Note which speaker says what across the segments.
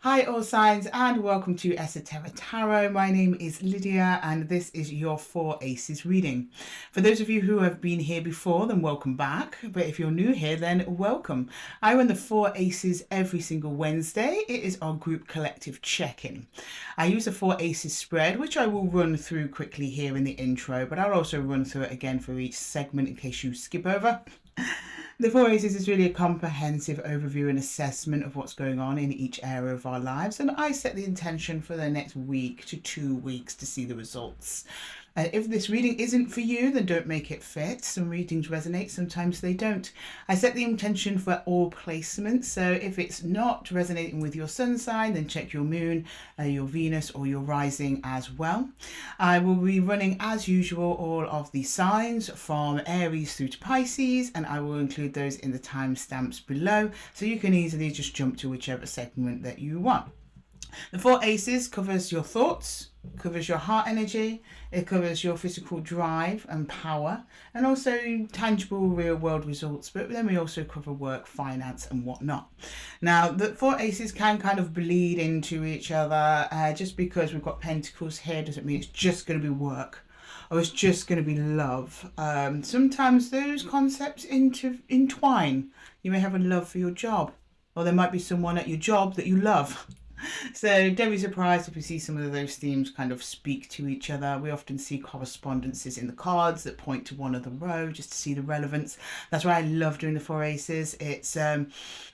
Speaker 1: Hi all signs and welcome to Esotera Tarot. My name is Lydia and this is your 4 Aces reading. For those of you who have been here before, then welcome back. But if you're new here, then welcome. I run the 4 Aces every single Wednesday. It is our group collective check-in. I use a 4 Aces spread, which I will run through quickly here in the intro, but I'll also run through it again for each segment in case you skip over. The 4 Aces is really a comprehensive overview and assessment of what's going on in each area of our lives, and I set the intention for the next week to 2 weeks to see the results. If this reading isn't for you, then don't make it fit. Some readings resonate, sometimes they don't. I set the intention for all placements, so if it's not resonating with your sun sign, then check your moon, your Venus or your rising as well. I will be running as usual all of the signs from Aries through to Pisces, and I will include those in the timestamps below, so you can easily just jump to whichever segment that you want. The 4 Aces covers your thoughts, covers your heart energy, it covers your physical drive and power, and also tangible real world results, but then we also cover work, finance and whatnot. Now the 4 Aces can kind of bleed into each other. Just because we've got Pentacles here doesn't mean it's just going to be work or it's just going to be love. Sometimes those concepts entwine. You may have a love for your job, or there might be someone at your job that you love. So don't be surprised if we see some of those themes kind of speak to each other. We often see correspondences in the cards that point to one of the row just to see the relevance. That's why I love doing the 4 Aces. It's a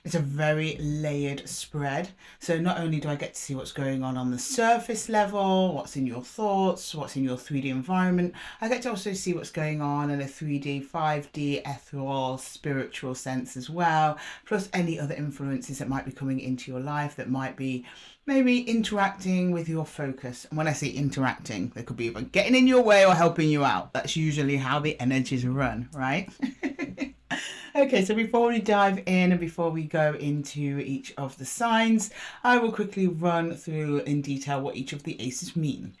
Speaker 1: very layered spread. So not only do I get to see what's going on the surface level, what's in your thoughts, what's in your 3D environment, I get to also see what's going on in a 3D, 5D, ethereal, spiritual sense as well, plus any other influences that might be coming into your life that might be maybe interacting with your focus. And when I say interacting, they could be either getting in your way or helping you out. That's usually how the energies run, right? Okay, so before we dive in and before we go into each of the signs, I will quickly run through in detail what each of the aces mean.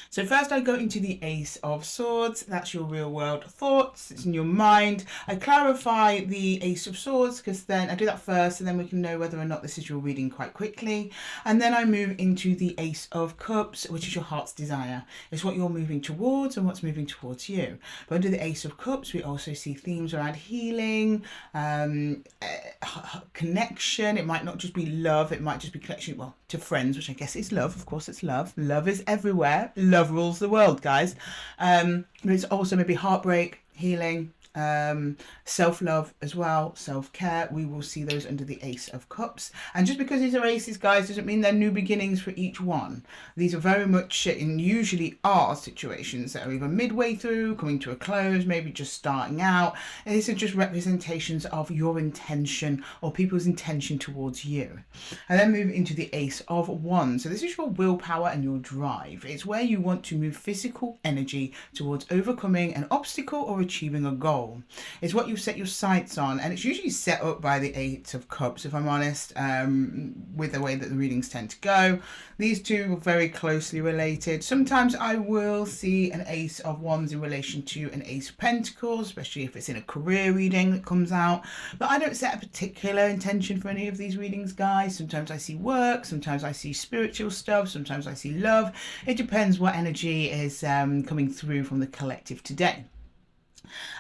Speaker 1: So first I go into the Ace of Swords. That's your real world thoughts. It's in your mind. I clarify the Ace of Swords because then I do that first and then we can know whether or not this is your reading quite quickly. And then I move into the Ace of Cups, which is your heart's desire. It's what you're moving towards and what's moving towards you. But under the Ace of Cups, we also see themes around healing, connection. It might not just be love. It might just be connection, well, to friends, which I guess is love. Of course, it's love. Love is everywhere. Love rules the world, guys. But it's also maybe heartbreak, healing, self-love as well, self-care. We will see those under the Ace of Cups. And just because these are aces, guys, doesn't mean they're new beginnings for each one. These are very much in usually are situations that are either midway through, coming to a close, maybe just starting out. And these are just representations of your intention or people's intention towards you. And then move into the Ace of Wands. So this is your willpower and your drive. It's where you want to move physical energy towards overcoming an obstacle or achieving a goal. It's what you set your sights on, and it's usually set up by the Eight of Cups, if I'm honest, with the way that the readings tend to go. These two are very closely related. Sometimes I will see an Ace of Wands in relation to an Ace of Pentacles, especially if it's in a career reading that comes out. But I don't set a particular intention for any of these readings, guys. Sometimes I see work, sometimes I see spiritual stuff, sometimes I see love. It depends what energy is coming through from the collective today.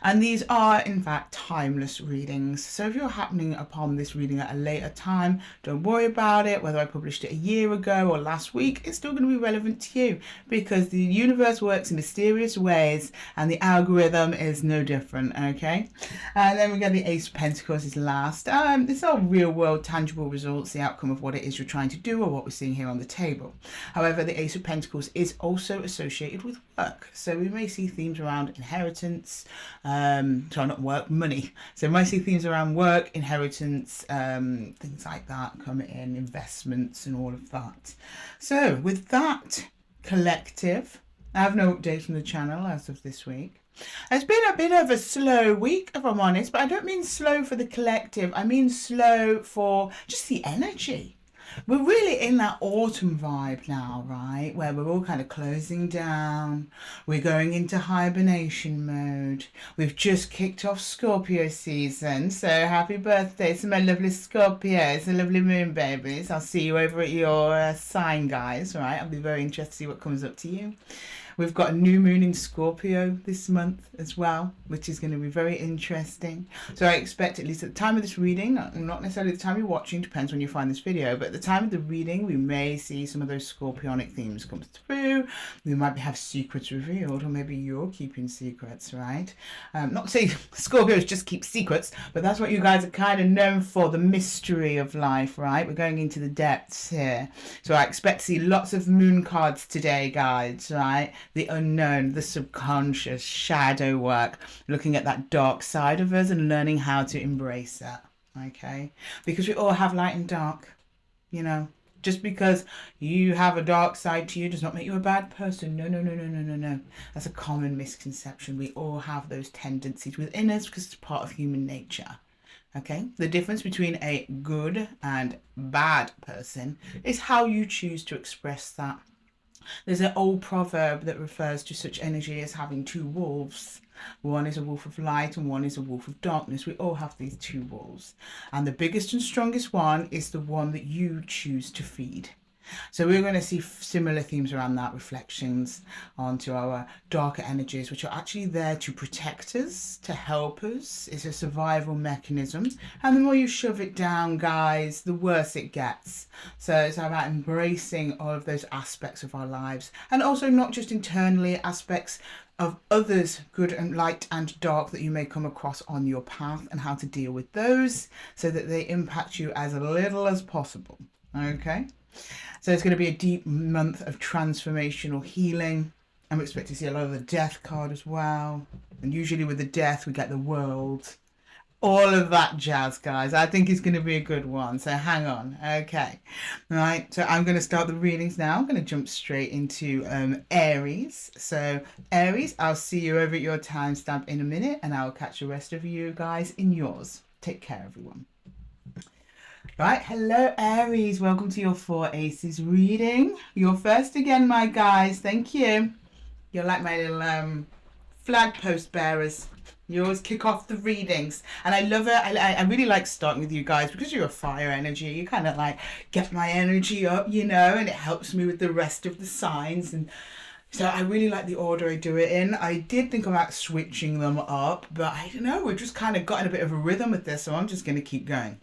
Speaker 1: And these are in fact timeless readings, so if you're happening upon this reading at a later time, don't worry about it. Whether I published it a year ago or last week, it's still going to be relevant to you because the universe works in mysterious ways and the algorithm is no different. Okay, and then we get the Ace of Pentacles is last. These are real world tangible results, the outcome of what it is you're trying to do or what we're seeing here on the table. However, the Ace of Pentacles is also associated with work, so we may see themes around inheritance, sorry, not work, money. So we might see themes around work, inheritance, things like that come in, investments and all of that. So with that collective, I have no updates from the channel as of this week. It's been a bit of a slow week, if I'm honest, but I don't mean slow for the collective. I mean slow for just the energy. We're really in that autumn vibe now, right? Where we're all kind of closing down. We're going into hibernation mode. We've just kicked off Scorpio season. So happy birthday to my lovely Scorpios and lovely moon babies. I'll see you over at your sign, guys, right? I'll be very interested to see what comes up to you. We've got a new moon in Scorpio this month as well, which is going to be very interesting. So I expect, at least at the time of this reading, not necessarily the time you're watching, depends when you find this video, but at the time of the reading, we may see some of those scorpionic themes come through. We might have secrets revealed, or maybe you're keeping secrets, right? Not saying Scorpios just keep secrets, but that's what you guys are kind of known for, the mystery of life, right? We're going into the depths here. So I expect to see lots of moon cards today, guys, right? The unknown, the subconscious, shadow work, looking at that dark side of us and learning how to embrace that, okay? Because we all have light and dark, you know. Just because you have a dark side to you does not make you a bad person. No, no, no, no, no, no, no. That's a common misconception. We all have those tendencies within us because it's part of human nature. Okay, the difference between a good and bad person is how you choose to express that. There's an old proverb that refers to such energy as having two wolves. One is a wolf of light and one is a wolf of darkness. We all have these two wolves. And the biggest and strongest one is the one that you choose to feed. So we're going to see similar themes around that, reflections onto our darker energies, which are actually there to protect us, to help us. It's a survival mechanism. And the more you shove it down, guys, the worse it gets. So it's about embracing all of those aspects of our lives. And also not just internally, aspects of others, good and light and dark, that you may come across on your path, and how to deal with those so that they impact you as little as possible. Okay? So it's going to be a deep month of transformational healing. I'm expecting to see a lot of the death card as well. And usually with the death, we get the world. All of that jazz, guys. I think it's going to be a good one. So hang on. Okay. All right. So I'm going to start the readings now. I'm going to jump straight into Aries. So Aries, I'll see you over at your timestamp in a minute. And I'll catch the rest of you guys in yours. Take care, everyone. Right, hello Aries, welcome to your 4 Aces reading. You're first again, my guys, thank you. You're like my little flag post bearers. You always kick off the readings. And I love it, I really like starting with you guys because you're a fire energy. You kind of like get my energy up, you know, and it helps me with the rest of the signs. And so I really like the order I do it in. I did think about switching them up, but I don't know, we've just kind of got in a bit of a rhythm with this, so I'm just going to keep going.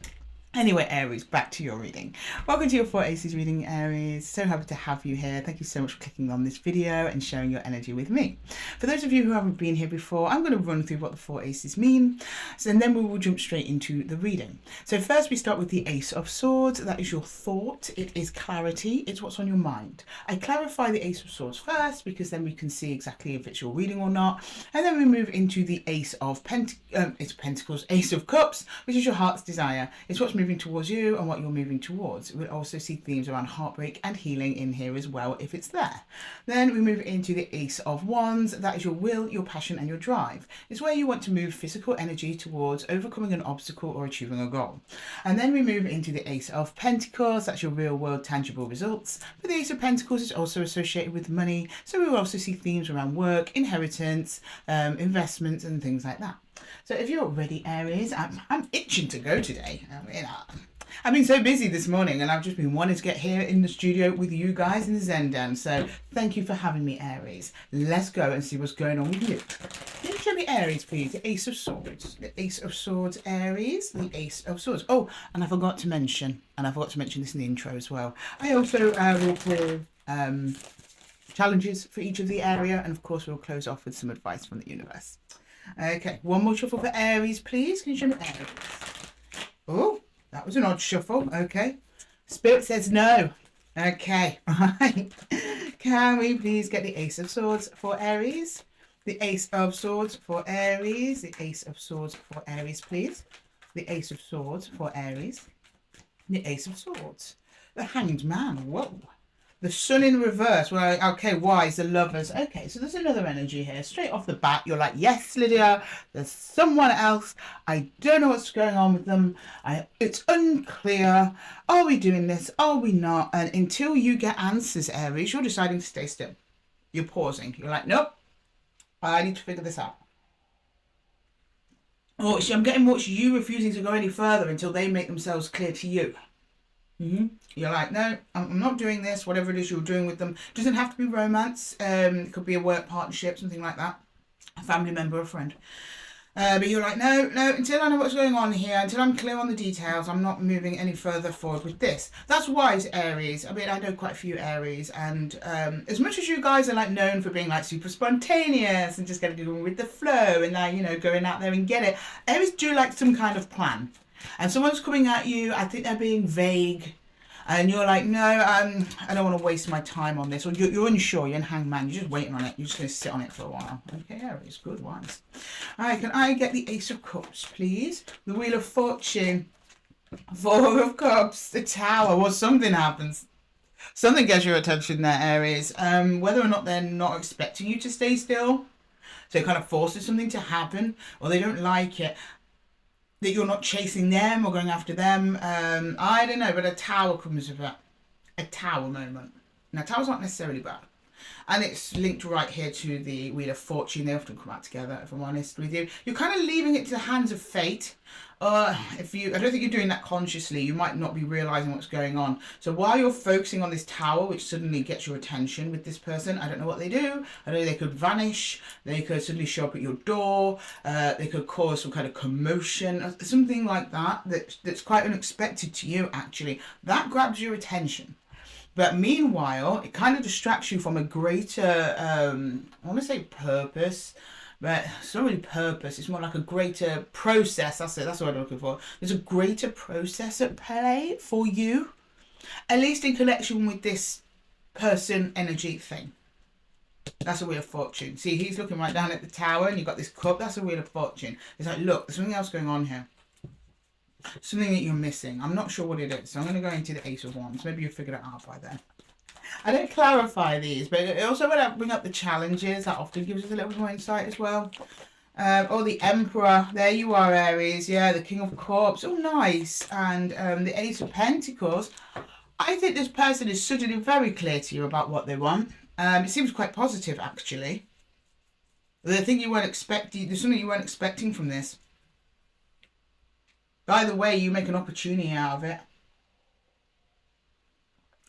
Speaker 1: Anyway, Aries, back to your reading. Welcome to your 4 Aces reading, Aries. So happy to have you here. Thank you so much for clicking on this video and sharing your energy with me. For those of you who haven't been here before, I'm going to run through what the 4 Aces mean, and then we will jump straight into the reading. So first we start with the Ace of Swords. That is your thought. It is clarity. It's what's on your mind. I clarify the Ace of Swords first because then we can see exactly if it's your reading or not. And then we move into the Ace of Pentacles, Ace of Cups, which is your heart's desire. It's what's moving towards you and what you're moving towards. We'll also see themes around heartbreak and healing in here as well if it's there. Then we move into the Ace of Wands. That is your will, your passion and your drive. It's where you want to move physical energy towards overcoming an obstacle or achieving a goal. And then we move into the Ace of Pentacles. That's your real world tangible results. But the Ace of Pentacles is also associated with money. So we will also see themes around work, inheritance, investments and things like that. So if you're ready, Aries, I'm itching to go today. I've been so busy this morning and I've just been wanting to get here in the studio with you guys in the Zen Den. So thank you for having me, Aries. Let's go and see what's going on with you. Can you show me Aries, please? The Ace of Swords. The Ace of Swords, Aries. The Ace of Swords. Oh, and I forgot to mention this in the intro as well. I also will pull challenges for each of the area. And of course, we'll close off with some advice from the universe. Okay, one more shuffle for Aries, please. Can you show me Aries? Oh, that was an odd shuffle. Okay. Spirit says no. Okay, right. Can we please get the Ace of Swords for Aries? The Ace of Swords for Aries. The Ace of Swords for Aries, please. The Ace of Swords for Aries. The Ace of Swords. The Hanged Man. Whoa. The sun in reverse. Well, okay, why is the lovers? Okay, so there's another energy here. Straight off the bat, you're like, yes, Lydia, there's someone else. I don't know what's going on with them. It's unclear. Are we doing this? Are we not? And until you get answers, Aries, you're deciding to stay still. You're pausing. You're like, nope, I need to figure this out. Oh, I'm getting much you refusing to go any further until they make themselves clear to you. You're like, no, I'm not doing this. Whatever it is you're doing with them. It doesn't have to be romance. It could be a work partnership, something like that. A family member, a friend. But you're like, no, until I know what's going on here, until I'm clear on the details, I'm not moving any further forward with this. That's wise, Aries. I mean, I know quite a few Aries, and as much as you guys are like known for being like super spontaneous and just getting on with the flow and like, you know, going out there and get it, Aries do like some kind of plan. And someone's coming at you, I think they're being vague, and you're like, no, I don't want to waste my time on this. Or you're unsure, you're in hangman, you're just waiting on it, you're just going to sit on it for a while. Okay, Aries, good ones. All right, can I get the Ace of Cups, please? The Wheel of Fortune, Four of Cups, the Tower. Well, something happens. Something gets your attention there, Aries. Whether or not they're not expecting you to stay still, so it kind of forces something to happen, or they don't like it. That you're not chasing them or going after them. I don't know, but a tower comes with that. A tower moment. Now, tower's not necessarily bad. And it's linked right here to the Wheel of Fortune. They often come out together, if I'm honest with you. You're kind of leaving it to the hands of fate. I don't think you're doing that consciously. You might not be realising what's going on. So while you're focusing on this tower, which suddenly gets your attention with this person, I don't know what they do. I know they could vanish. They could suddenly show up at your door. They could cause some kind of commotion. Something like that that's quite unexpected to you, actually. That grabs your attention. But meanwhile, it kind of distracts you from a greater, I want to say purpose, but it's not really purpose. It's more like a greater process. That's it. That's what I'm looking for. There's a greater process at play for you, at least in connection with this person energy thing. That's a Wheel of Fortune. See, he's looking right down at the tower and you've got this cup. That's a Wheel of Fortune. It's like, look, there's something else going on here. Something that you're missing. I'm not sure what it is. So I'm going to go into the Ace of Wands. Maybe you'll figure it out by then. I don't clarify these, but also when I bring up the challenges, that often gives us a little bit more insight as well. Or the Emperor. There you are, Aries. Yeah, the King of Cups. Oh, nice. And the Ace of Pentacles. I think this person is suddenly very clear to you about what they want. It seems quite positive, actually. The thing you weren't expecting, there's something you weren't expecting from this. By the way, you make an opportunity out of it.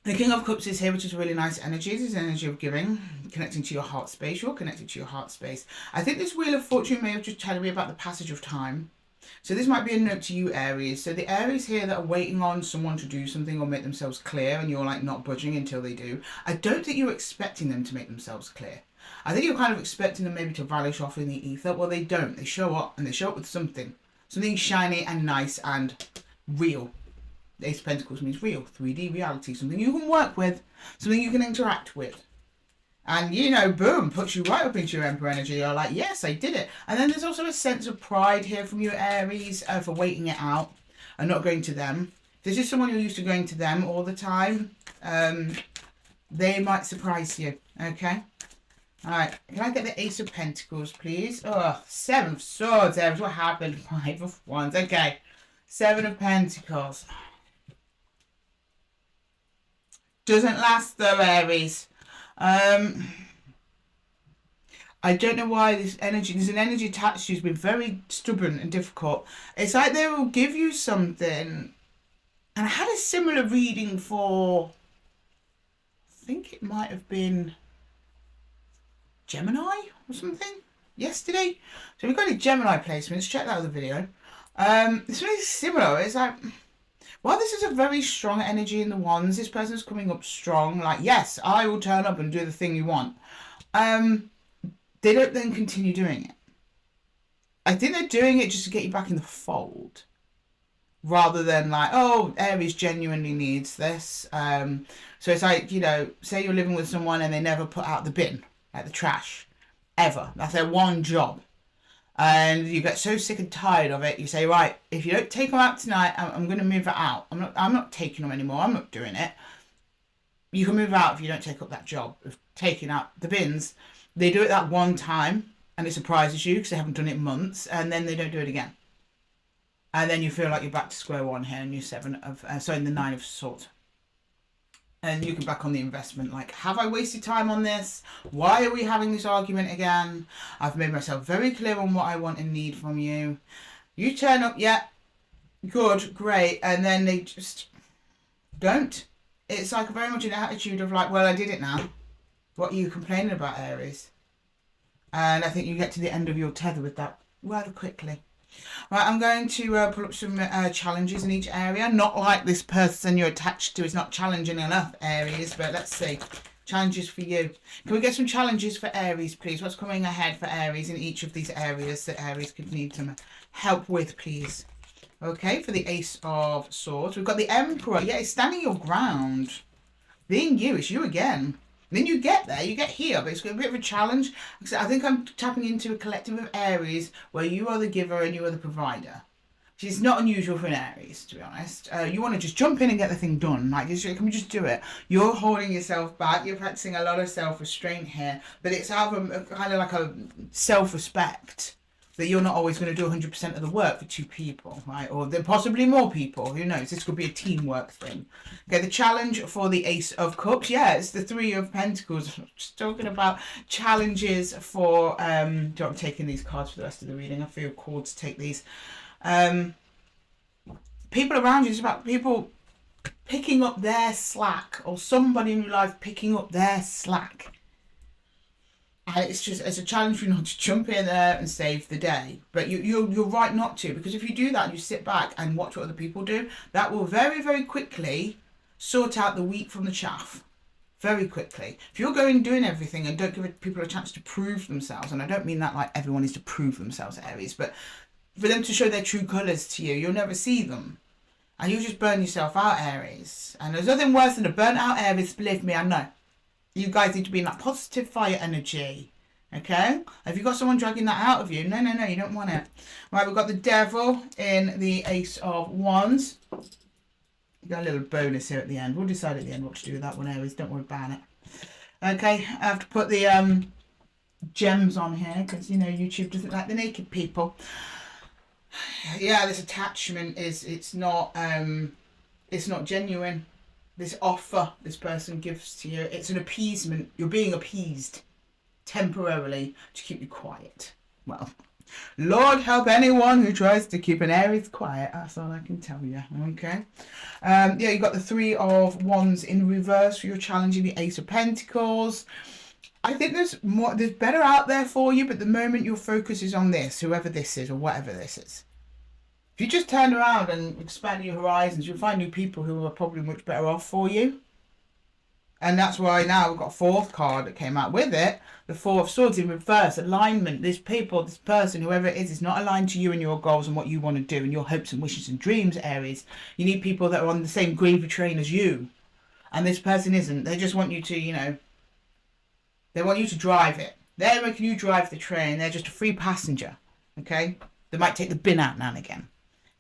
Speaker 1: The King of Cups is here, which is really nice energy. This is energy of giving, connecting to your heart space. You're connected to your heart space. I think this Wheel of Fortune may have just told me about the passage of time. So this might be a note to you, Aries. So the Aries here that are waiting on someone to do something or make themselves clear, and you're like not budging until they do. I don't think you're expecting them to make themselves clear. I think you're kind of expecting them maybe to vanish off in the ether. Well, they don't. They show up, and they show up with something. Something shiny and nice and real. The Ace of Pentacles means real, 3D reality. Something you can work with. Something you can interact with. And, you know, boom, puts you right up into your Emperor energy. You're like, yes, I did it. And then there's also a sense of pride here from your Aries for waiting it out and not going to them. If this is someone you're used to going to them all the time, they might surprise you, okay? All right, can I get the Ace of Pentacles, please? Oh, Seven of Swords, Aries. What happened? Five of Wands. Okay, Seven of Pentacles. Doesn't last though, Aries. I don't know why there's an energy attached to you. It's been very stubborn and difficult. It's like they will give you something. And I had a similar reading for, I think it might have been Gemini or something yesterday. So we've got any Gemini placements. Check that other video. It's really similar. It's like, while this is a very strong energy in the wands, this person's coming up strong. Like, yes, I will turn up and do the thing you want. They don't then continue doing it. I think they're doing it just to get you back in the fold. Rather than like, oh, Aries genuinely needs this. So it's like, you know, say you're living with someone and they never put out the bin. Like the trash, ever. That's their one job. And you get so sick and tired of it, you say, right, if you don't take them out tonight, I'm going to move it out. I'm not taking them anymore. I'm not doing it. you can move out if you don't take up that job of taking out the bins. They do it that one time and it surprises you because they haven't done it in months, and then they don't do it again. And then you feel like you're back to square one here in your the 9 of Swords. And you can back on the investment, like, have I wasted time on this? Why are we having this argument again? I've made myself very clear on what I want and need from you. You turn up, yeah, good, great, and then they just don't. It's like very much an attitude of like, well, I did it now. What are you complaining about, Aries? And I think you get to the end of your tether with that rather quickly. Right, I'm going to pull up some challenges in each area. Not like this person you're attached to is not challenging enough, Aries, but let's see. Challenges for you. Can we get some challenges for Aries, please? What's coming ahead for Aries in each of these areas that Aries could need some help with, please? Okay, for the Ace of Swords, we've got the Emperor. Yeah, it's standing your ground. Being you, it's you again. Then you get there, you get here, but it's a bit of a challenge. I think I'm tapping into a collective of Aries where you are the giver and you are the provider. Which is not unusual for an Aries, to be honest. You want to just jump in and get the thing done. Like, can we just do it? You're holding yourself back. You're practicing a lot of self-restraint here. But it's out of a kind of like a self-respect that you're not always going to do 100% of the work for 2 people, right? Or there possibly more people, who knows? This could be a teamwork thing. Okay, the challenge for the Ace of Cups, yeah, it's the 3 of Pentacles. I'm just talking about challenges for, I'm taking these cards for the rest of the reading. I feel called to take these. People around you, it's about people picking up their slack, or somebody in your life picking up their slack. It's a challenge for you not to jump in there and save the day. But you're right not to, because if you do that and you sit back and watch what other people do, that will very, very quickly sort out the wheat from the chaff. Very quickly. If you're going doing everything and don't give people a chance to prove themselves, and I don't mean that like everyone needs to prove themselves, Aries, but for them to show their true colours to you, you'll never see them. And you'll just burn yourself out, Aries. And there's nothing worse than a burnt out Aries, believe me, I know. You guys need to be in that positive fire energy. Okay? Have you got someone dragging that out of you? No, you don't want it. Right, we've got the Devil in the Ace of Wands. You got a little bonus here at the end. We'll decide at the end what to do with that one, Aries. Don't worry about it. Okay, I have to put the gems on here because, you know, YouTube doesn't like the naked people. Yeah, this attachment it's not genuine. This offer this person gives to you, it's an appeasement. You're being appeased temporarily to keep you quiet. Well, Lord help anyone who tries to keep an Aries quiet. That's all I can tell you. Okay. Yeah, you got the 3 of Wands in reverse for your challenging the Ace of Pentacles. I think there's better out there for you, but the moment your focus is on this, whoever this is or whatever this is, if you just turn around and expand your horizons, you'll find new people who are probably much better off for you. And that's why now we've got a 4th card that came out with it. The 4 of Swords in reverse. Alignment. This person, whoever it is not aligned to you and your goals and what you want to do and your hopes and wishes and dreams, Aries. You need people that are on the same gravy train as you. And this person isn't. They just want you to, you know, they want you to drive it. They're making you drive the train. They're just a free passenger. Okay? They might take the bin out now and again.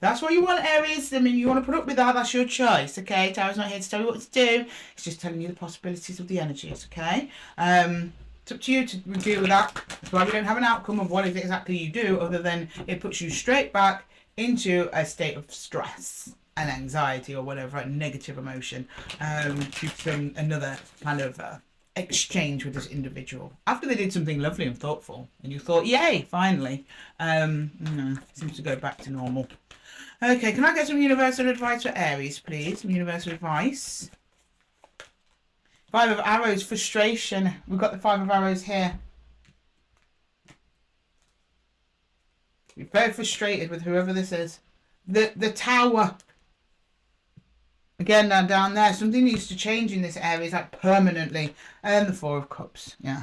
Speaker 1: That's what you want, Aries. I mean, you want to put up with that, that's your choice, okay? Tarot's not here to tell you what to do. It's just telling you the possibilities of the energies, okay? It's up to you to deal with that. That's why we don't have an outcome of what it is exactly you do, other than it puts you straight back into a state of stress and anxiety or whatever, a negative emotion, due to another kind of exchange with this individual. After they did something lovely and thoughtful, and you thought, yay, finally. Seems to go back to normal. Okay, can I get some universal advice for Aries, please? Some universal advice. 5 of Arrows, frustration. We've got the 5 of Arrows here. You're very frustrated with whoever this is. The Tower. Again, now down there, something needs to change in this area, like permanently. And the 4 of Cups, yeah.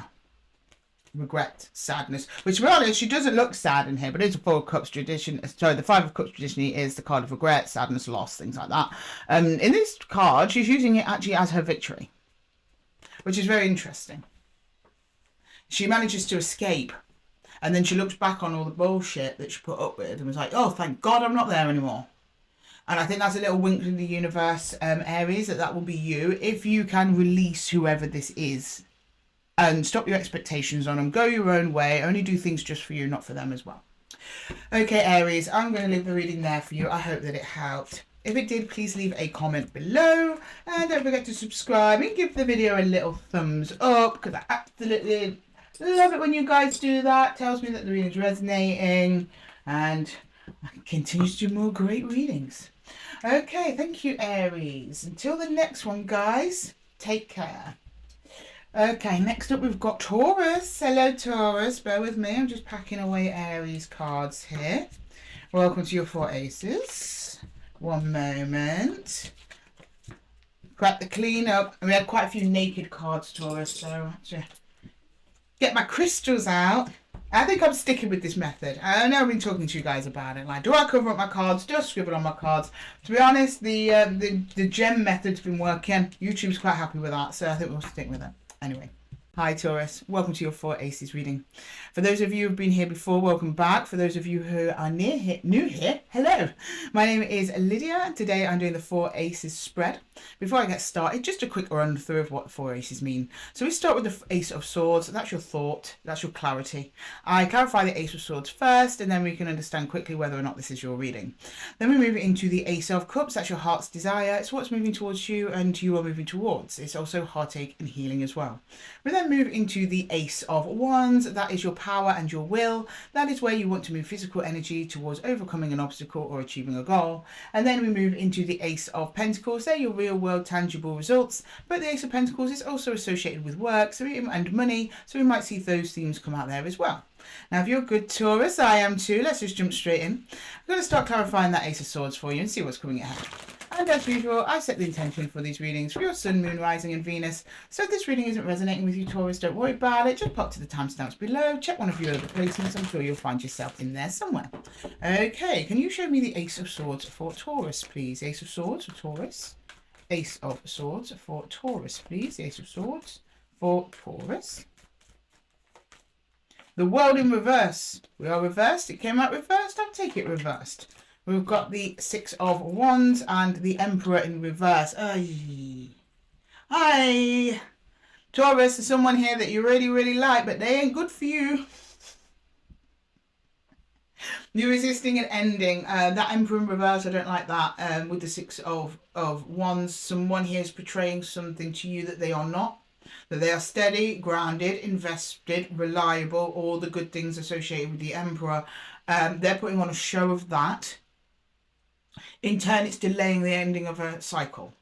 Speaker 1: Regret, sadness, which, to be honest, she doesn't look sad in here, but it's a 4 of Cups tradition. Sorry, the 5 of Cups traditionally is the card of regret, sadness, loss, things like that. In this card, she's using it actually as her victory, which is very interesting. She manages to escape, and then she looks back on all the bullshit that she put up with and was like, oh, thank God I'm not there anymore. And I think that's a little wink from the universe, Aries, that will be you. If you can release whoever this is and stop your expectations on them, go your own way, only do things just for you, not for them as well. Okay, Aries, I'm going to leave the reading there for you. I hope that it helped. If it did, please leave a comment below. And don't forget to subscribe and give the video a little thumbs up, because I absolutely love it when you guys do that. It tells me that the reading is resonating. And I can continue to do more great readings. Okay, thank you, Aries. Until the next one, guys, take care. Okay, next up we've got Taurus. Hello, Taurus. Bear with me. I'm just packing away Aries cards here. Welcome to your 4 aces. One moment. Crack the clean up. And we had quite a few naked cards, Taurus, so I have to get my crystals out. I think I'm sticking with this method. I know I've been talking to you guys about it. Like, do I cover up my cards? Just scribble on my cards. To be honest, the gem method's been working. YouTube's quite happy with that, so I think we'll stick with it. Anyway. Hi Taurus, welcome to your 4 aces reading. For those of you who've been here before, welcome back. For those of you who are new here, hello. My name is Lydia. Today I'm doing the 4 aces spread. Before I get started, just a quick run through of what 4 aces mean. So we start with the Ace of Swords. That's your thought, that's your clarity. I clarify the Ace of Swords first, and then we can understand quickly whether or not this is your reading. Then we move into the Ace of Cups. That's your heart's desire. It's what's moving towards you and you are moving towards. It's also heartache and healing as well. We then move into the Ace of Wands. That is your power and your will. That is where you want to move physical energy towards overcoming an obstacle or achieving a goal. And then we move into the Ace of Pentacles. They're your real world tangible results, but the Ace of Pentacles is also associated with work and money, so we might see those themes come out there as well. Now, if you're a good Taurus, I am too. Let's just jump straight in. I'm going to start clarifying that Ace of Swords for you and see what's coming ahead. And as usual, I set the intention for these readings for your Sun, Moon, Rising and Venus. So if this reading isn't resonating with you, Taurus, don't worry about it. Just pop to the timestamps below. Check one of your other placements. I'm sure you'll find yourself in there somewhere. Okay, can you show me the Ace of Swords for Taurus, please? Ace of Swords for Taurus. Ace of Swords for Taurus, please. Ace of Swords for Taurus. The World in reverse. We are reversed. It came out reversed. I'll take it reversed. We've got the 6 of Wands and the Emperor in reverse. Hi. Taurus, there's someone here that you really, really like, but they ain't good for you. You're resisting an ending. That Emperor in reverse, I don't like that. With the 6 of Wands, someone here is portraying something to you that they are not. That they are steady, grounded, invested, reliable, all the good things associated with the Emperor. They're putting on a show of that. In turn, it's delaying the ending of a cycle.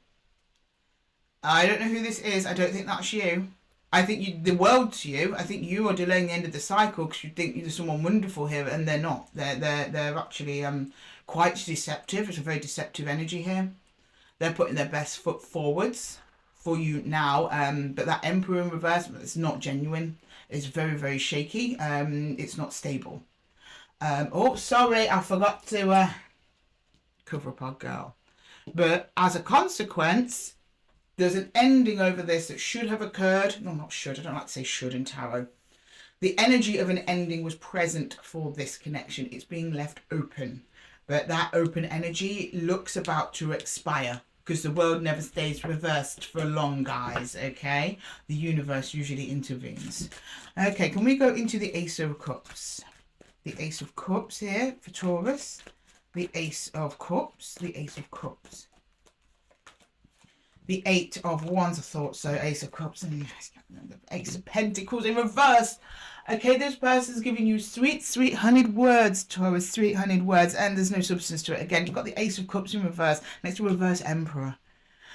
Speaker 1: I don't know who this is. I don't think that's you. I think the world's you. I think you are delaying the end of the cycle because you think there's someone wonderful here, and they're not. They're actually quite deceptive. It's a very deceptive energy here. They're putting their best foot forwards for you now. But that Emperor in reverse, it's not genuine. It's very, very shaky. It's not stable. Oh, sorry, I forgot to cover up our girl. But as a consequence, there's an ending over this that should have occurred. No, not should. I don't like to say should in tarot. The energy of an ending was present for this connection. It's being left open. But that open energy looks about to expire because the world never stays reversed for long, guys, okay? The universe usually intervenes. Okay, can we go into the Ace of Cups? The Ace of Cups here for Taurus. The Ace of Cups. The Ace of Cups. The 8 of Wands, I thought so. Ace of Cups and the Ace of Pentacles in reverse. Okay, this person's giving you sweet, sweet honeyed words, Taurus, sweet honeyed words, and there's no substance to it. Again, you've got the Ace of Cups in reverse next to reverse Emperor.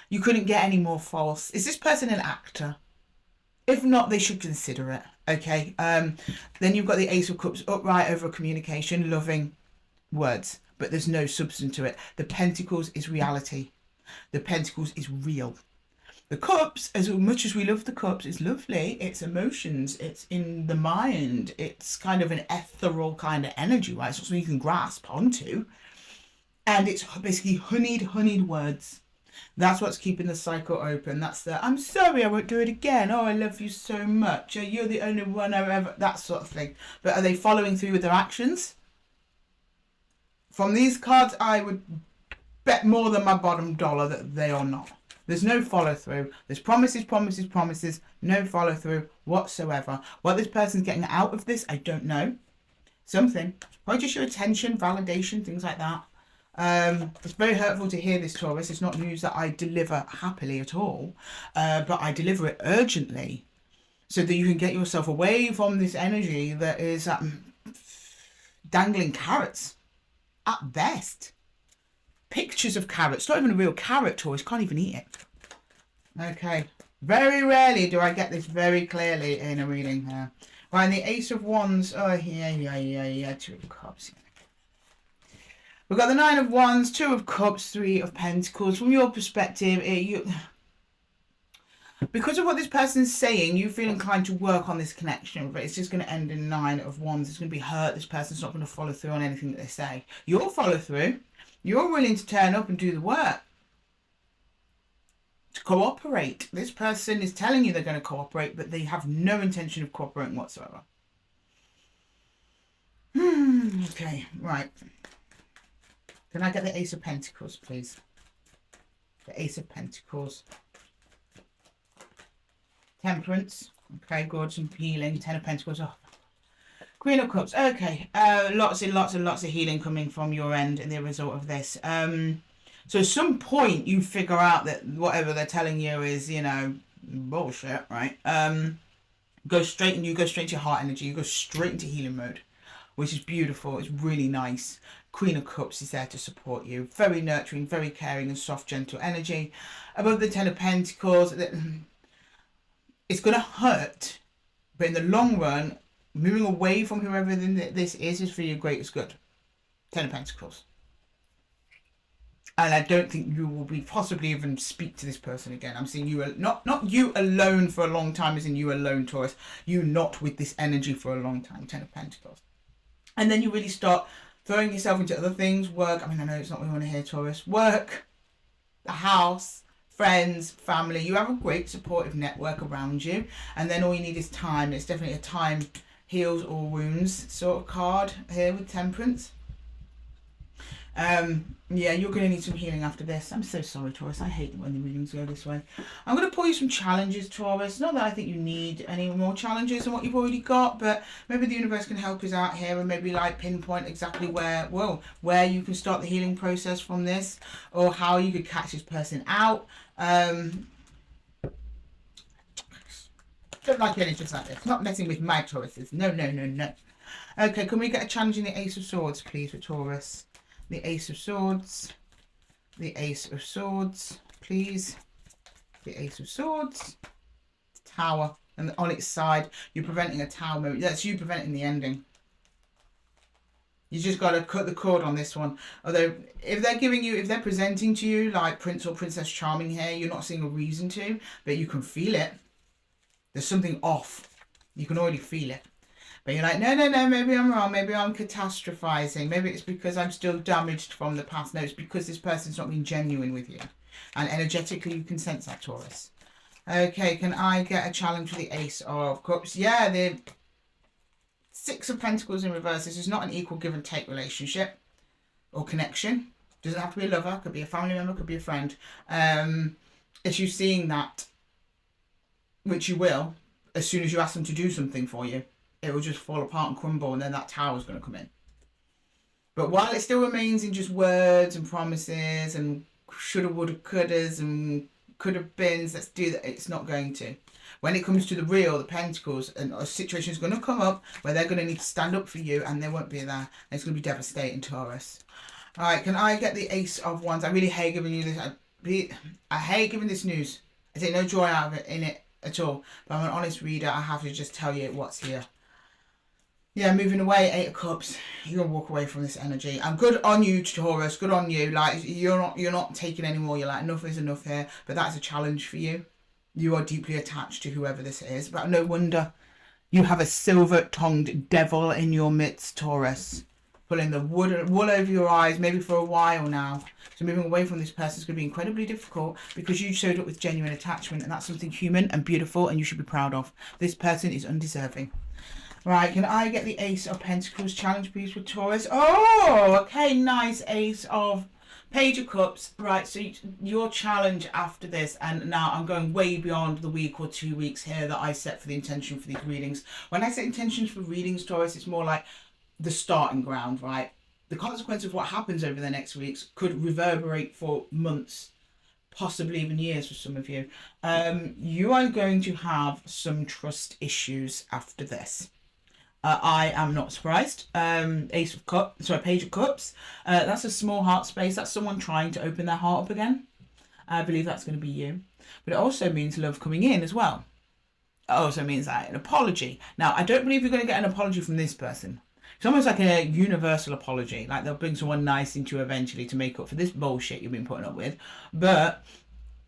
Speaker 1: You couldn't get any more false. Is this person an actor? If not, they should consider it. Okay, then you've got the Ace of Cups upright over communication, loving words, but there's no substance to it. The Pentacles is reality. The Pentacles is real. The Cups, as much as we love the Cups, is lovely. It's emotions. It's in the mind. It's kind of an ethereal kind of energy, right? It's not something you can grasp onto. And it's basically honeyed words. That's what's keeping the cycle open. That's the, I'm sorry, I won't do it again. Oh, I love you so much. Oh, you're the only one I've ever... That sort of thing. But are they following through with their actions? From these cards, I would bet more than my bottom dollar that they are not. There's no follow through. There's promises, promises, promises, no follow through whatsoever. What this person's getting out of this, I don't know. Something. Probably just your attention, validation, things like that. It's very hurtful to hear this, Taurus. It's not news that I deliver happily at all, but I deliver it urgently so that you can get yourself away from this energy that is dangling carrots at best. Pictures of carrots, not even a real carrot, Taurus, can't even eat it. Okay, very rarely do I get this very clearly in a reading here. Right, and the Ace of Wands, oh yeah, Two of Cups. We've got the Nine of Wands, Two of Cups, Three of Pentacles. From your perspective, because of what this person's saying, you feel inclined to work on this connection, but it's just going to end in Nine of Wands. It's going to be hurt. This person's not going to follow through on anything that they say. You'll follow through. You're willing to turn up and do the work. To cooperate. This person is telling you they're going to cooperate, but they have no intention of cooperating whatsoever. Okay, right. Can I get the Ace of Pentacles, please? The Ace of Pentacles. Temperance. Okay, good. Some healing. Ten of Pentacles. Oh. Queen of Cups. Okay. Lots and lots and lots of healing coming from your end in the result of this. So at some point you figure out that whatever they're telling you is, you know, bullshit, right? Go straight into your heart energy. You go straight into healing mode, which is beautiful. It's really nice. Queen of Cups is there to support you. Very nurturing, very caring and soft, gentle energy. Above the Ten of Pentacles, it's going to hurt, but in the long run, moving away from whoever this is for your greatest good. Ten of Pentacles. And I don't think you will be possibly even speak to this person again. I'm seeing you, not you alone for a long time, as in you alone, Taurus. You not with this energy for a long time. Ten of Pentacles. And then you really start throwing yourself into other things. Work. I mean, I know it's not what we want to hear, Taurus. Work. The house. Friends. Family. You have a great supportive network around you. And then all you need is time. It's definitely a time heals all wounds sort of card here with Temperance. Yeah, you're going to need some healing after this. I'm so sorry, Taurus. I hate when the readings go this way. I'm going to pull you some challenges, Taurus. Not that I think you need any more challenges than what you've already got, but maybe the universe can help us out here and maybe like pinpoint exactly where you can start the healing process from this, or how you could catch this person out. Don't like energies like this. Not messing with my Tauruses. No. Okay, can we get a challenge in the Ace of Swords, please, for Taurus? The Ace of Swords. The Ace of Swords, please. The Ace of Swords. Tower. And on its side, you're preventing a tower moment. That's you preventing the ending. You just got to cut the cord on this one. Although, if they're presenting to you like Prince or Princess Charming here, you're not seeing a reason to, but you can feel it. There's something off. You can already feel it. But you're like, no, maybe I'm wrong. Maybe I'm catastrophizing. Maybe it's because I'm still damaged from the past. No, it's because this person's not being genuine with you. And energetically, you can sense that, Taurus. Okay, can I get a challenge for the Ace of Cups? Yeah, the Six of Pentacles in reverse. This is not an equal give and take relationship or connection. Doesn't have to be a lover. Could be a family member. Could be a friend. It's you seeing that, which you will, as soon as you ask them to do something for you. It will just fall apart and crumble, and then that tower's going to come in. But while it still remains in just words and promises and shoulda, woulda, couldas and could have beens, let's do that. It's not going to. When it comes to the real, the Pentacles, and a situation is going to come up where they're going to need to stand up for you, and they won't be there. And it's going to be devastating, Taurus. All right, can I get the Ace of Wands? I really hate giving you this. I hate giving this news. I take no joy out of it in it at all. But I'm an honest reader. I have to just tell you what's here. Yeah, moving away, Eight of Cups. You're gonna walk away from this energy. And good on you, Taurus. Good on you. Like you're not taking any more. You're like, enough is enough here. But that's a challenge for you. You are deeply attached to whoever this is. But no wonder you have a silver-tongued devil in your midst, Taurus. Pulling the wool over your eyes, maybe for a while now. So moving away from this person is going to be incredibly difficult because you showed up with genuine attachment, and that's something human and beautiful, and you should be proud of. This person is undeserving. Right, can I get the Ace of Pentacles challenge, please, with Taurus? Oh, okay, nice. Ace of Page of Cups, right, so your challenge after this, and now I'm going way beyond the week or 2 weeks here that I set for the intention for these readings. When I set intentions for readings, Taurus, it's more like the starting ground, right? The consequence of what happens over the next weeks could reverberate for months, possibly even years for some of you. You are going to have some trust issues after this. I am not surprised. Page of Cups. That's a small heart space. That's someone trying to open their heart up again. I believe that's going to be you. But it also means love coming in as well. It also means that an apology. Now, I don't believe you're going to get an apology from this person. It's almost like a universal apology. Like they'll bring someone nice into you eventually to make up for this bullshit you've been putting up with. But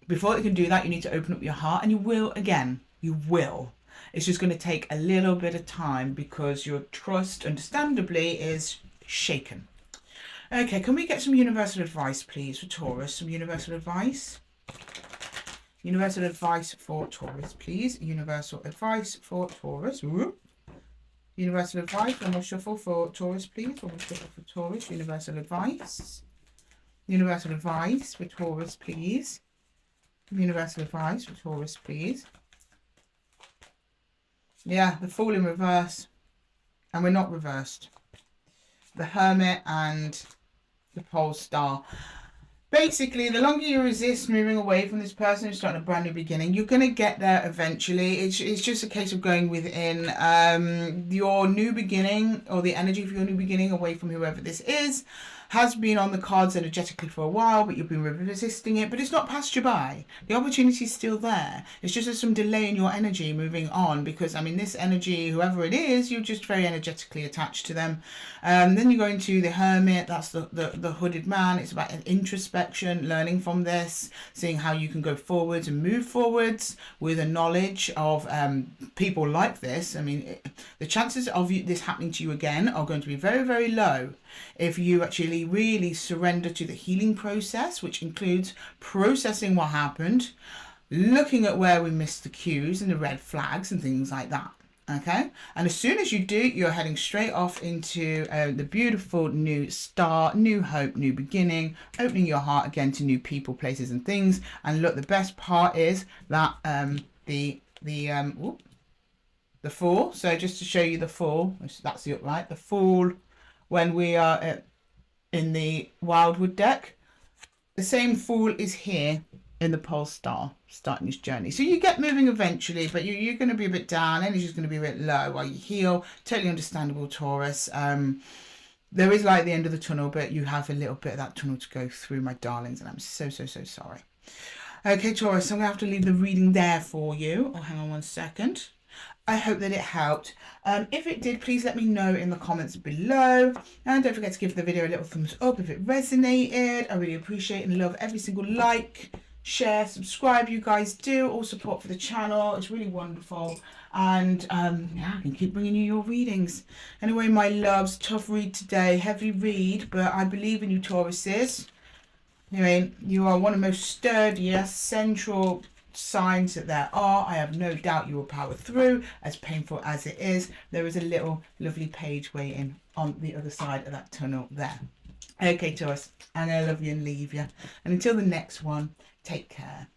Speaker 1: before you can do that, you need to open up your heart. And you will again. You will. It's just going to take a little bit of time because your trust, understandably, is shaken. Okay, can we get some universal advice, please, for Taurus? Some universal advice? Universal advice for Taurus, please. Universal advice for Taurus. Whoop. Universal advice. One more shuffle for Taurus, please. One more shuffle for Taurus. Universal advice. Universal advice for Taurus, please. Universal advice for Taurus, please. Yeah, the Fool in reverse. And we're not reversed. The Hermit and the Pole Star. Basically, the longer you resist moving away from this person who's starting a brand new beginning, you're going to get there eventually. It's just a case of going within your new beginning, or the energy of your new beginning away from whoever this is, has been on the cards energetically for a while, but you've been resisting it, but it's not passed you by. The opportunity is still there. It's just there's some delay in your energy moving on because, I mean, this energy, whoever it is, you're just very energetically attached to them. Then you go into the Hermit, that's the hooded man. It's about an introspection, learning from this, seeing how you can go forwards and move forwards with a knowledge of people like this. I mean, the chances of this happening to you again are going to be very, very low if you actually really surrender to the healing process, which includes processing what happened, looking at where we missed the cues and the red flags and things like that. Okay, and as soon as you do, you're heading straight off into the beautiful new start, new hope, new beginning, opening your heart again to new people, places and things. And look, the best part is that the Fool. So just to show you the Fool, that's the upright, the Fool. When we are in the Wildwood deck, the same Fool is here in the Pole Star, starting this journey. So you get moving eventually, but you're going to be a bit down. Energy's going to be a bit low while you heal. Totally understandable, Taurus. There is light at the end of the tunnel, but you have a little bit of that tunnel to go through, my darlings, and I'm so sorry. Okay, Taurus, I'm going to have to leave the reading there for you. Oh, hang on one second. I hope that it helped. If it did, please let me know in the comments below. And don't forget to give the video a little thumbs up if it resonated. I really appreciate and love every single like, share, subscribe you guys do. All support for the channel. It's really wonderful. And yeah, I can keep bringing you your readings. Anyway, my loves, tough read today. Heavy read, but I believe in you, Tauruses. Anyway, you are one of the most sturdiest, central signs that there are. I have no doubt you will power through, as painful as it is. There is a little lovely page waiting on the other side of that tunnel there. Okay, Taurus, and I love you and leave you. And until the next one, take care.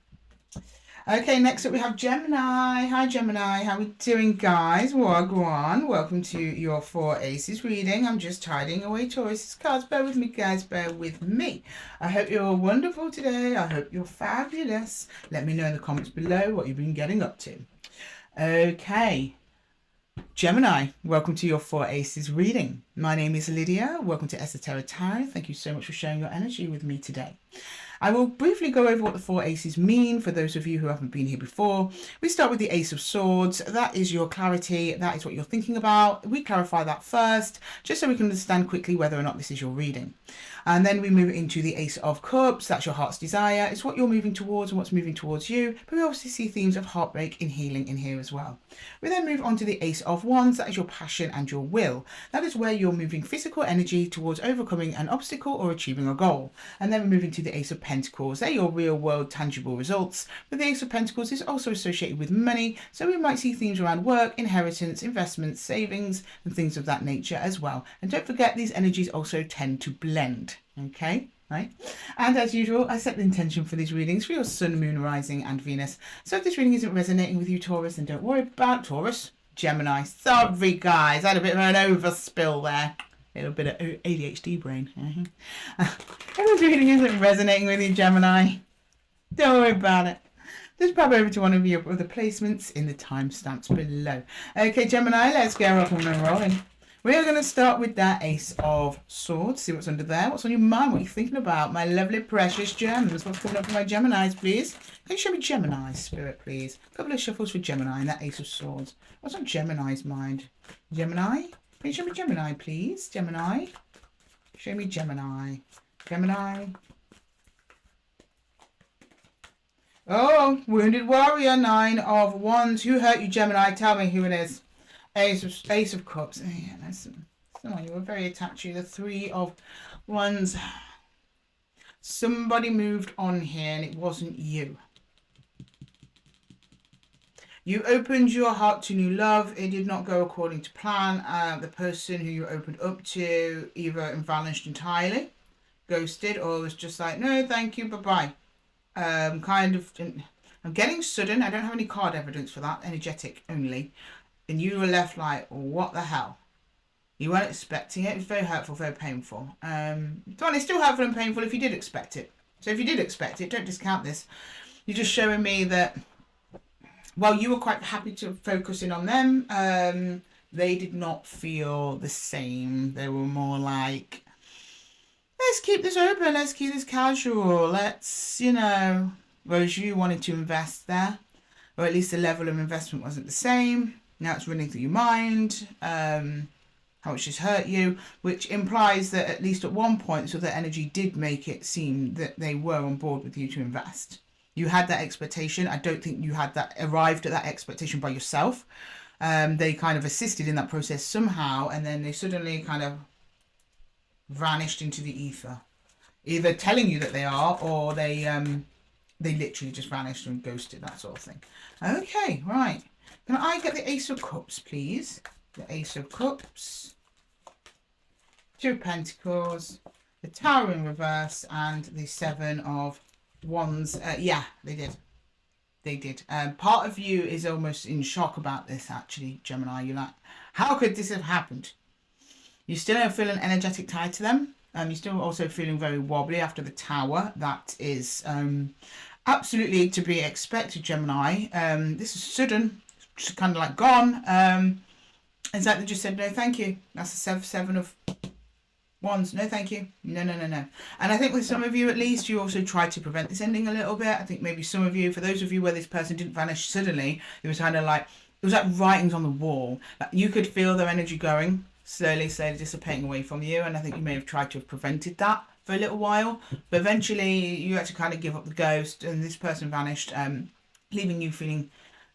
Speaker 1: Okay, next up we have Gemini. Hi Gemini, how we doing, guys? Wagwan. Welcome to your 4 Aces reading. I'm just tidying away Taurus's cards. Bear with me, guys, bear with me. I hope you're all wonderful today. I hope you're fabulous. Let me know in the comments below what you've been getting up to. Okay, Gemini, welcome to your 4 Aces reading. My name is Lydia. Welcome to Esotera Tarot. Thank you so much for sharing your energy with me today. I will briefly go over what the 4 Aces mean for those of you who haven't been here before. We start with the Ace of Swords. That is your clarity. That is what you're thinking about. We clarify that first, just so we can understand quickly whether or not this is your reading. And then we move into the Ace of Cups. That's your heart's desire. It's what you're moving towards and what's moving towards you. But we obviously see themes of heartbreak and healing in here as well. We then move on to the Ace of Wands. That is your passion and your will. That is where you're moving physical energy towards overcoming an obstacle or achieving a goal. And then we're moving to the Ace of Pentacles. They're your real world tangible results. But the Ace of Pentacles is also associated with money. So we might see themes around work, inheritance, investments, savings, and things of that nature as well. And don't forget, these energies also tend to blend. Okay, right? And as usual, I set the intention for these readings for your sun, moon, rising, and Venus. So if this reading isn't resonating with you, Taurus, then don't worry about Taurus. Gemini, sorry guys, I had a bit of an overspill there. A little bit of ADHD brain. If this reading isn't resonating with you, Gemini, don't worry about it. Just pop over to one of your other placements in the timestamps below. Okay, Gemini, let's get rock and rolling. We are going to start with that Ace of Swords. See what's under there. What's on your mind? What are you thinking about? My lovely, precious gems. What's coming up for my Geminis, please? Can you show me Gemini, Spirit, please? A couple of shuffles for Gemini and that Ace of Swords. What's on Gemini's mind? Gemini? Can you show me Gemini, please? Gemini? Show me Gemini. Gemini? Oh, Wounded Warrior, 9 of Wands. Who hurt you, Gemini? Tell me who it is. Ace of Cups. Oh, yeah, that's someone you were very attached to. The 3 of Wands. Somebody moved on here and it wasn't you. You opened your heart to new love. It did not go according to plan. The person who you opened up to either vanished entirely, ghosted, or was just like, no, thank you, bye-bye. Kind of, I'm getting sudden. I don't have any card evidence for that. Energetic only. And you were left like, what the hell? You weren't expecting it. It was very hurtful, very painful. It's still hurtful and painful if you did expect it. So if you did expect it, don't discount this. You're just showing me that, while you were quite happy to focus in on them, they did not feel the same. They were more like, let's keep this open. Let's keep this casual. Let's, whereas you wanted to invest there, or at least the level of investment wasn't the same. Now it's running through your mind, how much has hurt you, which implies that at least at one point, so that energy did make it seem that they were on board with you to invest. You had that expectation. I don't think you had that arrived at that expectation by yourself. They kind of assisted in that process somehow, and then they suddenly kind of vanished into the ether, either telling you that they are, or they literally just vanished and ghosted, that sort of thing. Okay, right. Can I get the Ace of Cups, please? The Ace of Cups, 2 of Pentacles, the Tower in reverse, and the 7 of Wands. Yeah, they did. They did. Part of you is almost in shock about this, actually, Gemini. You're like, how could this have happened? You still don't feel an energetic tie to them. You're still also feeling very wobbly after the Tower. That is absolutely to be expected, Gemini. This is sudden. Just kind of like gone. It's like they just said, no, thank you. That's the 7 of Wands. No, thank you. No. And I think with some of you, at least, you also tried to prevent this ending a little bit. I think maybe some of you, for those of you where this person didn't vanish suddenly, it was kind of like, it was like writings on the wall. Like you could feel their energy going, slowly dissipating away from you. And I think you may have tried to have prevented that for a little while. But eventually, you had to kind of give up the ghost, and this person vanished, leaving you feeling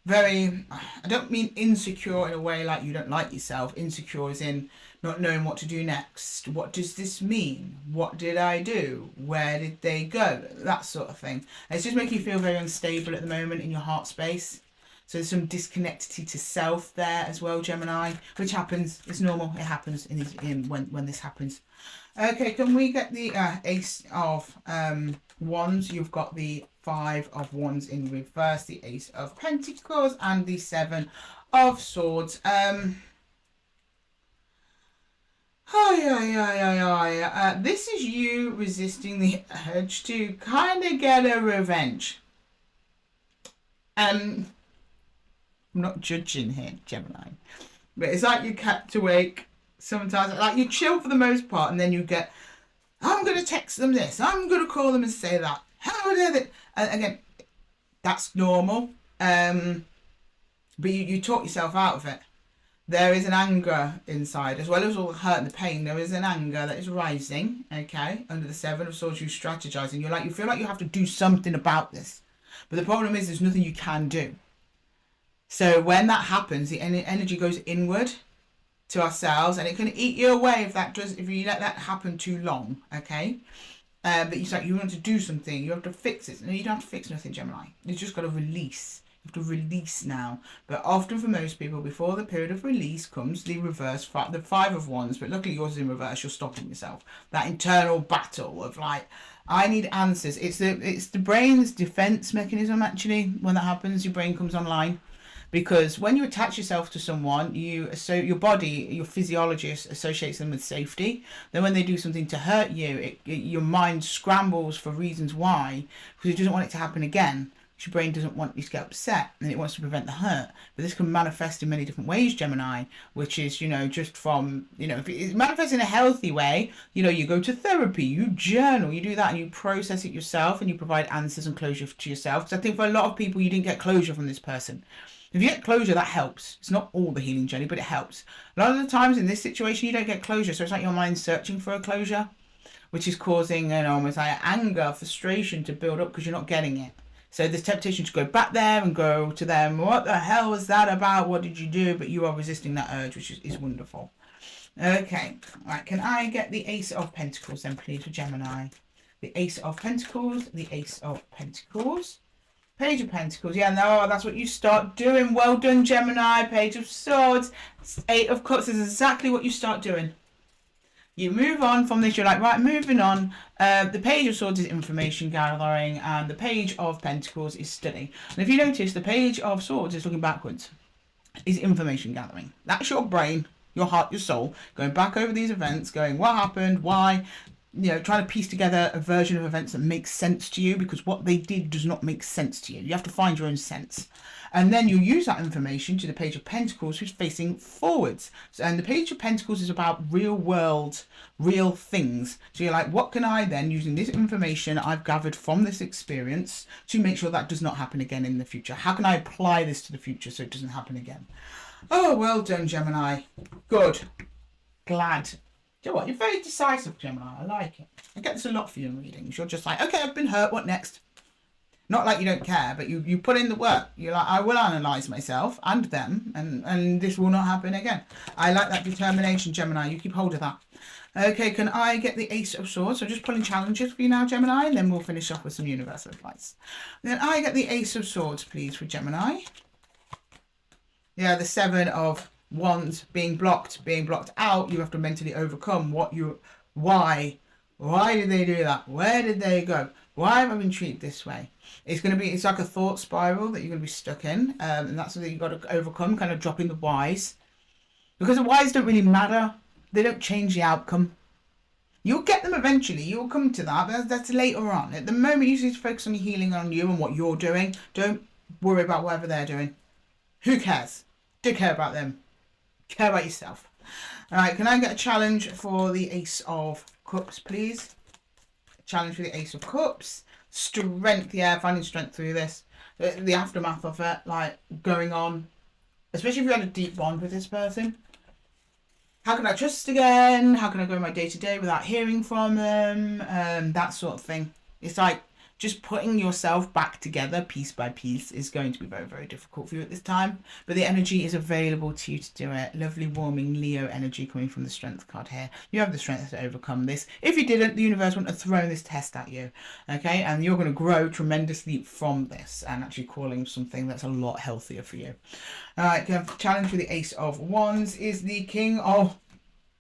Speaker 1: very, I don't mean insecure in a way like you don't like yourself. Insecure as in not knowing what to do next. What does this mean? What did I do? Where did they go? That sort of thing. It's just making you feel very unstable at the moment in your heart space. So there's some disconnectedity to self there as well, Gemini, which happens. It's normal. It happens when this happens. Okay, can we get the Ace of Wands? You've got the 5 of Wands in reverse, the Ace of Pentacles, and the 7 of Swords. This is you resisting the urge to kind of get a revenge. I'm not judging here, Gemini, but it's like you kept awake sometimes. Like you chill for the most part, and then you get, I'm going to text them this, I'm going to call them and say that. How dare they? Again, that's normal. But you talk yourself out of it. There is an anger inside, as well as all the hurt and the pain. There is an anger that is rising, okay, under the 7 of Swords. You strategizing. You feel like you have to do something about this. But the problem is there's nothing you can do. So when that happens, the energy goes inward to ourselves, and it can eat you away if you let that happen too long, okay? But it's like you want to do something, you have to fix it. No, you don't have to fix nothing, Gemini. You just got to release. You have to release now. But often for most people, before the period of release comes the reverse, the Five of Wands. But luckily yours is in reverse. You're stopping yourself. That internal battle of like, I need answers. It's the brain's defense mechanism actually. When that happens, your brain comes online. Because when you attach yourself to someone, your body, your physiologist associates them with safety. Then when they do something to hurt you, your mind scrambles for reasons why, because it doesn't want it to happen again. Your brain doesn't want you to get upset, and it wants to prevent the hurt. But this can manifest in many different ways, Gemini, which is, just from, if it manifests in a healthy way, you go to therapy, you journal, you do that, and you process it yourself, and you provide answers and closure to yourself. Because I think for a lot of people, you didn't get closure from this person. If you get closure, that helps. It's not all the healing journey, but it helps. A lot of the times in this situation, you don't get closure. So it's like your mind searching for a closure, which is causing almost like anger, frustration to build up because you're not getting it. So there's temptation to go back there and go to them, what the hell was that about? What did you do? But you are resisting that urge, which is wonderful. Okay. All right. Can I get the Ace of Pentacles then, please, for Gemini? The Ace of Pentacles. The Ace of Pentacles. Page of Pentacles, yeah, no, that's what you start doing. Well done, Gemini. Page of Swords, Eight of Cups is exactly what you start doing. You move on from this, you're like, right, moving on. The Page of Swords is information gathering, and the Page of Pentacles is study. And if you notice, the Page of Swords is looking backwards, is information gathering. That's your brain, your heart, your soul, going back over these events, going, what happened, why, trying to piece together a version of events that makes sense to you, because what they did does not make sense to you. You have to find your own sense. And then you use that information to the Page of Pentacles, who's facing forwards. And the Page of Pentacles is about real world, real things. So you're like, what can I then, using this information I've gathered from this experience, to make sure that does not happen again in the future? How can I apply this to the future so it doesn't happen again? Oh, well done, Gemini. Good. Glad. Do you know what? You're very decisive, Gemini. I like it. I get this a lot for you in readings. You're just like, okay, I've been hurt. What next? Not like you don't care, but you put in the work. You're like, I will analyse myself and them, and this will not happen again. I like that determination, Gemini. You keep hold of that. Okay, can I get the Ace of Swords? So just pulling challenges for you now, Gemini, and then we'll finish off with some universal advice. Then I get the Ace of Swords, please, for Gemini. Yeah, the Seven of Wands being blocked out. You have to mentally overcome why did they do that? Where did they go? Why have I been treated this way? It's like a thought spiral that you're going to be stuck in, and that's something you've got to overcome, kind of dropping the whys, because the whys don't really matter. They don't change the outcome. You'll get them eventually. You'll come to that, but that's later on. At the moment, you need to focus on healing on you and what you're doing. Don't worry about whatever they're doing. Who cares? Don't care about them. Care about yourself. All right, can I get a challenge for the Ace of Cups, please? A challenge for the Ace of Cups. Strength, yeah, finding strength through this. The aftermath of it, like, going on. Especially if you had a deep bond with this person. How can I trust again? How can I go my day-to-day without hearing from them? That sort of thing. It's like, just putting yourself back together piece by piece is going to be very, very difficult for you at this time. But the energy is available to you to do it. Lovely, warming Leo energy coming from the Strength card here. You have the strength to overcome this. If you didn't, the universe wouldn't have thrown this test at you. Okay? And you're going to grow tremendously from this and actually calling something that's a lot healthier for you. All right, challenge for the Ace of Wands is the King of...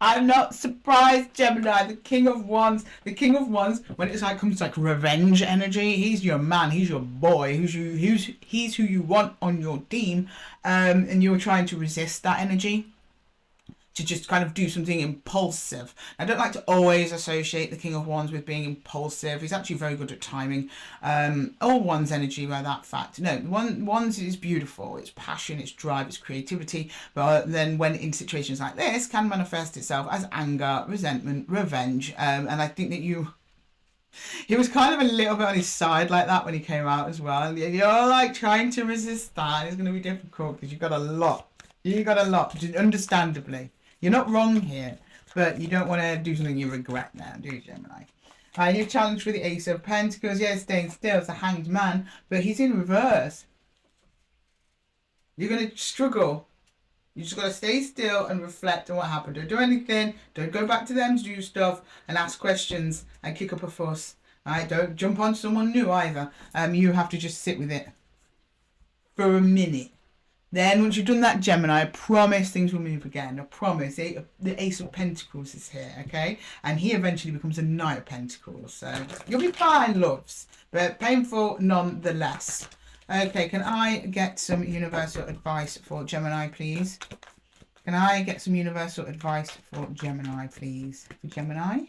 Speaker 1: I'm not surprised, Gemini. The King of Wands. The King of Wands, when it's like comes like revenge energy, he's your man, he's your boy, he's who you want on your team, and you're trying to resist that energy. To just kind of do something impulsive. I don't like to always associate the King of Wands with being impulsive. He's actually very good at timing. All Wands energy by that fact. No, Wands is beautiful. It's passion, it's drive, it's creativity. But then when in situations like this, can manifest itself as anger, resentment, revenge. And I think that he was kind of a little bit on his side like that when he came out as well. And you're like trying to resist that. It's going to be difficult because you've got a lot. Understandably. You're not wrong here, but you don't want to do something you regret now, do you, Gemini? Your challenge for the Ace of Pentacles, yeah, staying still, it's a hanged man, but he's in reverse. You're going to struggle. You just got to stay still and reflect on what happened. Don't do anything. Don't go back to them to do stuff and ask questions and kick up a fuss. All right, don't jump on someone new either. You have to just sit with it. for a minute. Then once you've done that, Gemini, I promise things will move again. I promise. The Ace of Pentacles is here, okay? And he eventually becomes a Knight of Pentacles. So you'll be fine, loves. But painful nonetheless. Okay, can I get some universal advice for Gemini, please? Can I get some universal advice for Gemini, please? For Gemini?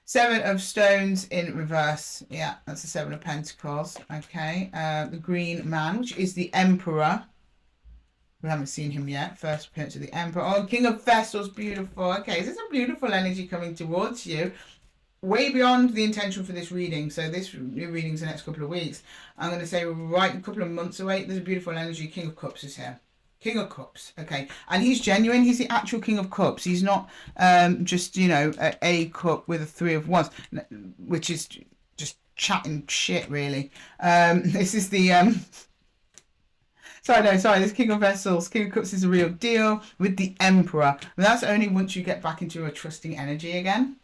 Speaker 1: Seven of Stones in reverse. Yeah, that's the Seven of Pentacles. Okay. The Green Man, which is the Emperor. We haven't seen him yet. First appearance of the Emperor. Oh, King of Vessels. Beautiful. Okay, so there's a beautiful energy coming towards you. Way beyond the intention for this reading. So this reading's the next couple of weeks. I'm going to say right a couple of months away. There's a beautiful energy. King of Cups is here. King of Cups, okay, and he's genuine. He's the actual King of Cups. He's not just, you know, a cup with a Three of Wands, which is just chatting shit, really. This is the this King of Vessels. King of Cups is a real deal with the Emperor. But that's only once you get back into a trusting energy again.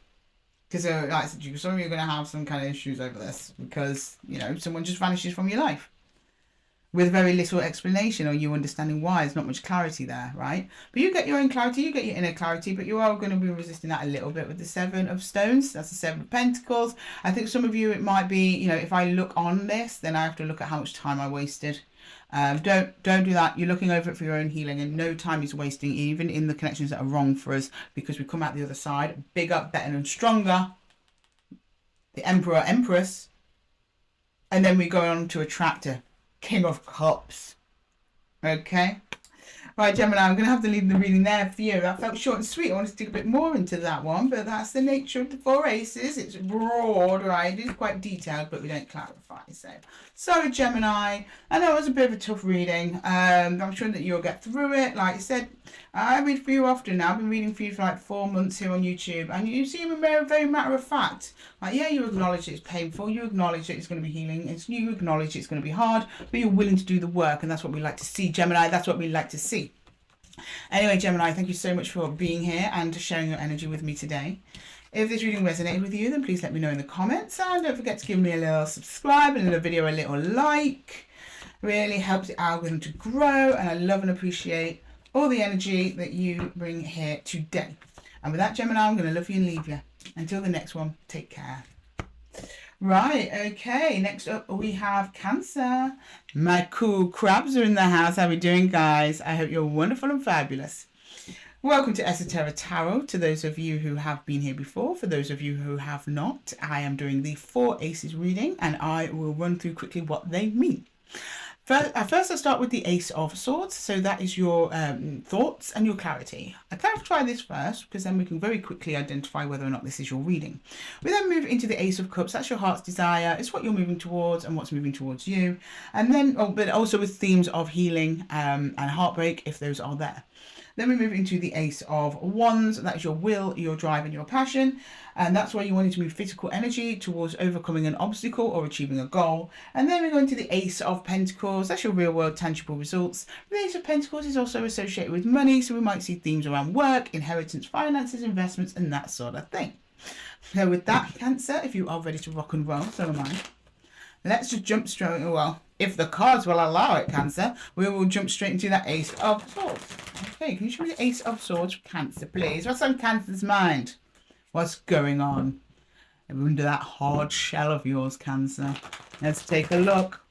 Speaker 1: Because like I said, some of you are going to have some kind of issues over this because, you know, someone just vanishes from your life with very little explanation or you understanding why. There's not much clarity there, right? But you get your own clarity, you get your inner clarity, but you are going to be resisting that a little bit with the Seven of Stones. That's the Seven of Pentacles. I think some of you, it might be, you know, if I look on this, then I have to look at how much time I wasted. Don't do that. You're looking over it for your own healing, and no time is wasting, even in the connections that are wrong for us, because we come out the other side bigger, better and stronger. The Emperor, Empress, and then we go on to attract a King of Cups. Okay. Right, Gemini, I'm going to have to leave the reading there for you. That felt short and sweet. I want to dig a bit more into that one, but that's the nature of the Four Aces. It's broad, right? It's quite detailed, but we don't clarify. So, sorry, Gemini. I know it was a bit of a tough reading. I'm sure that you'll get through it. Like I said, I read for you often now. I've been reading for you for like 4 months here on YouTube, and you seem very, very matter of fact. Like, yeah, you acknowledge it's painful. You acknowledge that it's going to be healing. You acknowledge it's going to be hard, but you're willing to do the work, and that's what we like to see, Gemini. That's what we like to see. Anyway, Gemini, thank you so much for being here and sharing your energy with me today. If this reading resonated with you, then please let me know in the comments, and don't forget to give me a little subscribe and the video a little like. Really helps the algorithm to grow, and I love and appreciate all the energy that you bring here today. And with that, Gemini, I'm going to love you and leave you. Until the next one, take care. Right, okay, next up we have Cancer. My cool crabs are in the house. How are we doing, guys? I hope you're wonderful and fabulous. Welcome to Esotera Tarot. To those of you who have been here before, for those of you who have not, I am doing the Four Aces reading, and I will run through quickly what they mean. First, I'll start with the Ace of Swords. So that is your thoughts and your clarity. I clarify this first because then we can very quickly identify whether or not this is your reading. We then move into the Ace of Cups. That's your heart's desire. It's what you're moving towards and what's moving towards you. And then, but also with themes of healing and heartbreak, if those are there. Then we move into the Ace of Wands. That is your will, your drive, and your passion. And that's where you want to move physical energy towards overcoming an obstacle or achieving a goal. And then we go into the Ace of Pentacles. That's your real world tangible results. The Ace of Pentacles is also associated with money. So we might see themes around work, inheritance, finances, investments, and that sort of thing. So with that, Cancer, if you are ready to rock and roll, so am I. Let's just jump straight, well, if the cards will allow it, Cancer, we will jump straight into that Ace of Swords. Okay, can you show me the Ace of Swords for Cancer, please? What's on Cancer's mind? What's going on under that hard shell of yours, Cancer? Let's take a look.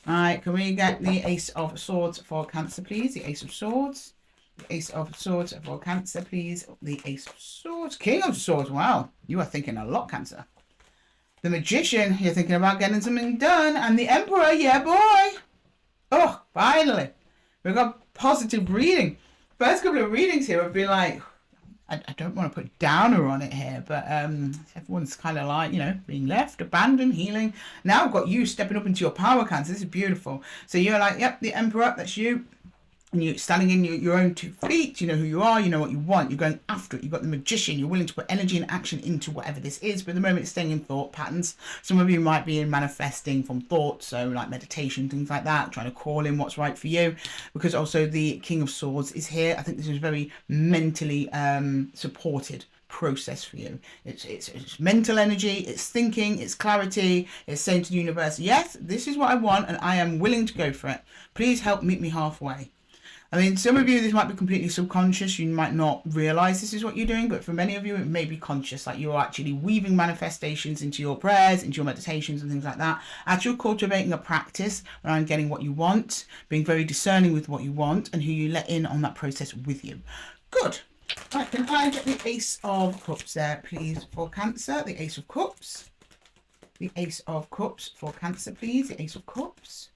Speaker 1: All right, can we get the Ace of Swords for Cancer, please? The Ace of Swords. The Ace of Swords for Cancer, please. The Ace of Swords. King of Swords. Wow, you are thinking a lot, Cancer. The Magician, you're thinking about getting something done. And the Emperor, yeah, boy. Oh, finally. We've got positive reading. First couple of readings here have been like, I don't want to put downer on it here, but everyone's kind of like, you know, being left, abandoned, healing. Now I've got you stepping up into your power, Cancer. This is beautiful. So you're like, yep, the Emperor, that's you. And you're standing in your own 2 feet. You know who you are. You know what you want. You're going after it. You've got the Magician. You're willing to put energy and action into whatever this is. But at the moment, it's staying in thought patterns. Some of you might be in manifesting from thought. So like meditation, things like that. Trying to call in what's right for you. Because also the King of Swords is here. I think this is very mentally supported process for you. It's mental energy, it's thinking, it's clarity, it's saying to the universe, yes, this is what I want and I am willing to go for it. Please help meet me halfway. I mean, some of you, this might be completely subconscious. You might not realize this is what you're doing, but for many of you, it may be conscious, like you're actually weaving manifestations into your prayers, into your meditations and things like that. As you're cultivating a practice around getting what you want, being very discerning with what you want and who you let in on that process with you. Good. Right, can I get the Ace of Cups there, please, for Cancer? The Ace of Cups. The Ace of Cups for Cancer, please. The Ace of Cups.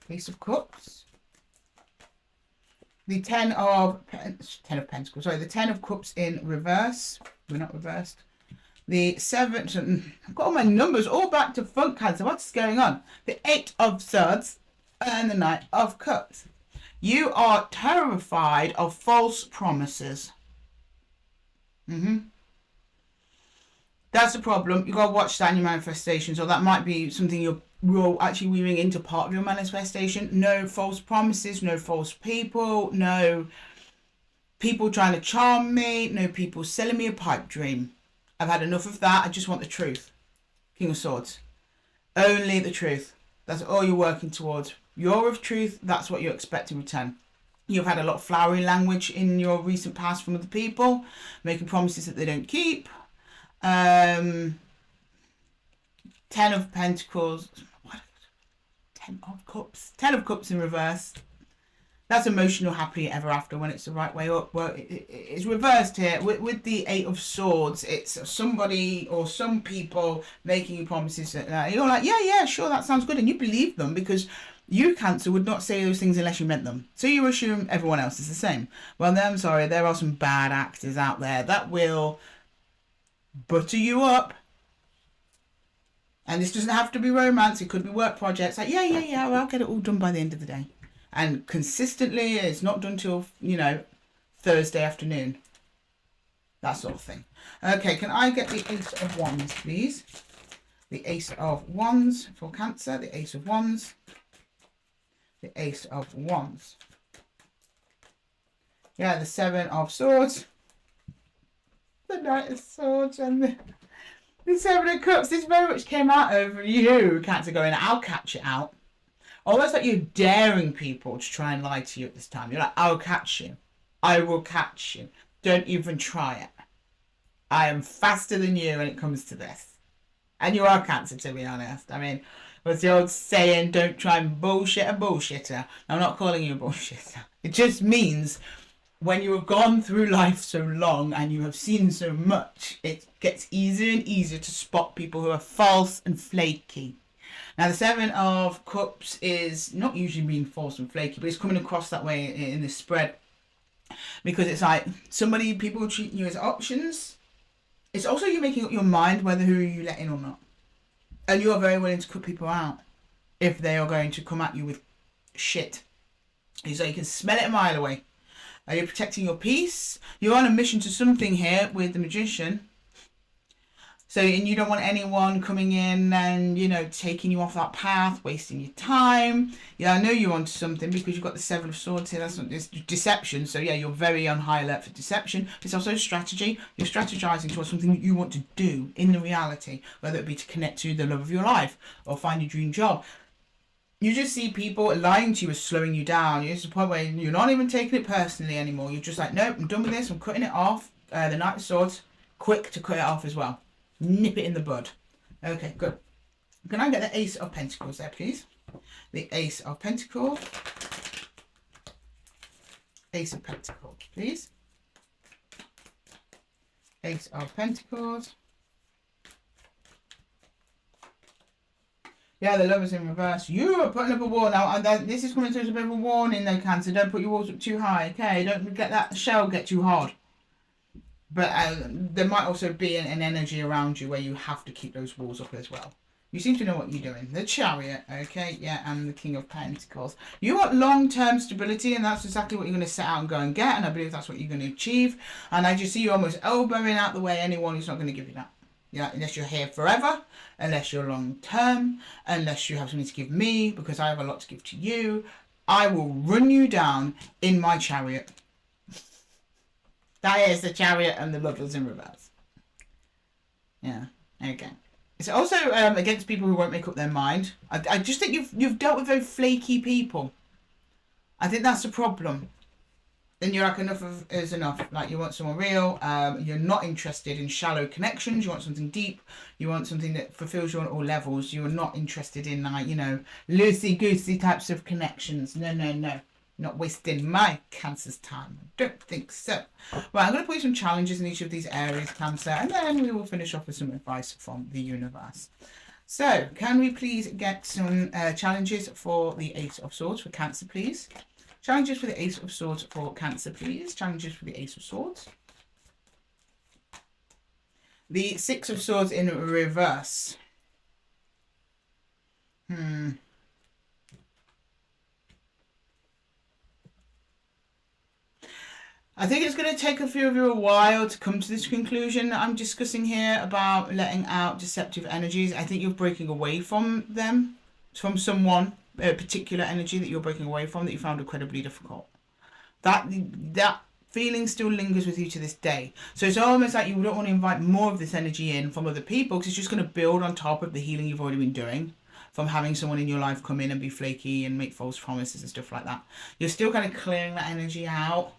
Speaker 1: Ace of Cups. The Ten of Pentacles. Sorry, the Ten of Cups in reverse. We're not reversed. The Seven. I've got all my numbers all back to front, Cancer. What's going on? The Eight of Swords and the Knight of Cups. You are terrified of false promises. That's the problem. You've got to watch that in your manifestations, or that might be something you're actually weaving into part of your manifestation. No false promises, no false people, no people trying to charm me, no people selling me a pipe dream. I've had enough of that. I just want the truth. King of Swords. Only the truth. That's all you're working towards. You're of truth. That's what you expect in return. You've had a lot of flowery language in your recent past from other people, making promises that they don't keep. 10 of Pentacles. What? 10 of Cups. 10 of Cups in reverse. That's emotional happily ever after when it's the right way up. Well, it's reversed here. With the Eight of Swords, it's somebody or some people making you promises that you're like, yeah, sure, that sounds good. And you believe them because you, Cancer, would not say those things unless you meant them. So you assume everyone else is the same. Well, I'm sorry, there are some bad actors out there that will butter you up. And this doesn't have to be romance. It could be work projects. Like, yeah, well, I'll get it all done by the end of the day. And consistently, it's not done till, Thursday afternoon. That sort of thing. Okay, can I get the Ace of Wands, please? The Ace of Wands for Cancer. The Ace of Wands. The Ace of Wands. Yeah, the Seven of Swords. The Knight of Swords and the Seven of Cups. This very much came out over you, Cancer, going, I'll catch it out. Almost like you're daring people to try and lie to you at this time. You're like, I'll catch you. I will catch you. Don't even try it. I am faster than you when it comes to this. And you are, Cancer, to be honest. I mean, what's the old saying, don't try and bullshit a bullshitter. I'm not calling you a bullshitter. It just means when you have gone through life so long and you have seen so much, it gets easier and easier to spot people who are false and flaky. Now, the Seven of Cups is not usually being false and flaky, but it's coming across that way in this spread. Because it's like people treating you as options. It's also you making up your mind whether who you let in or not. And you are very willing to cut people out if they are going to come at you with shit. So you can smell it a mile away. Are you protecting your peace? You're on a mission to something here with the Magician. So, and you don't want anyone coming in and, taking you off that path, wasting your time. Yeah, I know you're onto something because you've got the Seven of Swords here. That's not this deception. So, yeah, you're very on high alert for deception. It's also strategy. You're strategizing towards something that you want to do in the reality, whether it be to connect to the love of your life or find your dream job. You just see people lying to you as slowing you down. You're to the point where you're not even taking it personally anymore. You're just like, nope, I'm done with this. I'm cutting it off. The Knight of Swords, quick to cut it off as well. Nip it in the bud. Okay, good. Can I get the Ace of Pentacles there, please? The Ace of Pentacles. Ace of Pentacles, please. Ace of Pentacles. Yeah, the Lover's in reverse. You are putting up a wall now. And this is coming to us a bit of a warning though, Cancer. Don't put your walls up too high, okay? Don't get that shell get too hard. But there might also be an energy around you where you have to keep those walls up as well. You seem to know what you're doing. The Chariot, okay, yeah, and the King of Pentacles. You want long-term stability, and that's exactly what you're going to set out and go and get, and I believe that's what you're going to achieve. And I just see you almost elbowing out the way anyone who's not going to give you that. Yeah, unless you're here forever, unless you're long-term, unless you have something to give me, because I have a lot to give to you. I will run you down in my chariot. That is the Chariot and the Lovers in reverse. Yeah, okay. It's also against people who won't make up their mind. I just think you've dealt with very flaky people. I think that's the problem. Then you're like, enough is enough. Like, you want someone real. You're not interested in shallow connections. You want something deep. You want something that fulfills you on all levels. You are not interested in, like, you know, loosey-goosey types of connections. No, no, no. Not wasting my Cancer's time. I don't think so. Right, I'm going to put you some challenges in each of these areas, Cancer, and then we will finish off with some advice from the universe. So, can we please get some challenges for the Ace of Swords for Cancer, please? Challenges for the Ace of Swords for Cancer, please. Challenges for the Ace of Swords. The Six of Swords in reverse. I think it's going to take a few of you a while to come to this conclusion that I'm discussing here about letting out deceptive energies. I think you're breaking away from them, from someone, a particular energy that you're breaking away from that you found incredibly difficult. That feeling still lingers with you to this day. So it's almost like you don't want to invite more of this energy in from other people, because it's just going to build on top of the healing you've already been doing from having someone in your life come in and be flaky and make false promises and stuff like that. You're still kind of clearing that energy out.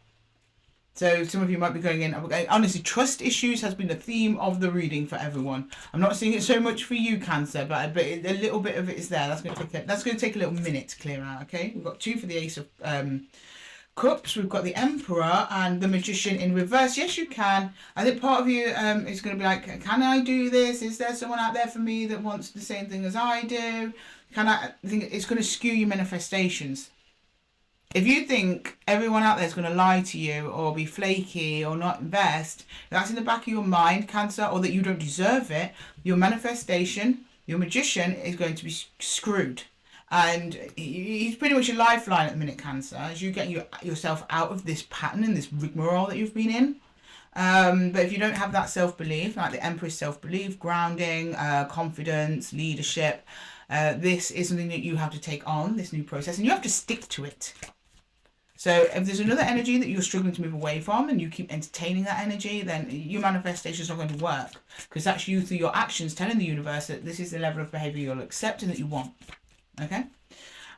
Speaker 1: So some of you might be going in, honestly, trust issues has been the theme of the reading for everyone. I'm not seeing it so much for you, Cancer, but a little bit of it is there. That's going to take a little minute to clear out, okay? We've got 2 for the Ace of Cups. We've got the Emperor and the Magician in reverse. Yes, you can. I think part of you is going to be like, can I do this? Is there someone out there for me that wants the same thing as I do? I think it's going to skew your manifestations. If you think everyone out there is going to lie to you or be flaky or not invest, that's in the back of your mind, Cancer, or that you don't deserve it, your manifestation, your Magician is going to be screwed. And he's pretty much your lifeline at the minute, Cancer, as you get yourself out of this pattern and this rigmarole that you've been in. But if you don't have that self-belief, like the Emperor's self-belief, grounding, confidence, leadership, this is something that you have to take on, this new process, and you have to stick to it. So if there's another energy that you're struggling to move away from and you keep entertaining that energy, then your manifestation is not going to work, because that's you through your actions telling the universe that this is the level of behavior you'll accept and that you want. Okay?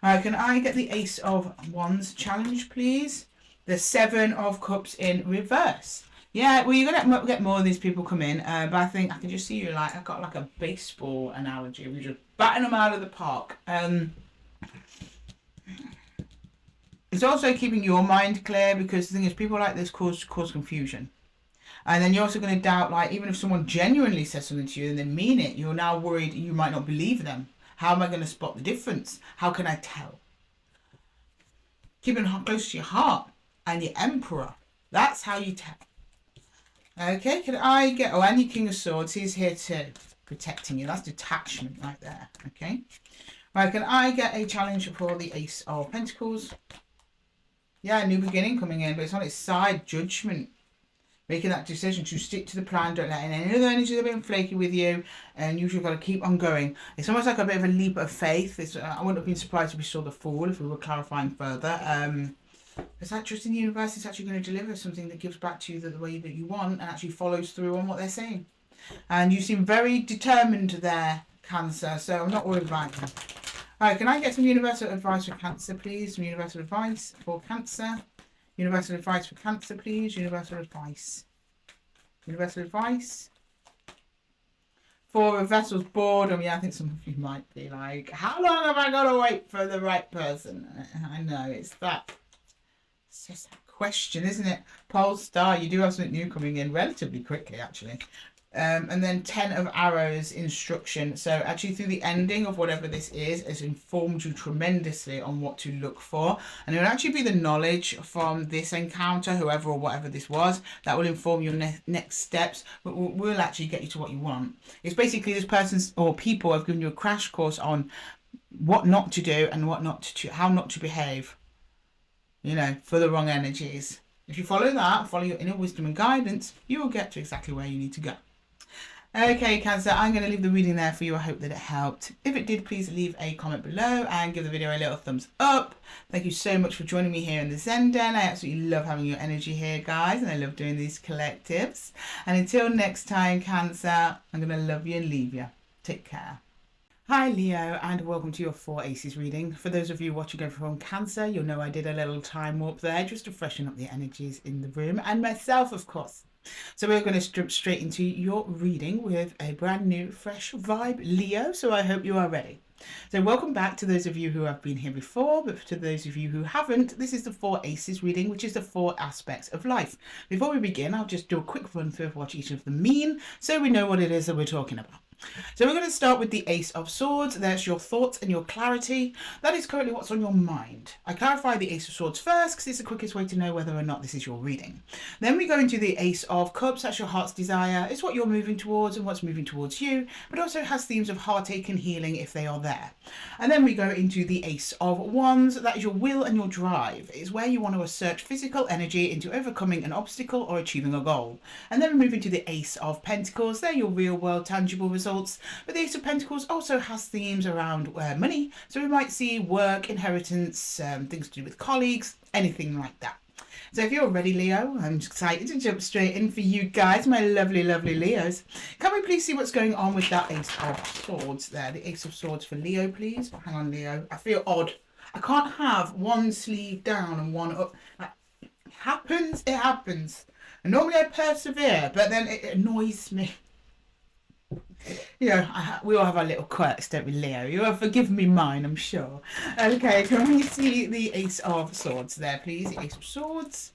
Speaker 1: Can I get the Ace of Wands challenge, please? The 7 of Cups in reverse. Yeah, well, you're going to get more of these people come in, but I think I can just see you like, I've got like a baseball analogy. We're just batting them out of the park. It's also keeping your mind clear, because the thing is, people like this cause confusion. And then you're also going to doubt, like, even if someone genuinely says something to you and they mean it, you're now worried you might not believe them. How am I going to spot the difference? How can I tell? Keeping close to your heart and your Emperor. That's how you tell. Okay, can I get... Oh, and your King of Swords. He's here too, protecting you. That's detachment right there. Okay. Right, can I get a challenge for the Ace of Pentacles? Yeah, new beginning coming in, but it's on its side. Judgment. Making that decision to stick to the plan. Don't let in any other energy that have been flaky with you. And you've got to keep on going. It's almost like a bit of a leap of faith. I wouldn't have been surprised if we saw the Fool, if we were clarifying further. It's that trust in the universe is actually going to deliver something that gives back to you the way that you want and actually follows through on what they're saying. And you seem very determined there, Cancer. So I'm not worried about you. Alright, can I get some universal advice for Cancer, please? Some universal advice for Cancer. Universal advice for Cancer, please. Universal advice. Universal advice. For vessel's boredom. Yeah, I think some of you might be like, how long have I got to wait for the right person? I know, it's just that question, isn't it? Pole Star, you do have something new coming in relatively quickly, actually. And then 10 of Arrows instruction. So actually through the ending of whatever this is, has informed you tremendously on what to look for. And it will actually be the knowledge from this encounter, whoever or whatever this was, that will inform your next steps, but will actually get you to what you want. It's basically this person's or people have given you a crash course on what not to do and what not to, how not to behave, you know, for the wrong energies. If you follow that, follow your inner wisdom and guidance, you will get to exactly where you need to go. Okay, Cancer, I'm going to leave the reading there for you. I hope that it helped. If it did, please leave a comment below and give the video a little thumbs up. Thank you so much for joining me here in the Zen Den. I absolutely love having your energy here, guys, and I love doing these collectives. And until next time, Cancer, I'm going to love you and leave you. Take care. Hi Leo, and welcome to your 4 Aces reading. For those of you watching over from Cancer, you'll know I did a little time warp there just to freshen up the energies in the room, and myself, of course. So we're going to jump straight into your reading with a brand new, fresh vibe, Leo. So I hope you are ready. So welcome back to those of you who have been here before, but to those of you who haven't, this is the 4 Aces reading, which is the 4 aspects of life. Before we begin, I'll just do a quick run through of what each of them mean, so we know what it is that we're talking about. So we're going to start with the Ace of Swords. There's your thoughts and your clarity. That is currently what's on your mind. I clarify the Ace of Swords first because it's the quickest way to know whether or not this is your reading. Then we go into the Ace of Cups. That's your heart's desire. It's what you're moving towards and what's moving towards you, but also has themes of heartache and healing if they are there. And then we go into the Ace of Wands. That is your will and your drive. It's where you want to assert physical energy into overcoming an obstacle or achieving a goal. And then we move into the Ace of Pentacles. They're your real world tangible results. But the Ace of Pentacles also has themes around money, so we might see work, inheritance, things to do with colleagues, anything like that. So if you're ready, Leo, I'm excited to jump straight in for you guys, my lovely, lovely Leos. Can we please see what's going on with that Ace of Swords there? The Ace of Swords for Leo, please. Hang on, Leo. I feel odd. I can't have one sleeve down and one up. It happens, it happens. And normally I persevere, but then it annoys me. Yeah, we all have our little quirks, don't we, Leo? You will forgive me mine, I'm sure. Okay, can we see the Ace of Swords there, please? The Ace of Swords.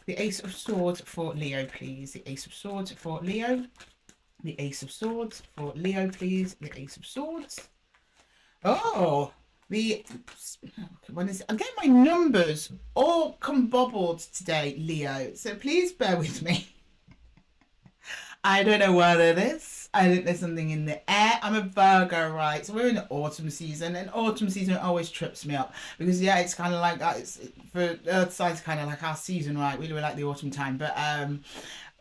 Speaker 1: The Ace of Swords for Leo, please. The Ace of Swords for Leo. The Ace of Swords for Leo, please. The Ace of Swords. Oh, when is it? I'm getting my numbers all combobbled today, Leo. So please bear with me. I don't know what it is. I think there's something in the air. I'm a Virgo, right? So we're in the autumn season, and autumn season always trips me up because yeah, it's kind of like that. It's for Earth side's kind of like our season, right? We really like the autumn time, but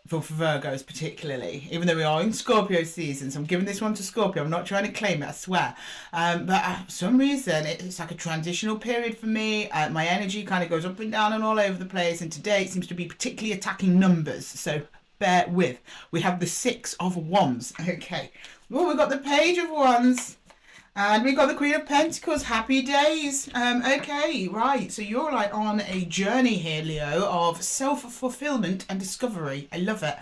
Speaker 1: for Virgos particularly, even though we are in Scorpio season, so I'm giving this one to Scorpio. I'm not trying to claim it, I swear. But for some reason, it's like a transitional period for me. My energy kind of goes up and down and all over the place, and today it seems to be particularly attacking numbers. So bear with. We have the 6 of Wands. Okay. Oh, we've got the Page of Wands. And we've got the Queen of Pentacles. Happy days. Okay, right. So you're like on a journey here, Leo, of self-fulfillment and discovery. I love it.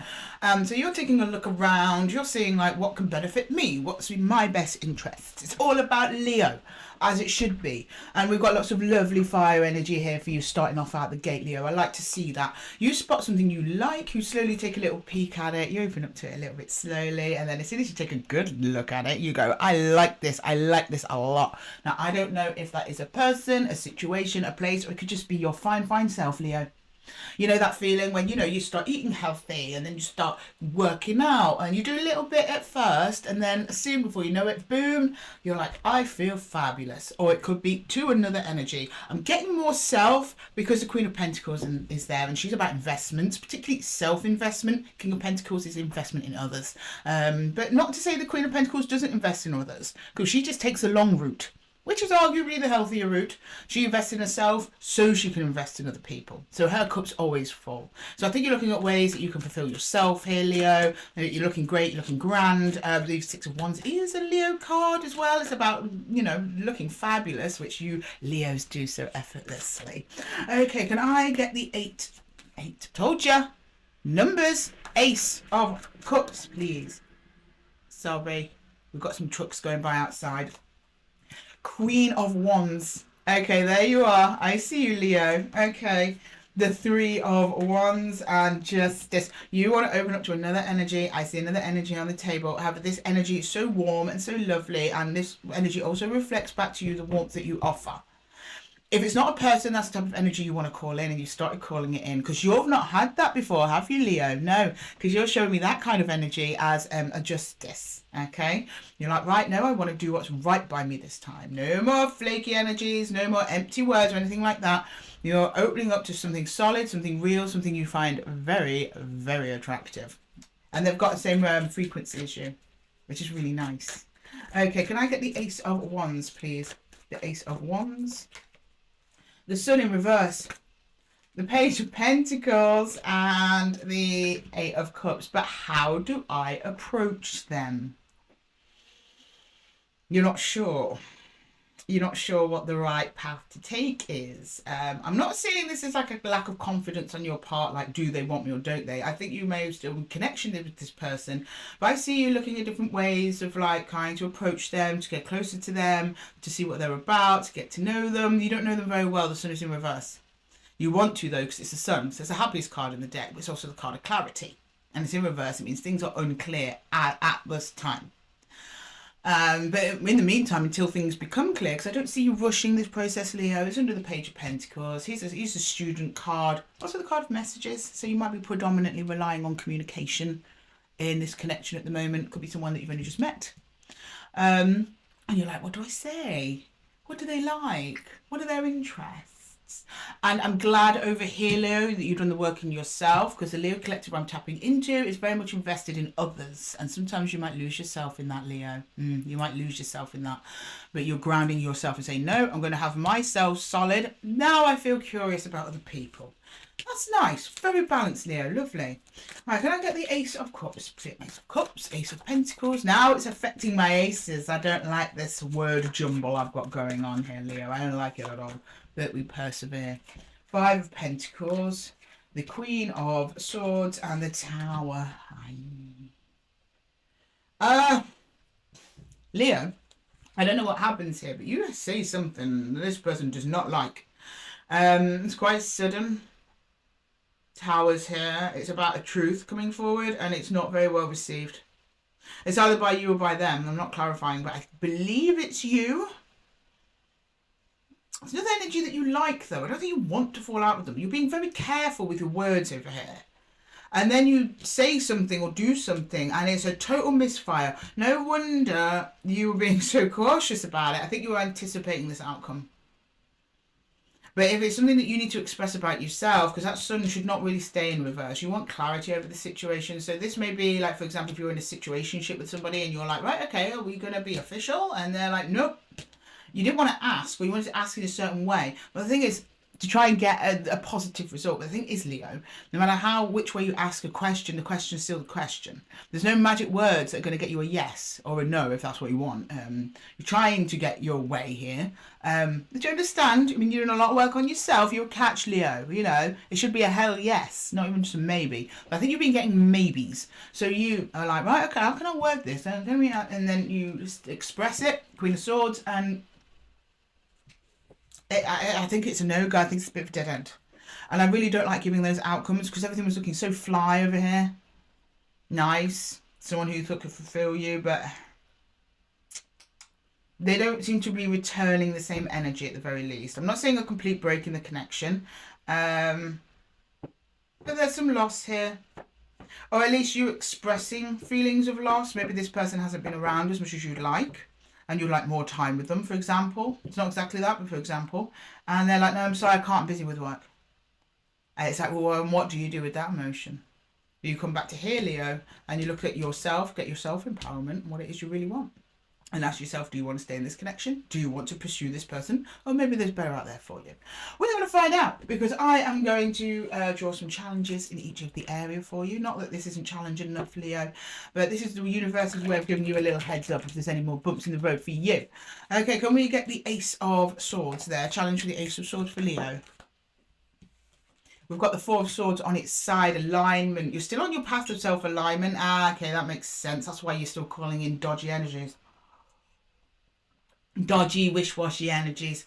Speaker 1: So you're taking a look around. You're seeing like what can benefit me. What's in my best interests. It's all about Leo, as it should be. And we've got lots of lovely fire energy here for you starting off out the gate, Leo. I like to see that. You spot something you like, you slowly take a little peek at it, you open up to it a little bit slowly, and then as soon as you take a good look at it, you go, I like this a lot. Now, I don't know if that is a person, a situation, a place, or it could just be your fine, fine self, Leo. You know that feeling when, you know, you start eating healthy and then you start working out and you do a little bit at first and then soon before you know it, boom, you're like, I feel fabulous. Or it could be to another energy. I'm getting more self because the Queen of Pentacles is there and she's about investments, particularly self-investment. King of Pentacles is investment in others. But not to say the Queen of Pentacles doesn't invest in others, because she just takes a long route, which is arguably the healthier route. She invests in herself so she can invest in other people. So her cup's always full. So I think you're looking at ways that you can fulfill yourself here, Leo. You're looking great, you're looking grand. I believe 6 of Wands is a Leo card as well. It's about, you know, looking fabulous, which you Leos do so effortlessly. Okay, can I get the 8? 8. Told ya. Numbers. Ace of Cups, please. Sorry. We've got some trucks going by outside. Queen of Wands. Okay, there you are. I see you, Leo. Okay. The 3 of Wands and Justice. You want to open up to another energy. I see another energy on the table. However, this energy is so warm and so lovely, and this energy also reflects back to you the warmth that you offer. If it's not a person, that's the type of energy you want to call in, and you started calling it in, because you've not had that before, have you, Leo? No, because you're showing me that kind of energy as a justice, okay? You're like, right, no, I want to do what's right by me this time. No more flaky energies, no more empty words or anything like that. You're opening up to something solid, something real, something you find very, very attractive. And they've got the same frequency as you, which is really nice. Okay, can I get the Ace of Wands, please? The Ace of Wands. The Sun in reverse. The Page of Pentacles and the Eight of Cups. But how do I approach them? You're not sure. You're not sure what the right path to take is. I'm not seeing this as like a lack of confidence on your part, like do they want me or don't they? I think you may have still in connection with this person, but I see you looking at different ways of like trying to approach them, to get closer to them, to see what they're about, to get to know them. You don't know them very well. The Sun is in reverse. You want to though, because it's the Sun. So it's the happiest card in the deck, but it's also the card of clarity. And it's in reverse. It means things are unclear at this time. But in the meantime, until things become clear, because I don't see you rushing this process, Leo. It's under the Page of Pentacles. He's a student card. Also the card of messages. So you might be predominantly relying on communication in this connection at the moment. Could be someone that you've only just met. And you're like, what do I say? What do they like? What are their interests? And I'm glad over here, Leo, that you've done the work in yourself, because the Leo collective I'm tapping into is very much invested in others. And sometimes you might lose yourself in that, Leo. You might lose yourself in that. But you're grounding yourself and saying, no, I'm going to have myself solid. Now I feel curious about other people. That's nice. Very balanced, Leo. Lovely. Right, can I get the Ace of Cups? Ace of Cups, Ace of Pentacles. Now it's affecting my aces. I don't like this word jumble I've got going on here, Leo. I don't like it at all. But we persevere. Five of Pentacles, the Queen of Swords, and the Tower. Leo, I don't know what happens here, but you say something that this person does not like. It's quite sudden. Towers here. It's about a truth coming forward, and it's not very well received. It's either by you or by them. I'm not clarifying, but I believe it's you. It's another energy that you like, though. I don't think you want to fall out with them. You're being very careful with your words over here. And then you say something or do something, and it's a total misfire. No wonder you were being so cautious about it. I think you were anticipating this outcome. But if it's something that you need to express about yourself, because that Sun should not really stay in reverse. You want clarity over the situation. So this may be like, for example, if you're in a situationship with somebody and you're like, right, okay, are we going to be official? And they're like, nope. You didn't want to ask, or you wanted to ask in a certain way. But the thing is, to try and get a positive result. But the thing is, Leo, no matter which way you ask a question, the question is still the question. There's no magic words that are going to get you a yes or a no if that's what you want. You're trying to get your way here. But you understand? I mean, you're doing a lot of work on yourself. You're a catch, Leo. You know, it should be a hell yes, not even just a maybe. But I think you've been getting maybes. So you are like, right, okay, how can I word this? And then you just express it, Queen of Swords, and I think it's a no-go. I think it's a bit of a dead end. And I really don't like giving those outcomes because everything was looking so fly over here. Nice. Someone who could fulfill you, but they don't seem to be returning the same energy at the very least. I'm not saying a complete break in the connection. But there's some loss here. Or at least you expressing feelings of loss. Maybe this person hasn't been around as much as you'd like. And you'd like more time with them, for example. It's not exactly that, but for example. And they're like, no, I'm sorry, I can't, I'm busy with work. And it's like, well, and what do you do with that emotion? You come back to here, Leo, and you look at yourself, get your self-empowerment, and what it is you really want. And ask yourself, do you want to stay in this connection? Do you want to pursue this person? Or maybe there's better out there for you. We're going to find out, because I am going to draw some challenges in each of the area for you. Not that this isn't challenging enough, Leo, but this is the universe's way of giving you a little heads up if there's any more bumps in the road for you. Okay, can we get the Ace of Swords there? Challenge for the Ace of Swords for Leo. We've got the Four of Swords on its side, alignment. You're still on your path to self-alignment. Ah, okay, that makes sense. That's why you're still calling in dodgy energies. Dodgy, wish-washy energies.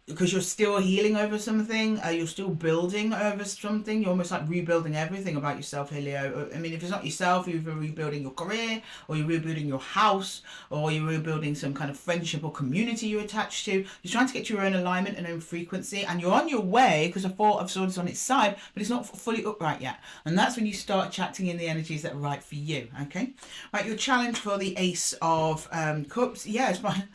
Speaker 1: Because you're still healing over something. You're still building over something. You're almost like rebuilding everything about yourself here, Leo. I mean, if it's not yourself, you're either rebuilding your career, or you're rebuilding your house, or you're rebuilding some kind of friendship or community you're attached to. You're trying to get to your own alignment and own frequency, and you're on your way because the Four of Swords is on its side, but it's not fully upright yet. And that's when you start attracting in the energies that are right for you, okay? Right, your challenge for the Ace of Cups. Yeah, it's fine.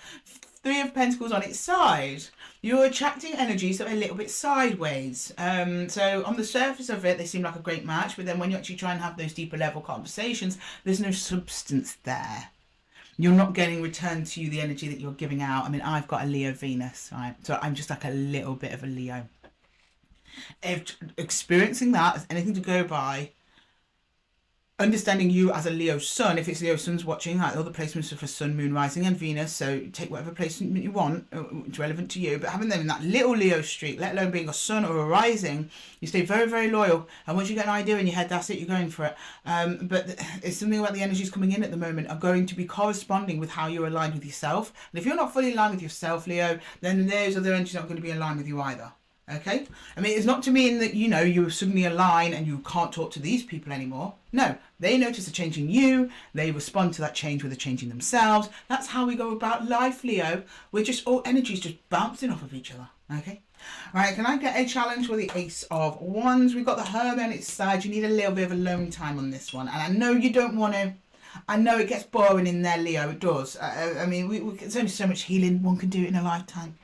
Speaker 1: Three of Pentacles on its side. You're attracting energies that are a little bit sideways. So on the surface of it, they seem like a great match, but then when you actually try and have those deeper level conversations, there's no substance there. You're not getting returned to you the energy that you're giving out. I mean, I've got a Leo Venus, right? So I'm just like a little bit of a Leo. If experiencing that as anything to go by, understanding you as a Leo sun, if it's Leo suns watching, like all the placements are for sun, moon, rising and Venus, so take whatever placement you want, it's relevant to you, but having them in that little Leo streak, let alone being a sun or a rising, you stay very, very loyal, and once you get an idea in your head, that's it, you're going for it. But it's something about the energies coming in at the moment are going to be corresponding with how you're aligned with yourself, and if you're not fully aligned with yourself, Leo, then those other energies aren't going to be aligned with you either. Okay, I mean, it's not to mean that, you know, you suddenly align and you can't talk to these people anymore. No, they notice a change in you. They respond to that change with a change in themselves. That's how we go about life, Leo. We're just all energies just bouncing off of each other. Okay, right, can I get a challenge for the Ace of Wands? We've got the Hermit on its side. You need a little bit of alone time on this one, and I know you don't want to. I know it gets boring in there, Leo. It does. I mean, there's only so much healing one can do in a lifetime.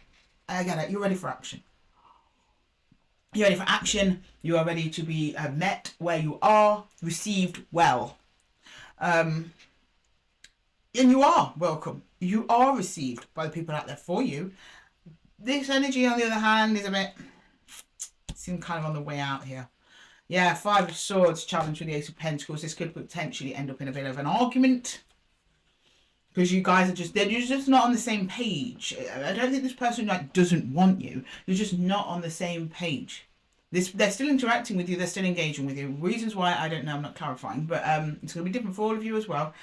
Speaker 1: I get it. You're ready for action. You're ready for action. You are ready to be met where you are, received well. And you are welcome. You are received by the people out there for you. This energy, on the other hand, is a bit, seems kind of on the way out here. Yeah, Five of Swords challenge with the Ace of Pentacles. This could potentially end up in a bit of an argument, because you guys are just, you're just not on the same page. I don't think this person like doesn't want you. You're just not on the same page. They're still interacting with you. They're still engaging with you. Reasons why, I don't know. I'm not clarifying. But it's going to be different for all of you as well.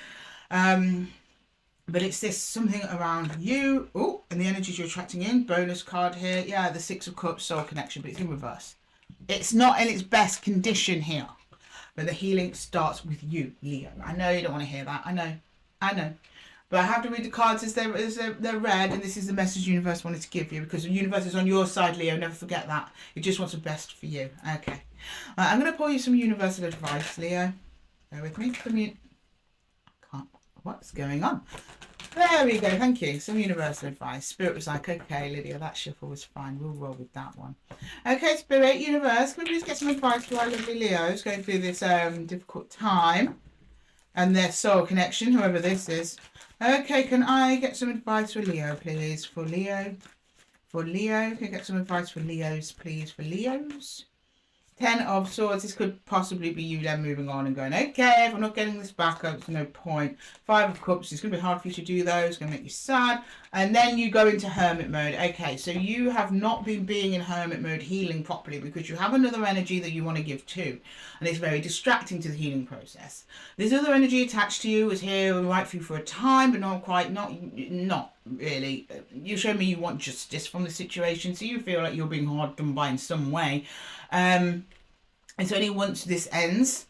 Speaker 1: But it's this something around you. Oh, and the energies you're attracting in. Bonus card here. Yeah, the Six of Cups, soul connection. But it's in reverse. It's not in its best condition here. But the healing starts with you, Leo. I know you don't want to hear that. I know. But I have to read the cards as they're read, and this is the message the universe wanted to give you, because the universe is on your side, Leo. Never forget that. It just wants the best for you. Okay. I'm going to pull you some universal advice, Leo. Bear with me. What's going on? There we go. Thank you. Some universal advice. Spirit was like, okay, Lydia, that shuffle was fine. We'll roll with that one. Okay, Spirit, universe, can we please get some advice to our lovely Leos going through this difficult time and their soul connection, whoever this is. Okay, can I get some advice for Leo, please? For Leo. Can I get some advice for Leos, please? For Leos. 10 of Swords. This could possibly be you then moving on and going, okay, if I'm not getting this back up, there's no point. 5 of Cups. It's going to be hard for you to do those. It's going to make you sad. And then you go into Hermit mode. Okay, so you have not been being in Hermit mode healing properly because you have another energy that you want to give to. And it's very distracting to the healing process. This other energy attached to you is here right for you for a time, but not quite, not really. You show me you want justice from the situation, so you feel like you're being hard done by in some way. It's only once this ends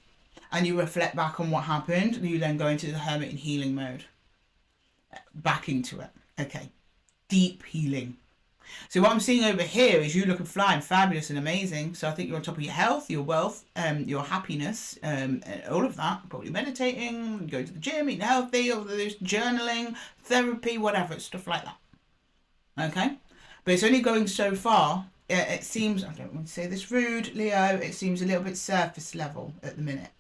Speaker 1: and you reflect back on what happened, you then go into the Hermit and healing mode. Back into it. Okay. Deep healing. So what I'm seeing over here is you looking flying fabulous and amazing. So I think you're on top of your health, your wealth, your happiness, all of that. Probably meditating, going to the gym, eating healthy, all this journaling, therapy, whatever, stuff like that. Okay? But it's only going so far. It seems, I don't want to say this rude, Leo, it seems a little bit surface level at the minute.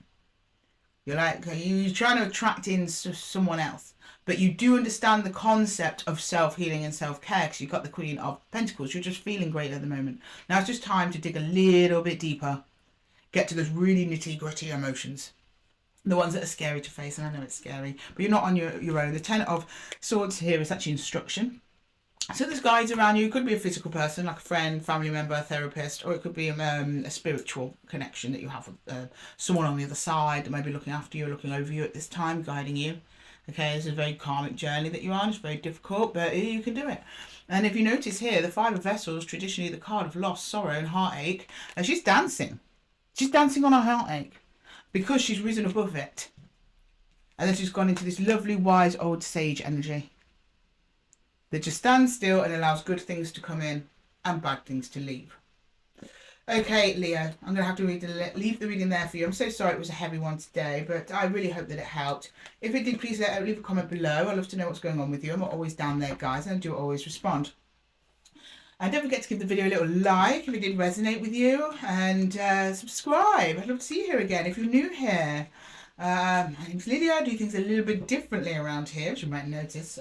Speaker 1: You're like, you're trying to attract in someone else. But you do understand the concept of self-healing and self-care because you've got the Queen of Pentacles. You're just feeling great at the moment. Now it's just time to dig a little bit deeper. Get to those really nitty-gritty emotions. The ones that are scary to face, and I know it's scary. But you're not on your own. The 10 of Swords here is actually instruction. So there's guides around you. It could be a physical person, like a friend, family member, a therapist, or it could be a spiritual connection that you have with someone on the other side that may be looking after you or looking over you at this time, guiding you. Okay, this is a very karmic journey that you're on. It's very difficult, but you can do it. And if you notice here, the 5 of Vessels, traditionally the card of loss, sorrow, and heartache, and she's dancing. She's dancing on her heartache because she's risen above it. And then she's gone into this lovely, wise, old sage energy that just stands still and allows good things to come in and bad things to leave. Okay, Leo, I'm going to have to leave the reading there for you. I'm so sorry it was a heavy one today, but I really hope that it helped. If it did, please leave a comment below. I'd love to know what's going on with you. I'm not always down there, guys, and I do always respond. And don't forget to give the video a little like if it did resonate with you, and subscribe. I'd love to see you here again if you're new here. My name's Lydia. I do things a little bit differently around here, as you might notice.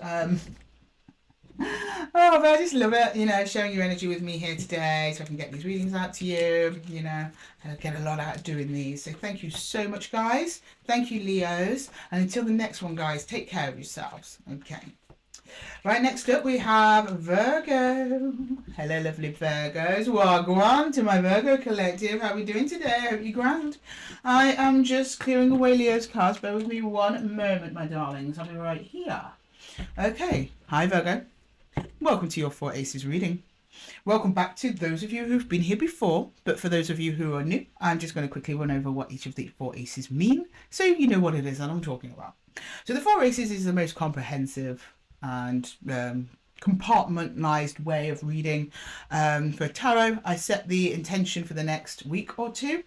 Speaker 1: Oh, but I just love it, you know, sharing your energy with me here today so I can get these readings out to you, you know, and I get a lot out of doing these. So thank you so much, guys. Thank you, Leos. And until the next one, guys, take care of yourselves. Okay. Right, next up we have Virgo. Hello, lovely Virgos. Wagwan to my Virgo collective. How are we doing today? I hope you're grand. I am just clearing away Leo's cards. Bear with me one moment, my darlings. I'll be right here. Okay. Hi, Virgo. Welcome to your 4 Aces reading. Welcome back to those of you who've been here before, but for those of you who are new, I'm just going to quickly run over what each of the 4 Aces mean, so you know what it is that I'm talking about. So the 4 Aces is the most comprehensive and compartmentalized way of reading for tarot. I set the intention for the next week or two,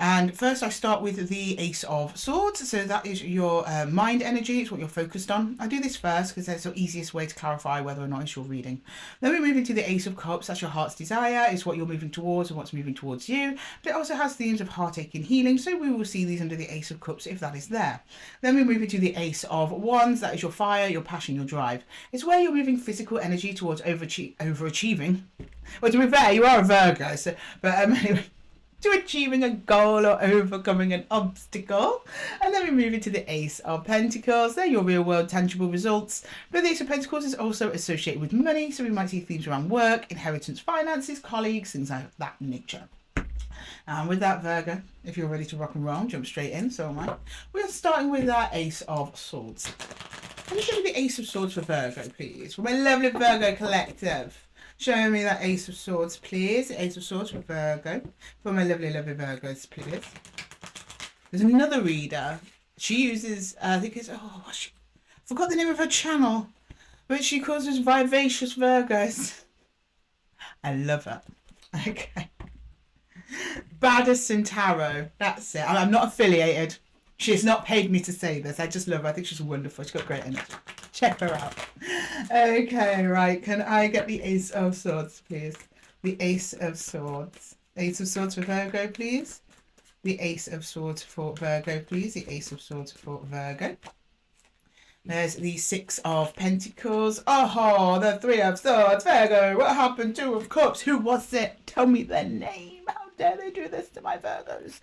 Speaker 1: and first I start with the Ace of Swords. So that is your mind energy. It's what you're focused on. I do this first because that's the easiest way to clarify whether or not it's your reading. Then we move into the Ace of Cups. That's your heart's desire. It's what you're moving towards and what's moving towards you, but it also has themes of heartache and healing, so we will see these under the Ace of Cups if that is there. Then we move into the Ace of Wands. That is your fire, your passion, your drive. It's where you're moving physical energy towards overachieving. Well, to be fair, you are a Virgo, so, but anyway, to achieving a goal or overcoming an obstacle. And then we move into the Ace of Pentacles. They're your real world tangible results. But the Ace of Pentacles is also associated with money, so we might see themes around work, inheritance, finances, colleagues, things like that nature. And with that, Virgo, if you're ready to rock and roll, jump straight in, so am I. We're starting with our Ace of Swords. Can you show me the Ace of Swords for Virgo, please? For my lovely Virgo collective. Show me that Ace of Swords, please. The Ace of Swords for Virgo. For my lovely, lovely Virgos, please. There's another reader. She uses, I think it's, I forgot the name of her channel. But she calls us Vivacious Virgos. I love her. Okay. Baddest Tarot. That's it. I'm not affiliated. She has not paid me to say this. I just love her. I think she's wonderful. She's got great energy. Check her out. Okay, right. Can I get the Ace of Swords, please? The Ace of Swords. Ace of Swords for Virgo, please. The Ace of Swords for Virgo, please. The Ace of Swords for Virgo. There's the Six of Pentacles. Oh, the Three of Swords. Virgo, what happened? Two of Cups. Who was it? Tell me their name. How dare they do this to my Virgos?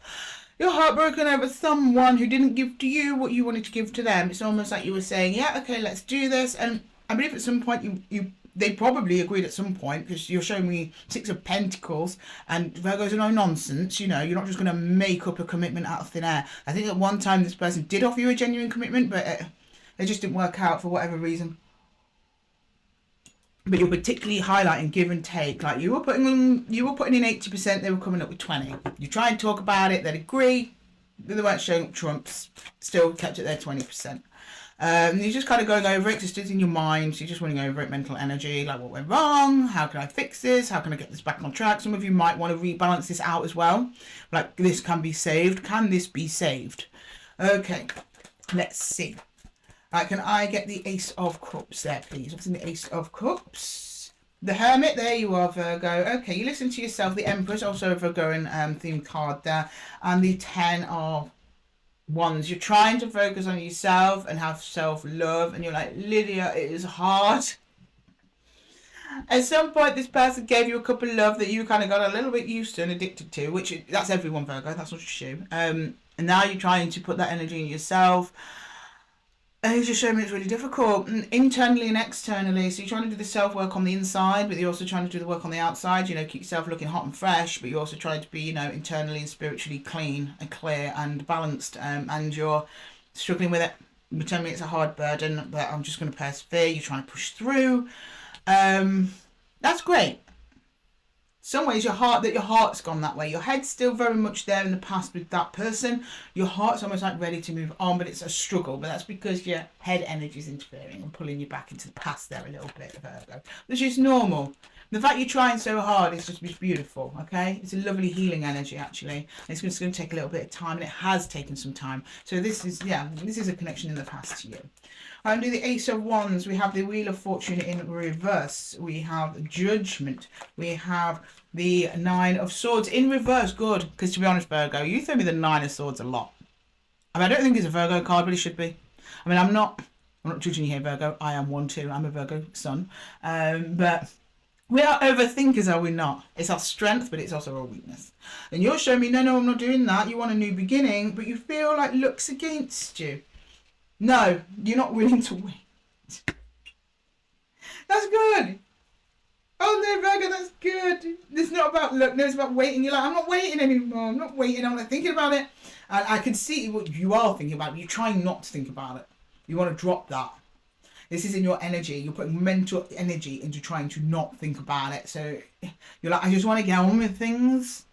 Speaker 1: You're heartbroken over someone who didn't give to you what you wanted to give to them. It's almost like you were saying, yeah, okay, let's do this. And I believe at some point they probably agreed at some point, because you're showing me Six of Pentacles and Virgos are no nonsense. You know, you're not just going to make up a commitment out of thin air. I think at one time this person did offer you a genuine commitment, but it just didn't work out for whatever reason. But you're particularly highlighting give and take. Like you were putting in 80%, they were coming up with 20. You try and talk about it, they'd agree, but they weren't showing up trumps. Still kept it there 20%. You're just kind of going over it, just in your mind. So you're just running over it, mental energy, like what went wrong, how can I fix this, how can I get this back on track. Some of you might want to rebalance this out as well. Like this can be saved. Can this be saved? Okay, let's see. Right, can I get the Ace of Cups there, please? What's in the Ace of Cups? The Hermit, there you are, Virgo. Okay, you listen to yourself. The Empress, also a Virgoan themed card there. And the 10 of Wands. You're trying to focus on yourself and have self-love. And you're like, Lydia, it is hard. At some point, this person gave you a cup of love that you kind of got a little bit used to and addicted to, which that's everyone, Virgo. That's not just you. And now you're trying to put that energy in yourself. And he's just showing me it's really difficult, internally and externally. So you're trying to do the self-work on the inside, but you're also trying to do the work on the outside. You know, keep yourself looking hot and fresh, but you're also trying to be, you know, internally and spiritually clean and clear and balanced. And you're struggling with it. You tell me it's a hard burden, but I'm just going to persevere. You're trying to push through. That's great. Some ways your heart's gone that way. Your head's still very much there in the past with that person. Your heart's almost like ready to move on, but it's a struggle. But that's because your head energy is interfering and pulling you back into the past there a little bit, Virgo. Which is normal. The fact you're trying so hard is just beautiful, okay? It's a lovely healing energy, actually. And it's just going to take a little bit of time, and it has taken some time. So this is, yeah, this is a connection in the past to you. Under the Ace of Wands, we have the Wheel of Fortune in reverse. We have Judgment. We have the Nine of Swords in reverse. Good, because to be honest, Virgo, you throw me the Nine of Swords a lot. I mean, I don't think it's a Virgo card, but it should be. I mean, I'm not judging you here, Virgo. I am one too. I'm a Virgo sun. But we are overthinkers, are we not? It's our strength, but it's also our weakness. And you're showing me, no, I'm not doing that. You want a new beginning, but you feel like luck's against you. No, you're not willing to wait. That's good. Oh no, Virgo, that's good. It's not about luck. No, it's about waiting. You're like, I'm not waiting anymore. I'm not waiting. I'm not thinking about it. And I can see what you are thinking about. But you're trying not to think about it. You want to drop that. This is in your energy. You're putting mental energy into trying to not think about it. So you're like, I just want to get on with things.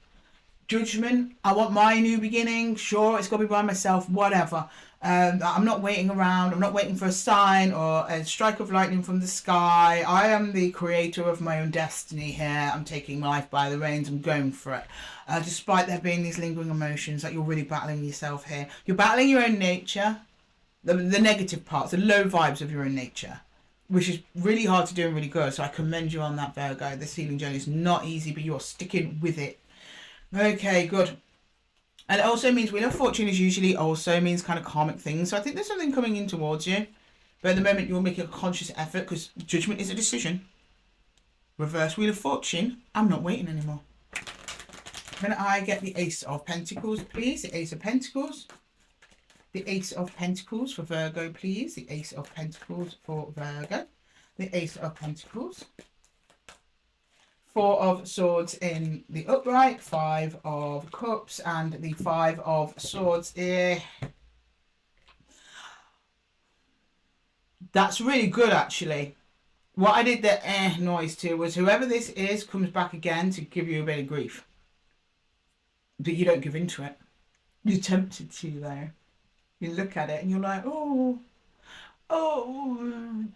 Speaker 1: Judgment. I want my new beginning. Sure, it's got to be by myself. Whatever. I'm not waiting around. I'm not waiting for a sign or a strike of lightning from the sky. I am the creator of my own destiny here. I'm taking life by the reins. I'm going for it. Despite there being these lingering emotions, like you're really battling yourself here. You're battling your own nature. The negative parts, the low vibes of your own nature, which is really hard to do and really good. So I commend you on that, Virgo. This healing journey is not easy, but you are sticking with it. Okay, good. And it also means Wheel of Fortune is usually also means kind of karmic things. So I think there's something coming in towards you. But at the moment, you're making a conscious effort because Judgment is a decision. Reverse Wheel of Fortune. I'm not waiting anymore. Can I get the Ace of Pentacles, please? The Ace of Pentacles. The Ace of Pentacles for Virgo, please. The Ace of Pentacles for Virgo. The Ace of Pentacles. Four of Swords in the upright. Five of Cups. And the Five of Swords. That's really good, actually. What I did the noise to was whoever this is comes back again to give you a bit of grief. But you don't give in to it. You're tempted to, though. You look at it and you're like, oh, and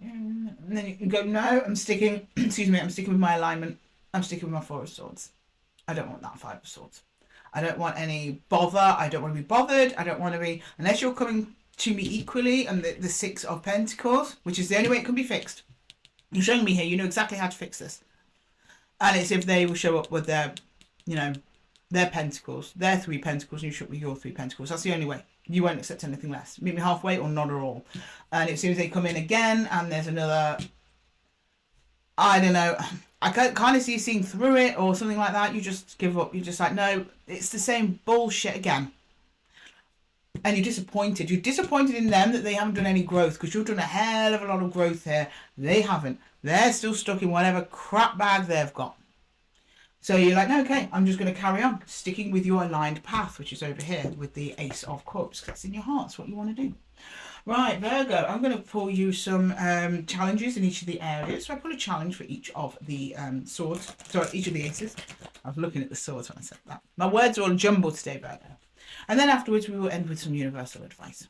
Speaker 1: then you go, no, I'm sticking, excuse me, I'm sticking with my alignment. I'm sticking with my Four of Swords. I don't want that Five of Swords. I don't want any bother. I don't want to be bothered. I don't want to be, unless you're coming to me equally, and the Six of Pentacles, which is the only way it can be fixed. You're showing me here, you know exactly how to fix this. And it's if they will show up with their, their pentacles, their Three Pentacles, and you show up with your Three Pentacles. That's the only way. You won't accept anything less. Meet me halfway or not at all. And as soon as they come in again and there's another, I don't know, I kind of see you seeing through it or something like that. You just give up. You're just like, no, it's the same bullshit again. And you're disappointed. You're disappointed in them that they haven't done any growth because you've done a hell of a lot of growth here. They haven't. They're still stuck in whatever crap bag they've got. So you're like, no, okay, I'm just going to carry on sticking with your aligned path, which is over here with the Ace of Cups. That's in your heart. It's what you want to do. Right, Virgo, I'm going to pull you some challenges in each of the areas. So I pull a challenge for each of the swords. Sorry, each of the aces. I was looking at the swords when I said that. My words are all jumbled today, Virgo. And then afterwards, we will end with some universal advice.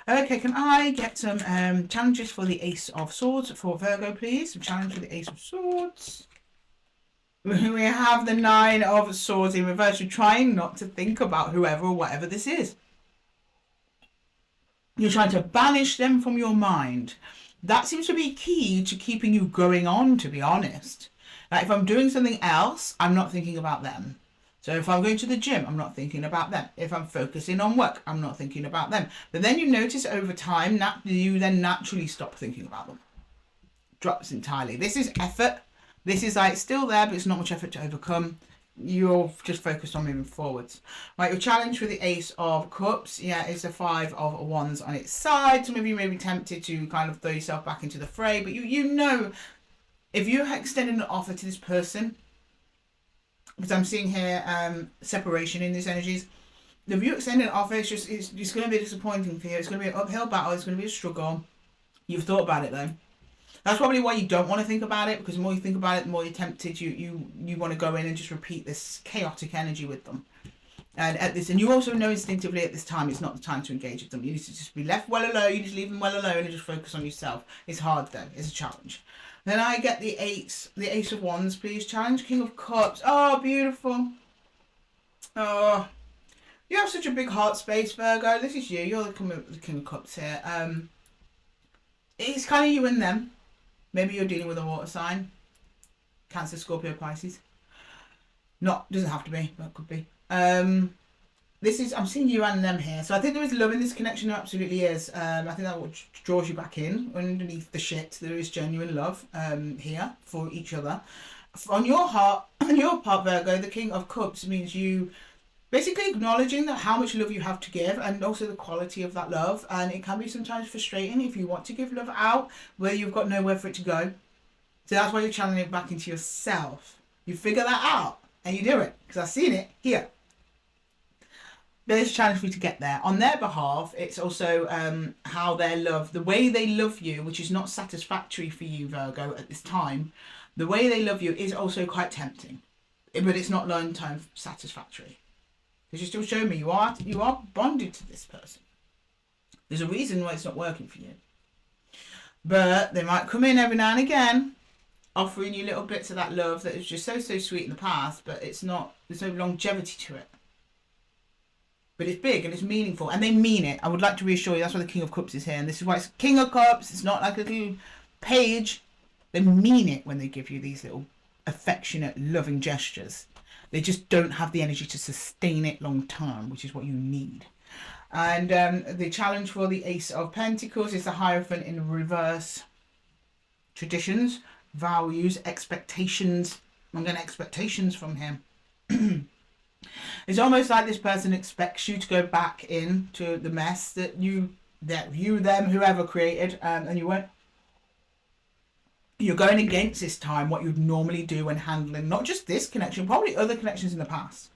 Speaker 1: Okay, can I get some challenges for the Ace of Swords for Virgo, please? Some challenge for the Ace of Swords. We have the Nine of Swords in reverse. You're trying not to think about whoever or whatever this is. You're trying to banish them from your mind. That seems to be key to keeping you going on, to be honest. Like if I'm doing something else, I'm not thinking about them. So if I'm going to the gym, I'm not thinking about them. If I'm focusing on work, I'm not thinking about them. But then you notice over time, you then naturally stop thinking about them. Drops entirely. This is effort. This is like still there, but it's not much effort to overcome. You're just focused on moving forwards. Right, your challenge for the Ace of Cups, is a Five of Wands on its side. Some of you may be tempted to kind of throw yourself back into the fray, but you know, if you're extending an offer to this person, because I'm seeing here separation in these energies, if you extend an offer, it's going to be disappointing for you. It's going to be an uphill battle. It's going to be a struggle. You've thought about it though. That's probably why you don't want to think about it, because the more you think about it, the more you're tempted. You want to go in and just repeat this chaotic energy with them. And at this, and you also know instinctively at this time it's not the time to engage with them. You need to just be left well alone. You just leave them well alone and just focus on yourself. It's hard though. It's a challenge. Then I get the Ace of Wands, please. Challenge, King of Cups. Oh, beautiful. Oh, you have such a big heart space, Virgo. This is you. You're the King of Cups here. It's kind of you and them. Maybe you're dealing with a water sign. Cancer, Scorpio, Pisces. Doesn't have to be, but could be. I'm seeing you and them here. So I think there is love in this connection. There absolutely is. I think that what draws you back in. Underneath the shit, there is genuine love here for each other. On your part, Virgo, the King of Cups means you basically acknowledging that how much love you have to give and also the quality of that love. And it can be sometimes frustrating if you want to give love out where you've got nowhere for it to go. So that's why you're channeling it back into yourself. You figure that out and you do it, because I've seen it here. There's a challenge for you to get there. On their behalf, it's also how their love, the way they love you, which is not satisfactory for you, Virgo, at this time. The way they love you is also quite tempting, but it's not long-term satisfactory. Because you still show me you are bonded to this person. There's a reason why it's not working for you. But they might come in every now and again, offering you little bits of that love that is just so sweet in the past, but there's no longevity to it. But it's big and it's meaningful, and they mean it. I would like to reassure you, that's why the King of Cups is here, and this is why it's King of Cups. It's not like a little page. They mean it when they give you these little affectionate, loving gestures. They just don't have the energy to sustain it long term, which is what you need. And the challenge for the Ace of Pentacles is the Hierophant in reverse. Traditions, values, expectations. I'm getting expectations from him. It's almost like this person expects you to go back into the mess that you, them, whoever created, and you won't. You're going against this time what you'd normally do when handling not just this connection, probably other connections in the past.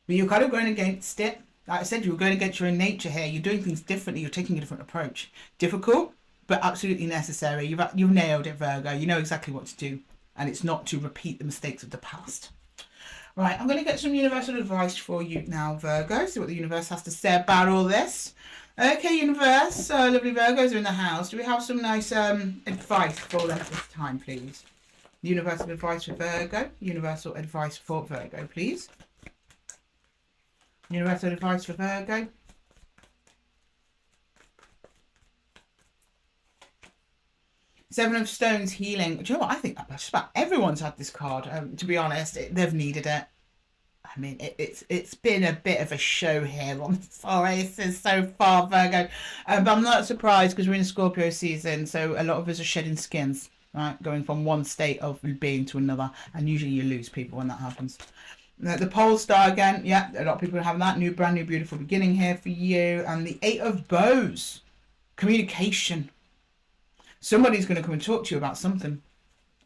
Speaker 1: But you're kind of going against it. Like I said, you're going against your own nature here. You're doing things differently. You're taking a different approach. Difficult, but absolutely necessary. You've nailed it, Virgo. You know exactly what to do, and it's not to repeat the mistakes of the past. Right, I'm going to get some universal advice for you now, Virgo. See what the universe has to say about all this. Okay, universe. Lovely Virgos are in the house. Do we have some nice advice for them this time, please? Universal advice for Virgo. Universal advice for Virgo, please. Universal advice for Virgo. Seven of Stones, healing. Do you know what? I think just about everyone's had this card. To be honest, they've needed it. I mean, it's been a bit of a show here on the 4 Aces so far, Virgo. But I'm not surprised because we're in Scorpio season, so a lot of us are shedding skins, right? Going from one state of being to another, and usually you lose people when that happens. The pole star again, yeah, a lot of people are having that brand new beautiful beginning here for you. And the 8 of Bows, communication. Somebody's going to come and talk to you about something.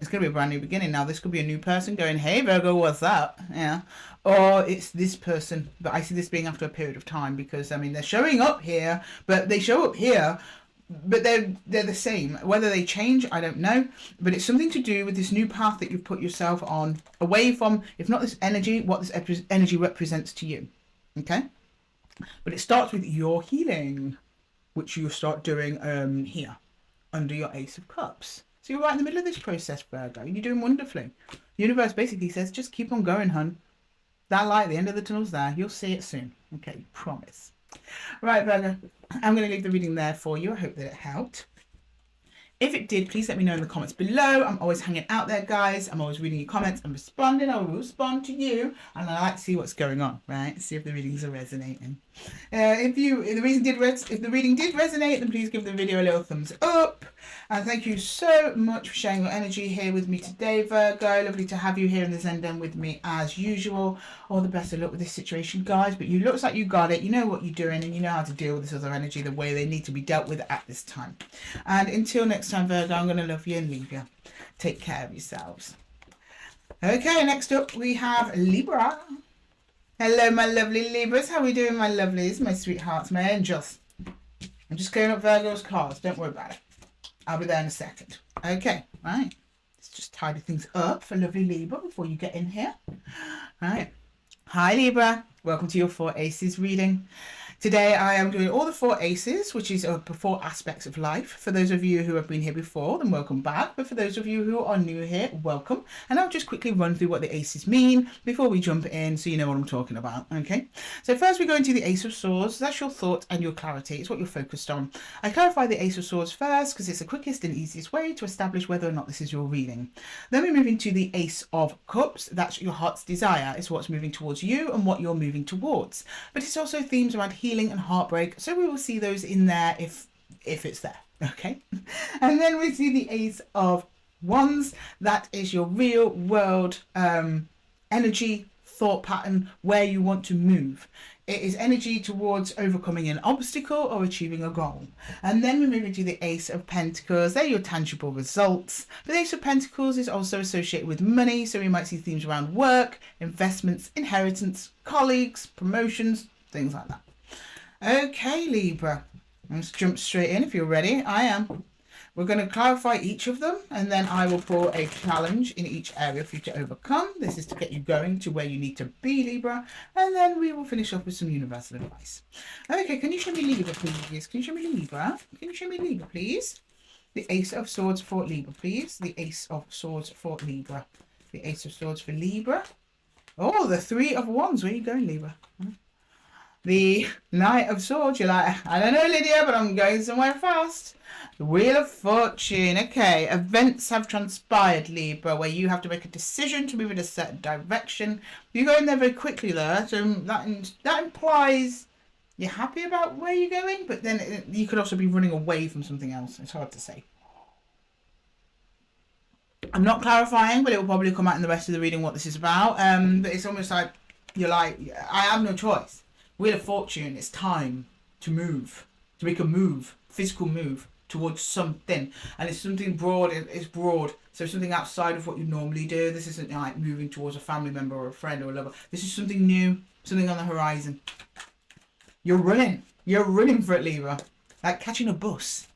Speaker 1: It's going to be a brand new beginning. Now, this could be a new person going, hey, Virgo, what's up? Yeah. Or it's this person. But I see this being after a period of time because, I mean, they're showing up here, but they show up here, but they're the same. Whether they change, I don't know. But it's something to do with this new path that you've put yourself on, away from, if not this energy, what this energy represents to you. Okay? But it starts with your healing, which you start doing here, under your Ace of Cups. So you're right in the middle of this process, Virgo. You're doing wonderfully. The universe basically says, just keep on going, hun. That light at the end of the tunnel's there. You'll see it soon. Okay, promise. Right, Virgo. I'm going to leave the reading there for you. I hope that it helped. If it did, please let me know in the comments below. I'm always hanging out there, guys. I'm always reading your comments and responding. I will respond to you. And I like to see what's going on, right? See if the readings are resonating. If the reading did resonate, then please give the video a little thumbs up. And thank you so much for sharing your energy here with me today, Virgo. Lovely to have you here in the Zen Den with me as usual. All the best of luck with this situation, guys. But you looks like you got it. You know what you're doing and you know how to deal with this other energy the way they need to be dealt with at this time. And until next time, Virgo, I'm going to love you and leave you. Take care of yourselves. Okay, next up we have Libra. Hello, my lovely Libras. How are we doing, my lovelies, my sweethearts, my angels? I'm just going up Virgo's cards. Don't worry about it. I'll be there in a second. Okay, right. Let's just tidy things up for lovely Libra before you get in here. Right. Hi, Libra. Welcome to your 4 Aces reading. Today I am doing all the 4 Aces, which is 4 aspects of life. For those of you who have been here before, then welcome back. But for those of you who are new here, welcome. And I'll just quickly run through what the Aces mean before we jump in so you know what I'm talking about, okay? So first we go into the Ace of Swords. That's your thought and your clarity. It's what you're focused on. I clarify the Ace of Swords first because it's the quickest and easiest way to establish whether or not this is your reading. Then we move into the Ace of Cups. That's your heart's desire. It's what's moving towards you and what you're moving towards. But it's also themes around healing and heartbreak, so we will see those in there if it's there, okay? And then we see the Ace of Wands. That is your real world energy, thought pattern, where you want to move. It is energy towards overcoming an obstacle or achieving a goal. And then we move into the Ace of Pentacles. They're your tangible results. The Ace of Pentacles is also associated with money, so we might see themes around work, investments, inheritance, colleagues, promotions, things like that. Okay, Libra, let's jump straight in if you're ready. I am. We're going to clarify each of them, and then I will pull a challenge in each area for you to overcome. This is to get you going to where you need to be, Libra, and then we will finish off with some universal advice. Okay, can you show me Libra, please? Can you show me Libra? Can you show me Libra, please? The Ace of Swords for Libra, please. The Ace of Swords for Libra. The Ace of Swords for Libra. Oh, the Three of Wands. Where are you going, Libra? The Knight of Swords. You're like, I don't know, Lydia, but I'm going somewhere fast. The Wheel of Fortune. Okay, events have transpired, Libra, where you have to make a decision to move in a certain direction. You're going there very quickly, though, so that implies you're happy about where you're going, but then you could also be running away from something else. It's hard to say. I'm not clarifying, but it will probably come out in the rest of the reading what this is about. But it's almost like you're like, I have no choice. Wheel of Fortune, it's time to move, to make a move, physical move towards something. And it's something broad, it's broad. So something outside of what you normally do. This isn't like moving towards a family member or a friend or a lover. This is something new, something on the horizon. You're running for it, Libra, like catching a bus.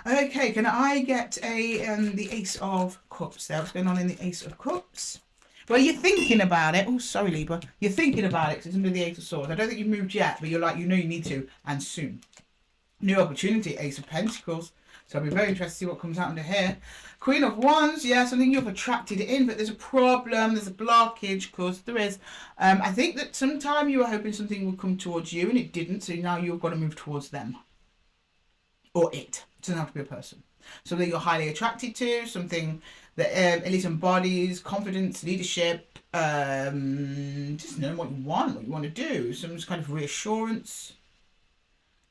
Speaker 1: Okay, can I get the Ace of Cups there? What's going on in the Ace of Cups? Well, you're thinking about it. Oh, sorry, Libra. You're thinking about it because it's under the Ace of Swords. I don't think you've moved yet, but you're like, you know you need to, and soon. New opportunity, Ace of Pentacles. So I'll be very interested to see what comes out under here. Queen of Wands, yeah, something you've attracted in, but there's a problem, there's a blockage, of course there is. I think that sometime you were hoping something would come towards you and it didn't, so now you've got to move towards them. Or it. It doesn't have to be a person. Something you're highly attracted to, something that at least embodies confidence, leadership, just knowing what you want to do, some kind of reassurance.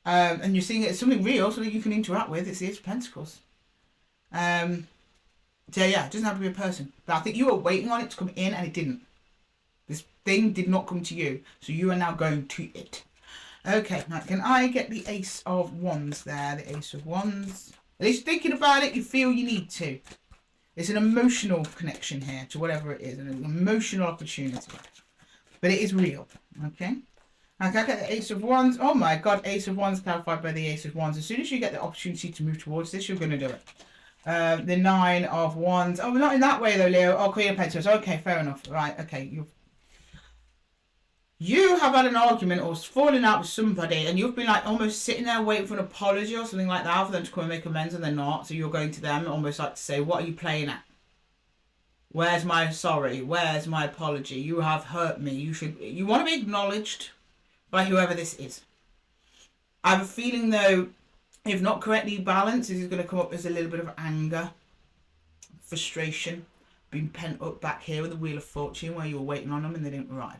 Speaker 1: And you're seeing it as something real, something you can interact with. It's the Ace of Pentacles. So yeah, it doesn't have to be a person. But I think you were waiting on it to come in and it didn't. This thing did not come to you, so you are now going to it. Okay, now can I get the Ace of Wands there? The Ace of Wands. At least thinking about it, you feel you need to. It's an emotional connection here to whatever it is, an emotional opportunity. But it is real, okay? I can get the Ace of Wands. Oh my God, Ace of Wands clarified by the Ace of Wands. As soon as you get the opportunity to move towards this, you're going to do it. The Nine of Wands. Oh, not in that way though, Leo. Oh, Queen of Pentacles. Okay, fair enough. Right, okay. You have had an argument or fallen out with somebody and you've been like almost sitting there waiting for an apology or something like that for them to come and make amends and they're not. So you're going to them almost like to say, what are you playing at? Where's my sorry? Where's my apology? You have hurt me. You want to be acknowledged by whoever this is. I have a feeling though, if not correctly balanced, this is going to come up as a little bit of anger, frustration, being pent up back here with the Wheel of Fortune where you were waiting on them and they didn't arrive.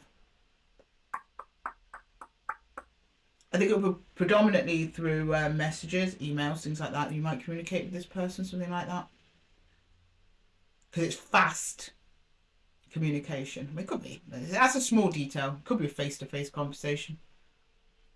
Speaker 1: I think it will be predominantly through messages, emails, things like that. You might communicate with this person, something like that. Because it's fast communication. I mean, it could be. That's a small detail. It could be a face-to-face conversation.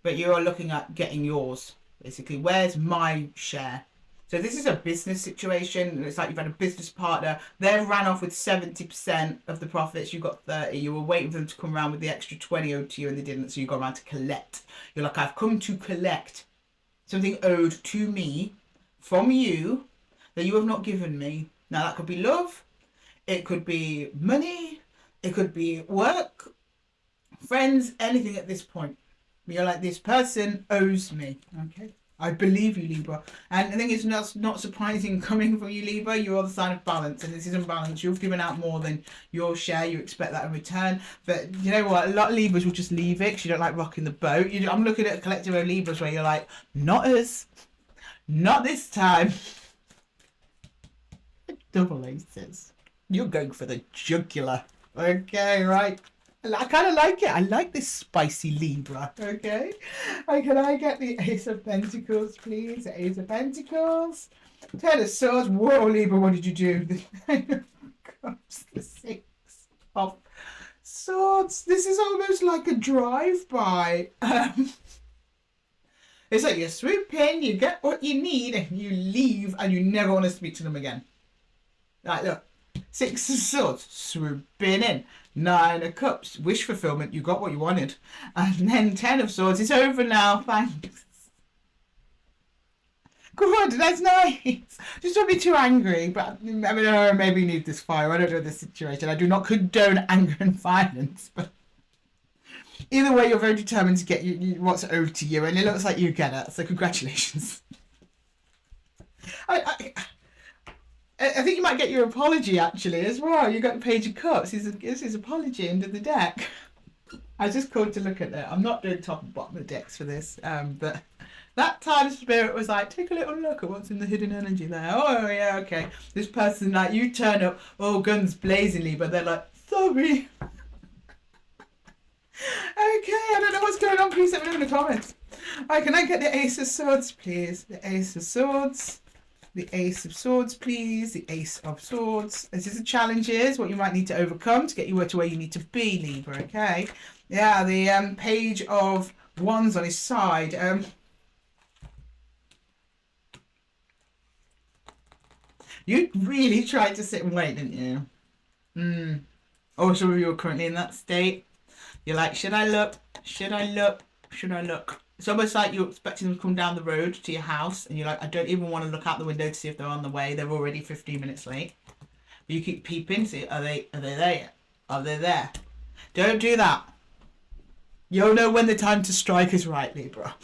Speaker 1: But you are looking at getting yours, basically. Where's my share? So this is a business situation. It's like you've had a business partner. They ran off with 70% of the profits. You got 30. You were waiting for them to come around with the extra 20 owed to you and they didn't. So you got around to collect. You're like, I've come to collect something owed to me from you that you have not given me. Now that could be love. It could be money. It could be work. Friends, anything at this point. You're like, this person owes me. Okay. I believe you, Libra. And I think it's not surprising coming from you, Libra. You're the sign of balance, and this isn't balance. You've given out more than your share. You expect that in return. But you know what? A lot of Libras will just leave it because you don't like rocking the boat. I'm looking at a collective of Libras where you're like, not us. Not this time. Double aces. You're going for the jugular. Okay, right. I kind of like it. I like this spicy Libra. Okay. Can I get the Ace of Pentacles, please? The Ace of Pentacles. Ten of Swords. Whoa, Libra, what did you do? The Nine of Cups. The Six of Swords. This is almost like a drive-by. It's like you swoop in, you get what you need, and you leave, and you never want to speak to them again. Right, look. Six of Swords. Swooping in. Nine of Cups, wish fulfillment, you got what you wanted. And then Ten of Swords, it's over now, thanks. Good, that's nice. Just don't be too angry, but I mean, maybe you need this fire, I don't know the situation. I do not condone anger and violence, but either way, you're very determined to get what's owed to you, and it looks like you get it, so congratulations. I think you might get your apology actually as well. You got the Page of Cups. This is apology under the deck. I was just called to look at that. I'm not doing top and bottom of the decks for this, but that time Spirit was like, take a little look at what's in the hidden energy there. Oh yeah, okay. This person, like, you turn up, oh, guns blazingly, but they're like, sorry. Okay, I don't know what's going on. Please let me know in the comments. Alright, can I get the Ace of Swords, please? The Ace of Swords. The Ace of Swords, please. The Ace of Swords. This is the challenges, what you might need to overcome to get you to where you need to be, Libra, okay? Yeah, the Page of Wands on his side. You really tried to sit and wait, didn't you? Oh, some of you are currently in that state. You're like, should I look? Should I look? Should I look? It's almost like you're expecting them to come down the road to your house, and you're like, I don't even want to look out the window to see if they're on the way. They're already 15 minutes late. But you keep peeping, see, are they there? Are they there? Don't do that. You'll know when the time to strike is right, Libra.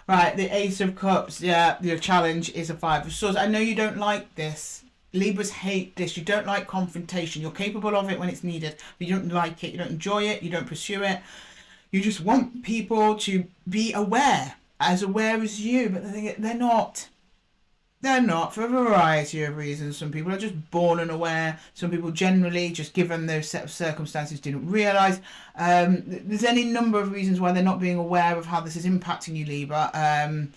Speaker 1: Right, the Ace of Cups. Yeah, your challenge is a Five of Swords. I know you don't like this. Libras hate this. You don't like confrontation. You're capable of it when it's needed, but you don't like it. You don't enjoy it. You don't pursue it. You just want people to be aware as you, but they're not. They're not, for a variety of reasons. Some people are just born unaware. Some people generally, just given those set of circumstances, didn't realise. There's any number of reasons why they're not being aware of how this is impacting you, Libra. And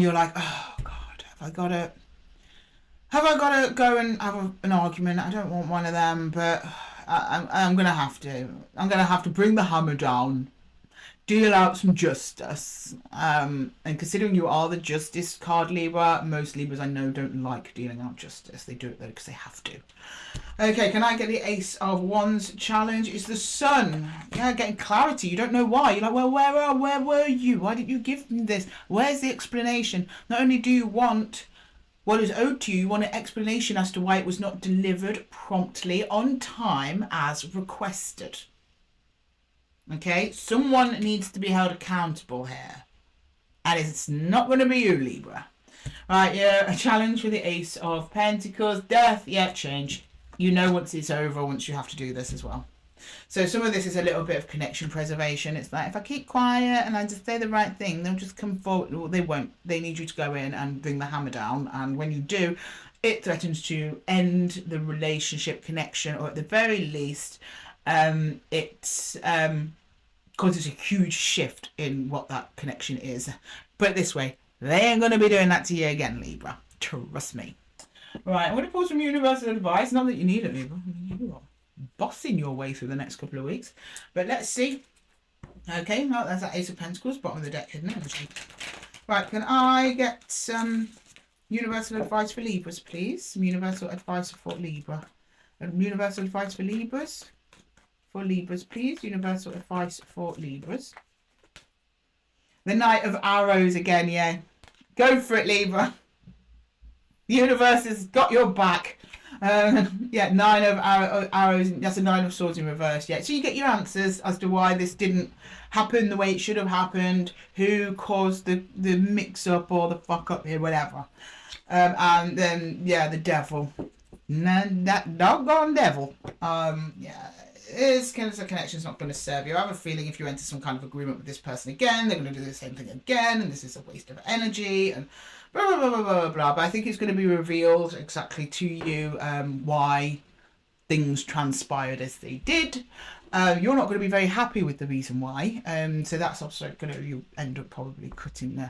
Speaker 1: you're like, oh God, have I got to go and have an argument? I don't want one of them, but I'm going to have to. I'm going to have to bring the hammer down. Deal out some justice. And considering you are the Justice card, Libra, most Libras I know don't like dealing out justice. They do it though because they have to. Okay, can I get the Ace of Wands challenge? It's the Sun. Yeah, getting clarity. You don't know why. You're like, well, where were you? Why didn't you give me this? Where's the explanation? Not only do you want what is owed to you, you want an explanation as to why it was not delivered promptly on time as requested. Okay, someone needs to be held accountable here. And it's not going to be you, Libra. Right, yeah, a challenge for the Ace of Pentacles. Death, yeah, change. You know once it's over, once you have to do this as well. So some of this is a little bit of connection preservation. It's like, if I keep quiet and I just say the right thing, they'll just come forward. Well, they won't. They need you to go in and bring the hammer down. And when you do, it threatens to end the relationship connection, or at the very least, it causes a huge shift in what that connection is. Put it this way, they ain't going to be doing that to you again, Libra. Trust me. Right, I'm going to pull some universal advice. Not that you need it, Libra. I mean, you are bossing your way through the next couple of weeks. But let's see. Okay, well, there's that Ace of Pentacles, bottom of the deck, isn't it? Right, can I get some universal advice for Libras, please? Some universal advice for Libra. Universal advice for Libras. For Libras, please. Universal advice for Libras. The Knight of Arrows again, yeah. Go for it, Libra. The universe has got your back. Yeah, nine of arrows. That's a nine of swords in reverse. Yeah, so you get your answers as to why this didn't happen the way it should have happened, who caused the mix up or the fuck up here, whatever. And then yeah, the devil, that doggone devil. Yeah. Is kind of a connection is not going to serve you. I have a feeling if you enter some kind of agreement with this person again, they're going to do the same thing again, and this is a waste of energy, and blah, blah, blah, blah, blah, blah. But I think it's going to be revealed exactly to you why things transpired as they did. You're not going to be very happy with the reason why. So that's also going to, you end up probably cutting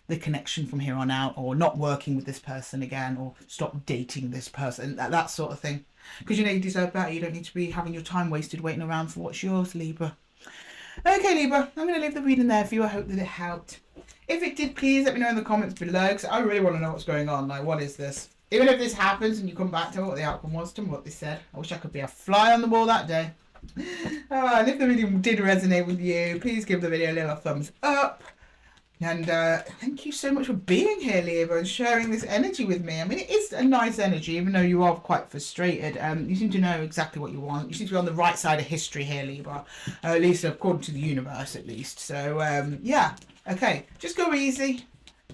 Speaker 1: the connection from here on out, or not working with this person again, or stop dating this person, that sort of thing. Because you know you deserve better. You don't need to be having your time wasted waiting around for what's yours, Libra. Okay, Libra, I'm going to leave the reading there for you. I hope that it helped. If it did, please let me know in the comments below, because I really want to know what's going on. Like, what is this? Even if this happens and you come back to what the outcome was, to what they said. I wish I could be a fly on the wall that day. And if the reading did resonate with you, please give the video a little thumbs up. And thank you so much for being here, Libra, and sharing this energy with me. I mean, it is a nice energy, even though you are quite frustrated. You seem to know exactly what you want. You seem to be on the right side of history here, Libra. At least according to the universe, at least. So, yeah. Okay, just go easy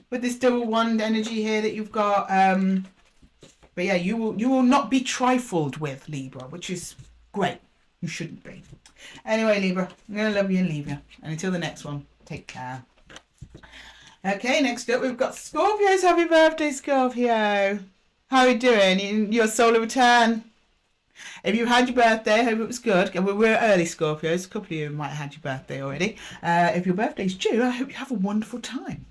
Speaker 1: with this double wand energy here that you've got. But yeah, you will not be trifled with, Libra, which is great. You shouldn't be. Anyway, Libra, I'm going to love you and leave you. And until the next one, take care. Okay, next up we've got Scorpios. Happy birthday, Scorpio. How are you doing in your solar return? If you had your birthday, I hope it was good. We're early Scorpios. A couple of you might have had your birthday already. If your birthday's due, I hope you have a wonderful time.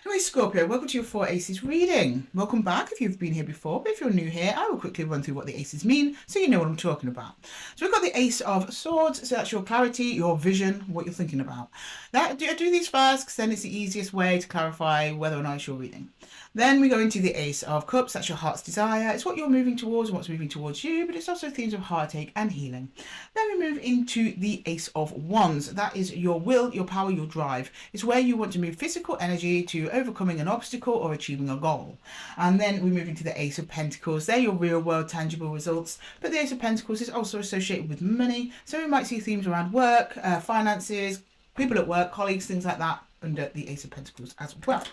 Speaker 1: Anyway, Scorpio, welcome to your 4 Aces reading. Welcome back if you've been here before. But if you're new here, I will quickly run through what the Aces mean so you know what I'm talking about. So we've got the Ace of Swords. So that's your clarity, your vision, what you're thinking about. I do these first because then it's the easiest way to clarify whether or not it's your reading. Then we go into the Ace of Cups. That's your heart's desire. It's what you're moving towards and what's moving towards you, but it's also themes of heartache and healing. Then we move into the Ace of Wands. That is your will, your power, your drive. It's where you want to move physical energy to overcoming an obstacle or achieving a goal. And then we move into the Ace of Pentacles. They're your real world tangible results, but the Ace of Pentacles is also associated with money. So we might see themes around work, finances, people at work, colleagues, things like that, under the Ace of Pentacles as well.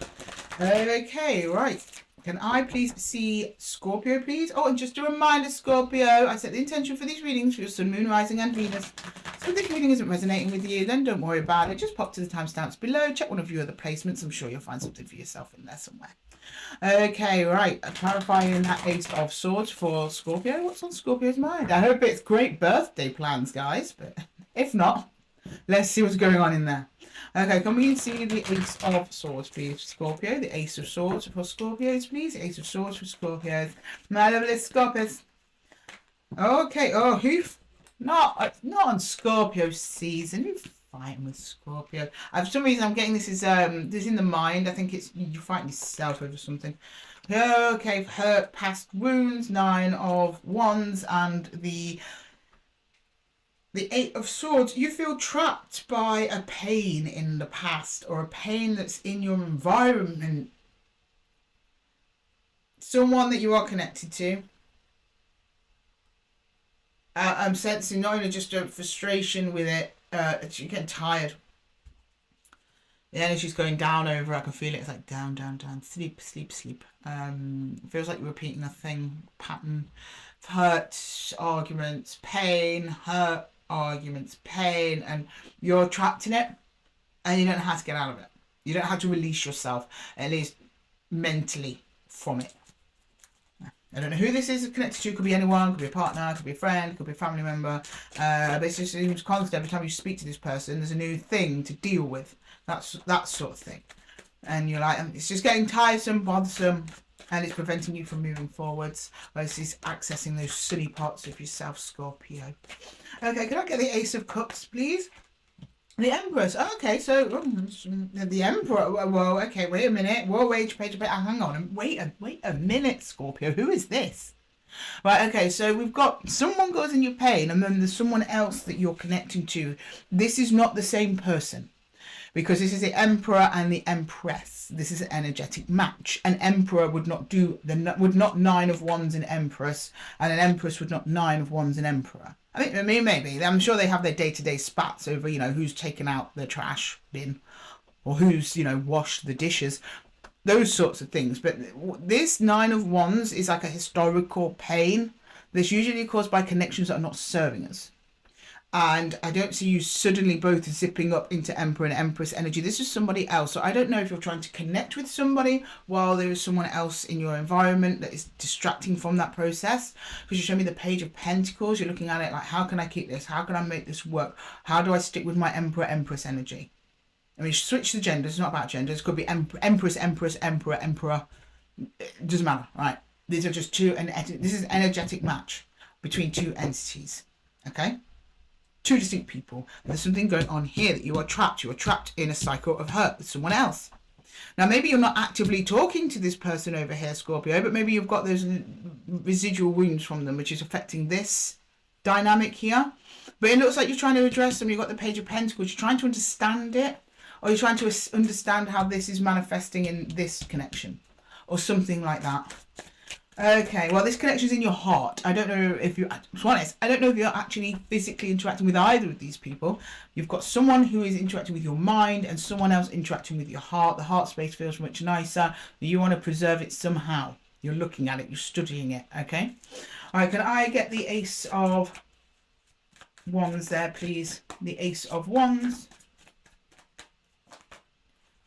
Speaker 1: Okay, right. Can I please see Scorpio, please? Oh, and just a reminder, Scorpio, I set the intention for these readings for your Sun, Moon, Rising and Venus. So if this reading isn't resonating with you, then don't worry about it. Just pop to the timestamps below. Check one of your other placements. I'm sure you'll find something for yourself in there somewhere. Okay, right. Clarifying that Ace of Swords for Scorpio. What's on Scorpio's mind? I hope it's great birthday plans, guys. But if not, let's see what's going on in there. Okay, can we see the Ace of Swords, please, Scorpio? The Ace of Swords for Scorpios, please. The Ace of Swords for Scorpios. My lovely Scorpios. Okay, oh, who's not on Scorpio season? Who's fighting with Scorpio? For some reason, I'm getting this is in the mind. I think it's you're fighting yourself over something. Okay, hurt, past wounds, 9 of Wands, and the Eight of Swords. You feel trapped by a pain in the past, or a pain that's in your environment. Someone that you are connected to. I'm sensing not only just a frustration with it, you're getting tired. The energy's going down over. I can feel it. It's like down, down, down. Sleep, sleep, sleep. It feels like you're repeating a thing, pattern. Hurt, arguments, pain, hurt, arguments, pain, and you're trapped in it and you don't know how to get out of it. You don't know how to release yourself, at least mentally, from it. I don't know who this is connected to. It could be anyone, could be a partner, could be a friend, could be a family member, but it's just seems constant. Every time you speak to this person, there's a new thing to deal with. That's that sort of thing, and you're like, it's just getting tiresome, bothersome, and it's preventing you from moving forwards, whereas it's accessing those silly parts of yourself, Scorpio. Okay, can I get the Ace of Cups, please? The Empress. Okay, so the Emperor. Whoa, okay, wait a minute. Whoa, wait, hang on. Wait a minute, Scorpio. Who is this? Right, okay, so we've got someone causing you pain, and then there's someone else that you're connecting to. This is not the same person. because this is the Emperor and the Empress. This is an energetic match. An Emperor would not do would not 9 of Wands in Empress, and an Empress would not 9 of Wands in Emperor. I mean, maybe. I'm sure they have their day-to-day spats over, you know, who's taken out the trash bin or who's, you know, washed the dishes. Those sorts of things. But this 9 of Wands is like a historical pain that's usually caused by connections that are not serving us. And I don't see you suddenly both zipping up into Emperor and Empress energy. This is somebody else. So I don't know if you're trying to connect with somebody while there is someone else in your environment that is distracting from that process. Because you show me the Page of Pentacles. You're looking at it like, how can I keep this? How can I make this work? How do I stick with my Emperor, Empress energy? I mean, switch the genders. It's not about genders. It could be Empress, Empress, Emperor, Emperor. It doesn't matter, right? These are just two, and this is an energetic match between two entities, okay? Two distinct people. There's something going on here that you are trapped. You are trapped in a cycle of hurt with someone else. Now, maybe you're not actively talking to this person over here, Scorpio, but maybe you've got those residual wounds from them, which is affecting this dynamic here. But it looks like you're trying to address them. You've got the Page of Pentacles. You're trying to understand it, or you're trying to understand how this is manifesting in this connection, or something like that. Okay, well, this connection's in your heart. I don't know if you, to be honest, I don't know if you're actually physically interacting with either of these people. You've got someone who is interacting with your mind and someone else interacting with your heart. The heart space feels much nicer. You want to preserve it somehow. You're looking at it, you're studying it, okay? All right, can I get the Ace of Wands there, please? The Ace of Wands.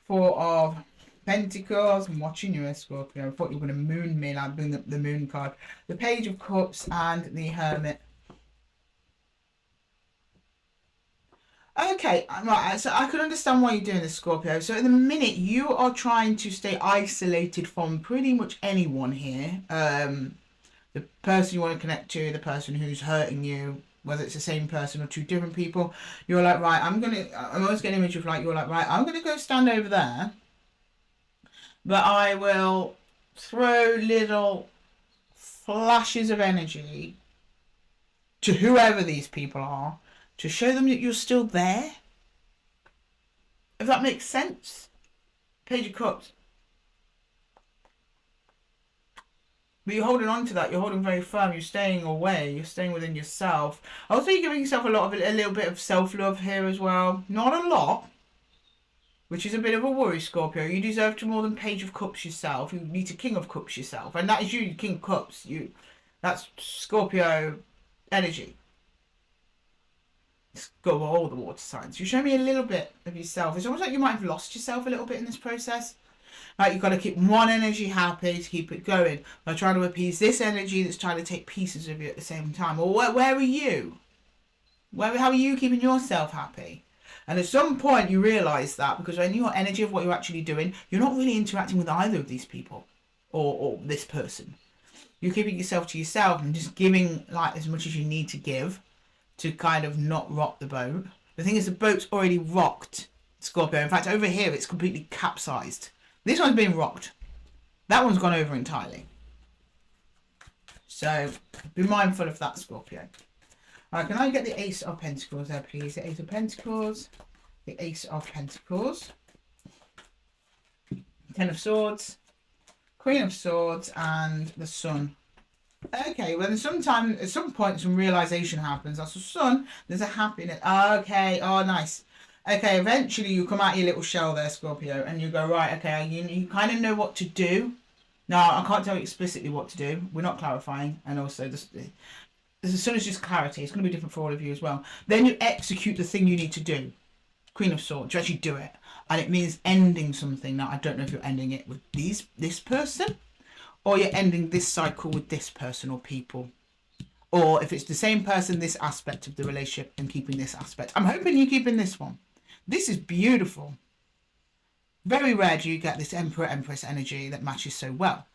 Speaker 1: 4 of Pentacles. I'm watching you, Scorpio. I thought you were going to moon me, and I'd bring the moon card. The Page of Cups and the Hermit. Okay, right, so I can understand why you're doing this, Scorpio. So at the minute, you are trying to stay isolated from pretty much anyone here. The person you want to connect to, the person who's hurting you, whether it's the same person or two different people. You're like, right, I'm always getting an image of like, you're like, right, I'm going to go stand over there. But I will throw little flashes of energy to whoever these people are to show them that you're still there. If that makes sense. Page of Cups. But you're holding on to that. You're holding very firm. You're staying away. You're staying within yourself. Also, you're giving yourself a little bit of self-love here as well. Not a lot. Which is a bit of a worry, Scorpio. You deserve to more than Page of Cups yourself. You need to King of Cups yourself. And that is you, King of Cups. That's Scorpio energy. Let's go all the water signs. You show me a little bit of yourself. It's almost like you might have lost yourself a little bit in this process. Like, you've got to keep one energy happy to keep it going. By trying to appease this energy that's trying to take pieces of you at the same time. Or where are you? How are you keeping yourself happy? And at some point you realise that, because when your energy of what you're actually doing, you're not really interacting with either of these people or this person. You're keeping yourself to yourself and just giving like as much as you need to give to kind of not rock the boat. The thing is, the boat's already rocked, Scorpio. In fact, over here it's completely capsized. This one's being rocked. That one's gone over entirely. So be mindful of that, Scorpio. All right, can I get the Ace of Pentacles there, please? The Ace of Pentacles, the Ace of Pentacles, 10 of Swords, Queen of Swords, and the Sun. Okay, well, at some point, some realization happens. That's the Sun. There's a happiness. Okay, oh, nice. Okay, eventually you come out of your little shell there, Scorpio, and you go, right, okay, you kind of know what to do. Now, I can't tell you explicitly what to do. We're not clarifying, and also as soon as just clarity, it's going to be different for all of you as well. Then you execute the thing you need to do. Queen of Swords, you actually do it. And it means ending something. Now, I don't know if you're ending it with this person, or you're ending this cycle with this person or people. Or if it's the same person, this aspect of the relationship, and keeping this aspect. I'm hoping you're keeping this one. This is beautiful. Very rare do you get this Emperor, Empress energy that matches so well.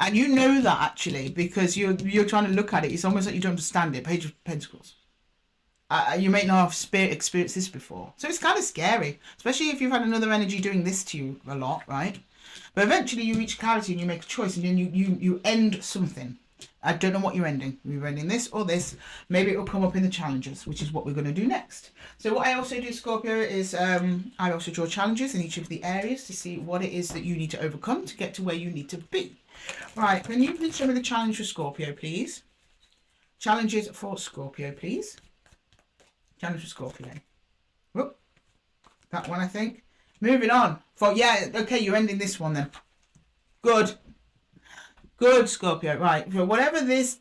Speaker 1: And you know that actually, because you're trying to look at it. It's almost like you don't understand it. Page of Pentacles. You may not have experienced this before. So it's kind of scary. Especially if you've had another energy doing this to you a lot, right? But eventually you reach clarity and you make a choice. And then you end something. I don't know what you're ending. You're ending this or this. Maybe it will come up in the challenges, which is what we're going to do next. So what I also do, Scorpio, is I also draw challenges in each of the areas to see what it is that you need to overcome to get to where you need to be. Right, can you please show me the challenge for Scorpio, please? Challenges for Scorpio, please. Challenge for Scorpio. Whoop. That one, I think. Moving on. Yeah, okay, you're ending this one then. Good. Good, Scorpio. Right, so whatever this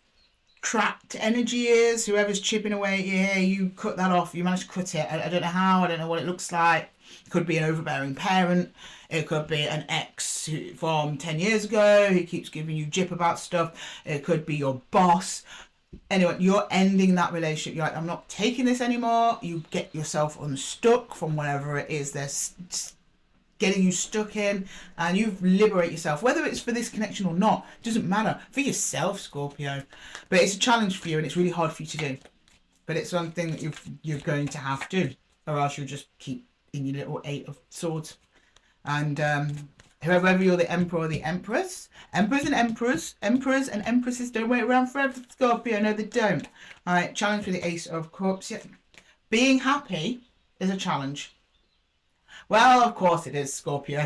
Speaker 1: trapped energy is, whoever's chipping away at your hair, you cut that off. You manage to cut it. I don't know how. I don't know what it looks like. It could be an overbearing parent. It could be an ex from 10 years ago who keeps giving you jip about stuff. It could be your boss. Anyway, you're ending that relationship. You're like, I'm not taking this anymore. You get yourself unstuck from whatever it is they're getting you stuck in, and you liberate yourself. Whether it's for this connection or not, doesn't matter. For yourself, Scorpio. But it's a challenge for you, and it's really hard for you to do. But it's something that you're going to have to do, or else you'll just keep in your little 8 of swords. And whoever you're, the Emperor or the Empress. Emperors and Empresses don't wait around forever, Scorpio. No, they don't. All right, challenge for the Ace of Cups. Yeah. Being happy is a challenge. Well, of course it is, Scorpio.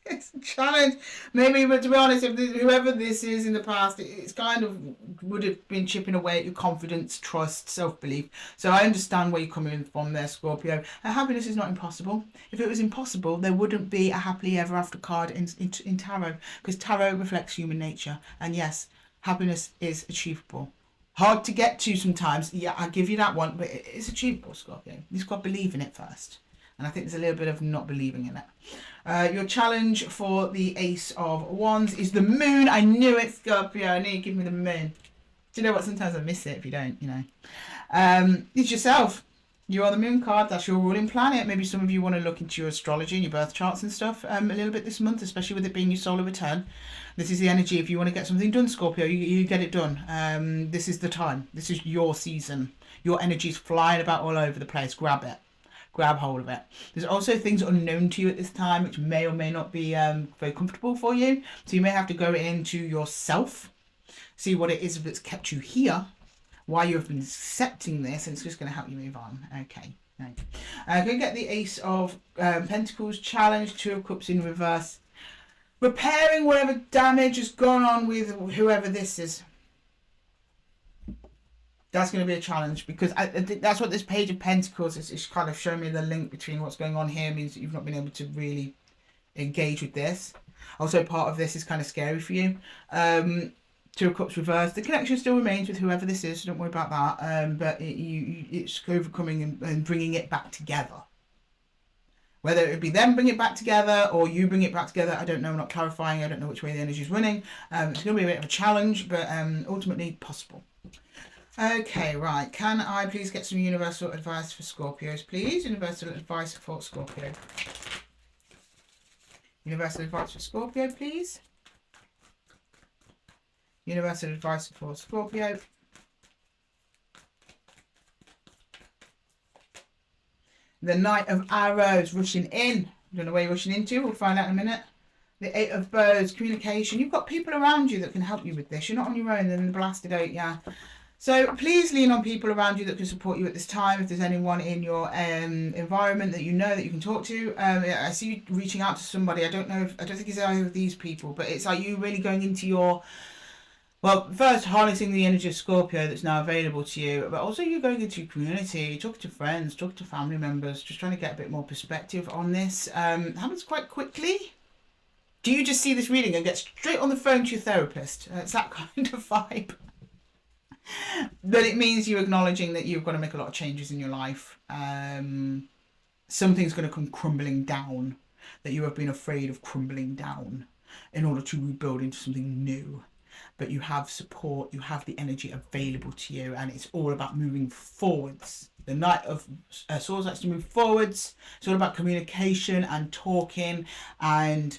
Speaker 1: It's a challenge. Maybe, but to be honest, if whoever this is in the past, it's kind of would have been chipping away at your confidence, trust, self-belief. So I understand where you're coming from there, Scorpio. Happiness is not impossible. If it was impossible, there wouldn't be a happily ever after card in tarot, because tarot reflects human nature. And yes, happiness is achievable. Hard to get to sometimes. Yeah, I'll give you that one, but it's achievable, Scorpio. You just got to believe in it first. And I think there's a little bit of not believing in it. Your challenge for the Ace of Wands is the Moon. I knew it, Scorpio. I knew you'd give me the Moon. Do you know what? Sometimes I miss it if you don't, you know. It's yourself. You're on the Moon card. That's your ruling planet. Maybe some of you want to look into your astrology and your birth charts and stuff a little bit this month, especially with it being your solar return. This is the energy. If you want to get something done, Scorpio, you get it done. This is the time. This is your season. Your energy's flying about all over the place. Grab it. Grab hold of it. There's also things unknown to you at this time, which may or may not be very comfortable for you. So you may have to go into yourself, see what it is that's kept you here, why you have been accepting this, and it's just going to help you move on. Okay. Go get the Ace of Pentacles challenge, 2 of Cups in reverse. Repairing whatever damage has gone on with whoever this is. That's going to be a challenge, because I think that's what this Page of Pentacles is. It's kind of showing me the link between what's going on here means that you've not been able to really engage with this. Also, part of this is kind of scary for you. 2 of Cups reversed. The connection still remains with whoever this is, so don't worry about that. But it's overcoming and bringing it back together. Whether it would be them bring it back together or you bring it back together, I don't know. I'm not clarifying. I don't know which way the energy is running. It's going to be a bit of a challenge, but ultimately possible. Okay, right. Can I please get some universal advice for Scorpios, please? Universal advice for Scorpio. Universal advice for Scorpio, please. Universal advice for Scorpio. The Knight of Arrows rushing in. I don't know where you're rushing into. We'll find out in a minute. The 8 of Bows, communication. You've got people around you that can help you with this. You're not on your own. Then the blasted 8, yeah. So please lean on people around you that can support you at this time. If there's anyone in your environment that you know that you can talk to, I see you reaching out to somebody. I don't think it's either of these people, but it's like you really going into your, well, first harnessing the energy of Scorpio that's now available to you, but also you're going into your community, talking to friends, talking to family members, just trying to get a bit more perspective on this. Happens quite quickly. Do you just see this reading and get straight on the phone to your therapist? It's that kind of vibe. But it means you're acknowledging that you've got to make a lot of changes in your life. Something's going to come crumbling down that you have been afraid of crumbling down in order to rebuild into something new. But you have support, you have the energy available to you, and it's all about moving forwards. The Knight of Swords likes to move forwards. It's all about communication and talking and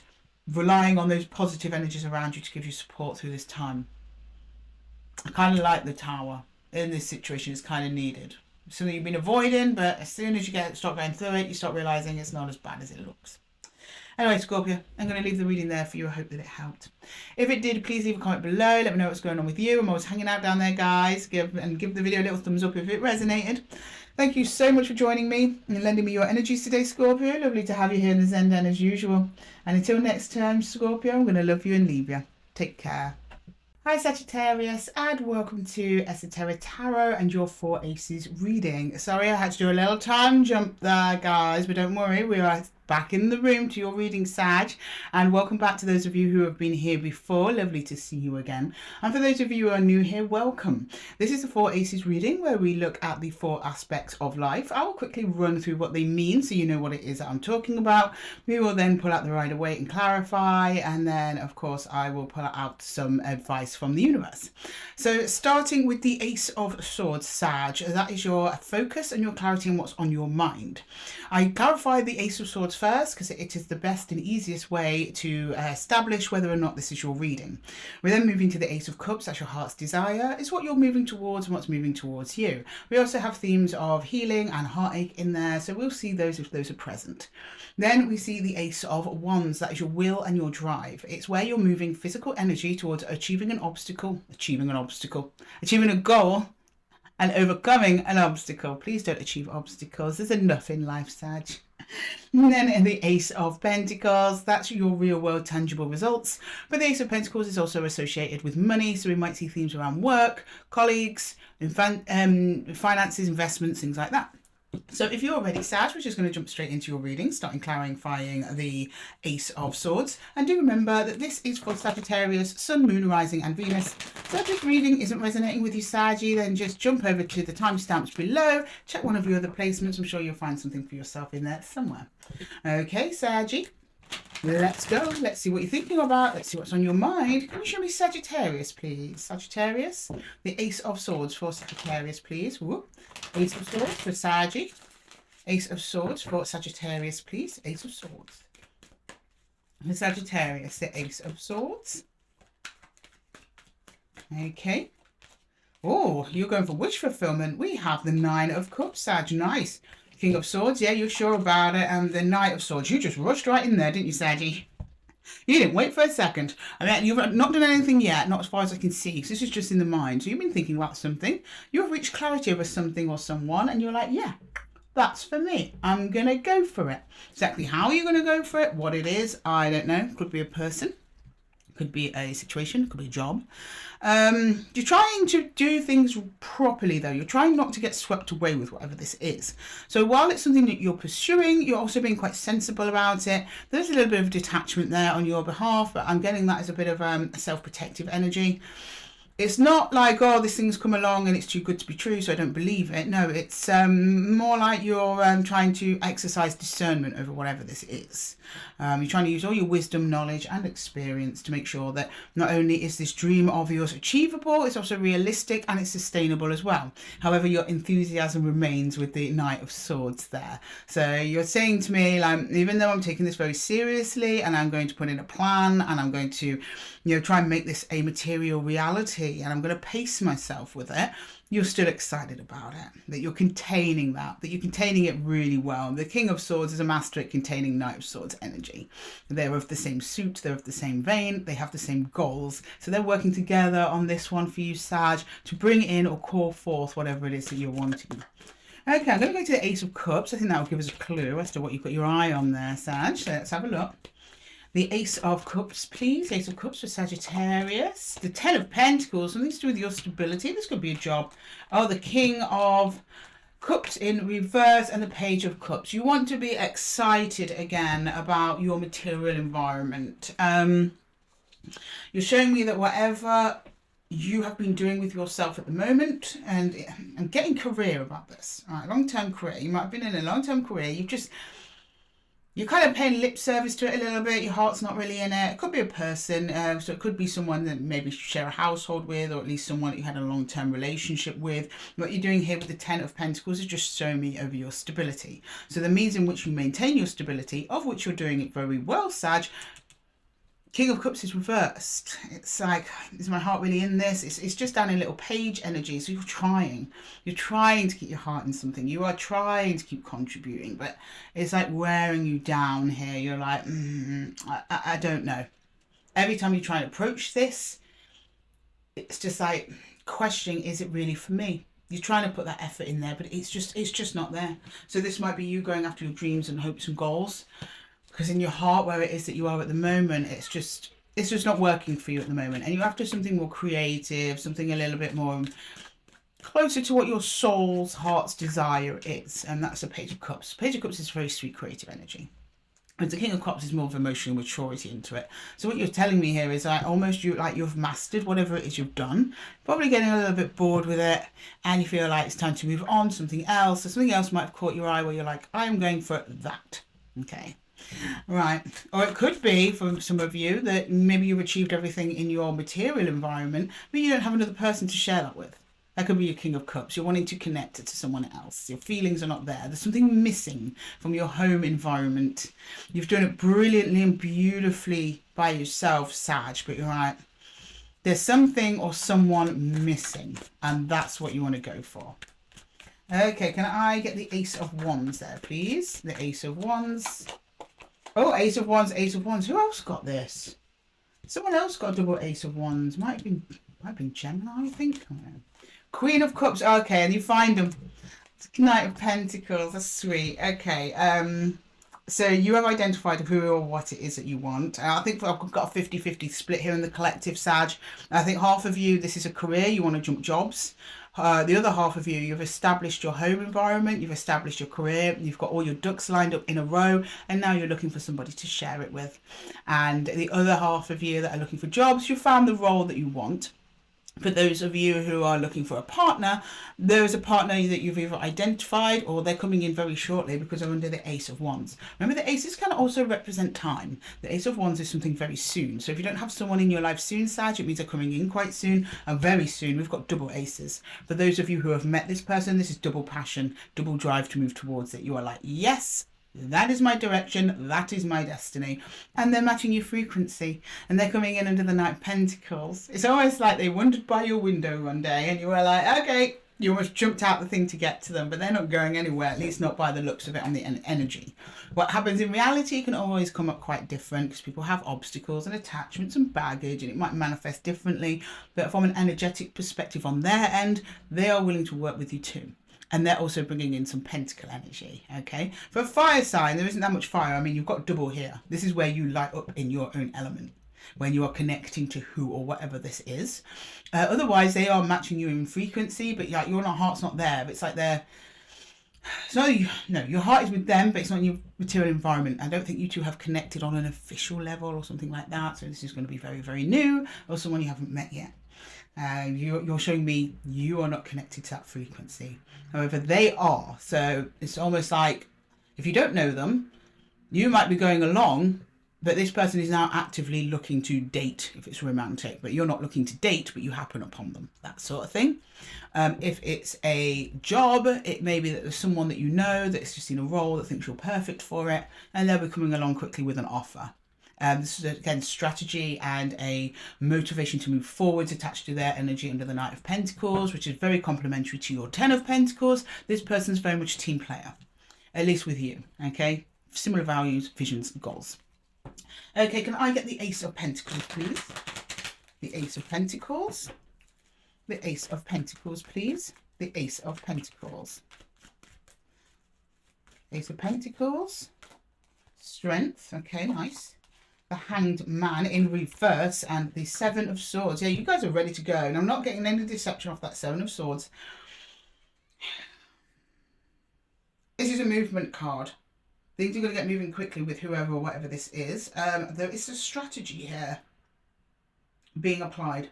Speaker 1: relying on those positive energies around you to give you support through this time. I kind of like the Tower in this situation. It's kind of needed. Something you've been avoiding, but as soon as you start going through it, you start realising it's not as bad as it looks. Anyway, Scorpio, I'm going to leave the reading there for you. I hope that it helped. If it did, please leave a comment below. Let me know what's going on with you. I'm always hanging out down there, guys. Give the video a little thumbs up if it resonated. Thank you so much for joining me and lending me your energies today, Scorpio. Lovely to have you here in the Zen Den as usual. And until next time, Scorpio, I'm going to love you and leave you. Take care. Hi Sagittarius, and welcome to Esotera Tarot and your 4 Aces reading. Sorry I had to do a little time jump there, guys, but don't worry, we are back in the room to your reading, Sag, and welcome back to those of you who have been here before. Lovely to see you again. And for those of you who are new here, welcome. This is the 4 Aces reading where we look at the 4 aspects of life. I will quickly run through what they mean so you know what it is that I'm talking about. We will then pull out the Rider-Waite and clarify, and then of course I will pull out some advice from the universe. So starting with the Ace of Swords, Sag, that is your focus and your clarity on what's on your mind. I clarified the Ace of Swords first because it is the best and easiest way to establish whether or not this is your reading. We're then moving to the Ace of Cups. That's your heart's desire. It's what you're moving towards and what's moving towards you. We also have themes of healing and heartache in there, so we'll see those if those are present. Then we see the Ace of Wands. That is your will and your drive. It's where you're moving physical energy towards achieving a goal and overcoming an obstacle. Please don't achieve obstacles. There's enough in life, Sag. And then in the Ace of Pentacles, that's your real world tangible results. But the Ace of Pentacles is also associated with money. So we might see themes around work, colleagues, finances, investments, things like that. So if you're ready, Sag, we're just going to jump straight into your reading, starting clarifying the Ace of Swords. And do remember that this is for Sagittarius, Sun, Moon, Rising and Venus. So if this reading isn't resonating with you, Saggy, then just jump over to the timestamps below, check one of your other placements. I'm sure you'll find something for yourself in there somewhere. Okay, Saggy, let's go. Let's see what you're thinking about. Let's see what's on your mind. Can you show me Sagittarius, please? Sagittarius, the Ace of Swords for Sagittarius, please. Whoop. Ace of Swords for Saggy. Ace of Swords for Sagittarius, please. Ace of Swords. For Sagittarius, the Ace of Swords. Okay. Oh, you're going for wish fulfillment. We have the Nine of Cups, Sag. Nice. King of Swords, yeah, you're sure about it. And the Knight of Swords. You just rushed right in there, didn't you, Saggy? You didn't wait for a second. I mean, you've not done anything yet, not as far as I can see, because this is just in the mind. So you've been thinking about something. You've reached clarity over something or someone, and you're like, yeah, that's for me. I'm going to go for it. Exactly how you're going to go for it, what it is, I don't know. Could be a person. Could be a situation. Could be a job. You're trying to do things properly, though. You're trying not to get swept away with whatever this is. So while it's something that you're pursuing, you're also being quite sensible about it. There's a little bit of detachment there on your behalf, but I'm getting that as a bit of a self-protective energy. It's not like, oh, this thing's come along and it's too good to be true, so I don't believe it. No, it's more like you're trying to exercise discernment over whatever this is. You're trying to use all your wisdom, knowledge and experience to make sure that not only is this dream of yours achievable, it's also realistic and it's sustainable as well. However, your enthusiasm remains with the Knight of Swords there. So you're saying to me, like, even though I'm taking this very seriously and I'm going to put in a plan and I'm going to, try and make this a material reality and I'm going to pace myself with it, you're still excited about it, that you're containing that you're containing it really well. The King of Swords is a master at containing Knight of Swords energy. They're of the same suit, they're of the same vein, they have the same goals. So they're working together on this one for you, Sag, to bring in or call forth whatever it is that you're wanting. Okay, I'm going to go to the Ace of Cups. I think that will give us a clue as to what you've got your eye on there, Sag. So let's have a look. The Ace of Cups, please. Ace of Cups for Sagittarius. The Ten of Pentacles, something to do with your stability. This could be a job. Oh, the King of Cups in reverse and the Page of Cups. You want to be excited again about your material environment. You're showing me that whatever you have been doing with yourself at the moment, and I'm getting career about this. All right, long-term career. You might have been in a long-term career. You're kind of paying lip service to it a little bit. Your heart's not really in it. It could be a person. So it could be someone that maybe you share a household with, or at least someone that you had a long-term relationship with. What you're doing here with the Ten of Pentacles is just showing me over your stability. So the means in which you maintain your stability, of which you're doing it very well, Sag, King of Cups is reversed. It's like, is my heart really in this? It's just down in little page energy. So you're trying to keep your heart in something. You are trying to keep contributing, but it's like wearing you down here. You're like, I don't know. Every time you try and approach this, it's just like questioning, is it really for me? You're trying to put that effort in there, but it's just not there. So this might be you going after your dreams and hopes and goals. Because in your heart, where it is that you are at the moment, it's just not working for you at the moment. And you're after something more creative, something a little bit more closer to what your soul's heart's desire is. And that's a Page of Cups. Page of Cups is very sweet, creative energy. And the King of Cups is more of emotional maturity into it. So what you're telling me here is that almost you've mastered whatever it is you've done. Probably getting a little bit bored with it. And you feel like it's time to move on to something else. Or something else might have caught your eye where you're like, I'm going for that. Okay. Right. Or it could be for some of you that maybe you've achieved everything in your material environment, but you don't have another person to share that with. That could be your King of Cups. You're wanting to connect it to someone else. Your feelings are not there. There's something missing from your home environment. You've done it brilliantly and beautifully by yourself, Sag, but you're right. There's something or someone missing, and that's what you want to go for. Okay, can I get the Ace of Wands there, please? The Ace of Wands. Oh, Ace of Wands, Ace of Wands. Who else got this? Someone else got a double Ace of Wands. Might have been Gemini, I think. Oh, no. Queen of Cups. Okay, and you find them. Knight of Pentacles. That's sweet. Okay. So you have identified who or what it is that you want. I think I've got a 50-50 split here in the collective, Sag. I think half of you, this is a career. You want to jump jobs. The other half of you, you've established your home environment, you've established your career, you've got all your ducks lined up in a row, and now you're looking for somebody to share it with. And the other half of you that are looking for jobs, you found the role that you want. For those of you who are looking for a partner, there is a partner that you've either identified or they're coming in very shortly because they're under the Ace of Wands. Remember, the aces can also represent time. The Ace of Wands is something very soon. So if you don't have someone in your life soon, Sag, it means they're coming in quite soon and very soon. We've got double aces. For those of you who have met this person, this is double passion, double drive to move towards it. You are like, yes, that is my direction, that is my destiny. And they're matching your frequency. And they're coming in under the Knight of Pentacles. It's almost like they wandered by your window one day and you were like, okay, you almost jumped out the thing to get to them, but they're not going anywhere, at least not by the looks of it on the energy. What happens in reality can always come up quite different because people have obstacles and attachments and baggage, and it might manifest differently. But from an energetic perspective on their end, they are willing to work with you too. And they're also bringing in some pentacle energy, okay? For a fire sign, there isn't that much fire. I mean, you've got double here. This is where you light up in your own element, when you are connecting to who or whatever this is. Otherwise, they are matching you in frequency, but like your heart's not there. It's like they're... No, your heart is with them, but it's not in your material environment. I don't think you two have connected on an official level or something like that. So this is going to be very, very new, or someone you haven't met yet. You're showing me you are not connected to that frequency. However, they are. So it's almost like if you don't know them, you might be going along, but this person is now actively looking to date if it's romantic. But you're not looking to date, but you happen upon them. That sort of thing. If it's a job, it may be that there's someone that you know that's just in a role that thinks you're perfect for it, and they'll be coming along quickly with an offer. This is, again, strategy and a motivation to move forwards attached to their energy under the Knight of Pentacles, which is very complementary to your Ten of Pentacles. This person's very much a team player, at least with you, okay? Similar values, visions, goals. Okay, can I get the Ace of Pentacles, please? The Ace of Pentacles. The Ace of Pentacles, please. The Ace of Pentacles. Ace of Pentacles. Strength, okay, nice. The Hanged Man in reverse and the Seven of Swords. Yeah, you guys are ready to go. And I'm not getting any deception off that Seven of Swords. This is a movement card. Things are going to get moving quickly with whoever or whatever this is. There is a strategy here being applied.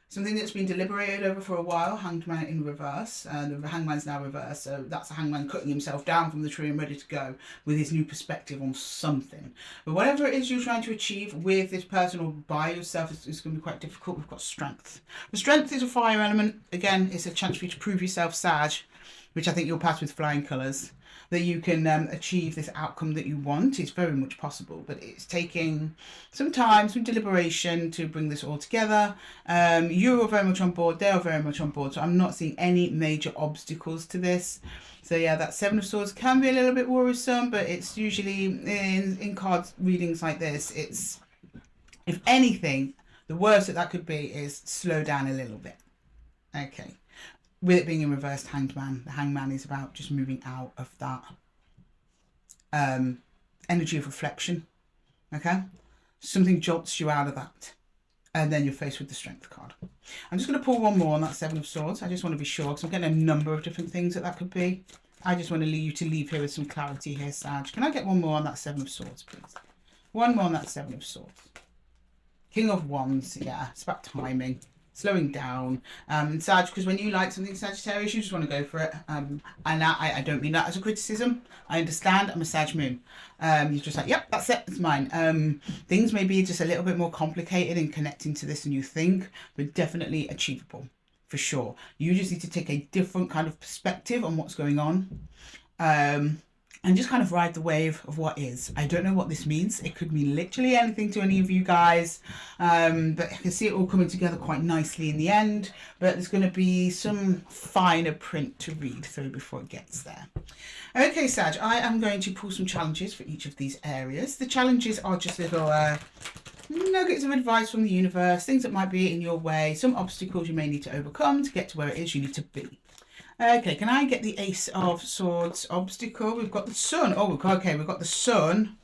Speaker 1: Something that's been deliberated over for a while. Hanged Man in reverse. The Hangman's now reversed. So that's a hangman cutting himself down from the tree and ready to go with his new perspective on something. But whatever it is you're trying to achieve with this person or by yourself, it's going to be quite difficult. We've got strength. The strength is a fire element. Again, it's a chance for you to prove yourself, Sag. which I think you'll pass with flying colours, that you can achieve this outcome that you want. It's very much possible, but it's taking some time, some deliberation to bring this all together. You are very much on board, they are very much on board, so I'm not seeing any major obstacles to this. So yeah, that Seven of Swords can be a little bit worrisome, but it's usually in card readings like this, it's, if anything, the worst that could be is slow down a little bit. Okay. With it being in reversed hangman, the hangman is about just moving out of that energy of reflection. Okay? Something jolts you out of that. And then you're faced with the Strength card. I'm just going to pull one more on that Seven of Swords. I just want to be sure, because I'm getting a number of different things that could be. I just want to leave you to leave here with some clarity here, Sag. Can I get one more on that Seven of Swords, please? One more on that Seven of Swords. King of Wands. Yeah, it's about timing. Slowing down, Sag, because when you like something, Sagittarius, you just want to go for it. And I don't mean that as a criticism. I understand. I'm a Sag moon. You're just like, yep, that's it. It's mine. Things may be just a little bit more complicated in connecting to this than you think, but definitely achievable for sure. You just need to take a different kind of perspective on what's going on. And just kind of ride the wave of what is. I don't know what this means. It could mean literally anything to any of you guys. But I can see it all coming together quite nicely in the end. But there's going to be some finer print to read through before it gets there. Okay, Sag, I am going to pull some challenges for each of these areas. The challenges are just little nuggets of advice from the universe, things that might be in your way, some obstacles you may need to overcome to get to where it is you need to be. Okay, can I get the Ace of Swords obstacle? We've got the Sun. Oh, okay, we've got the Sun,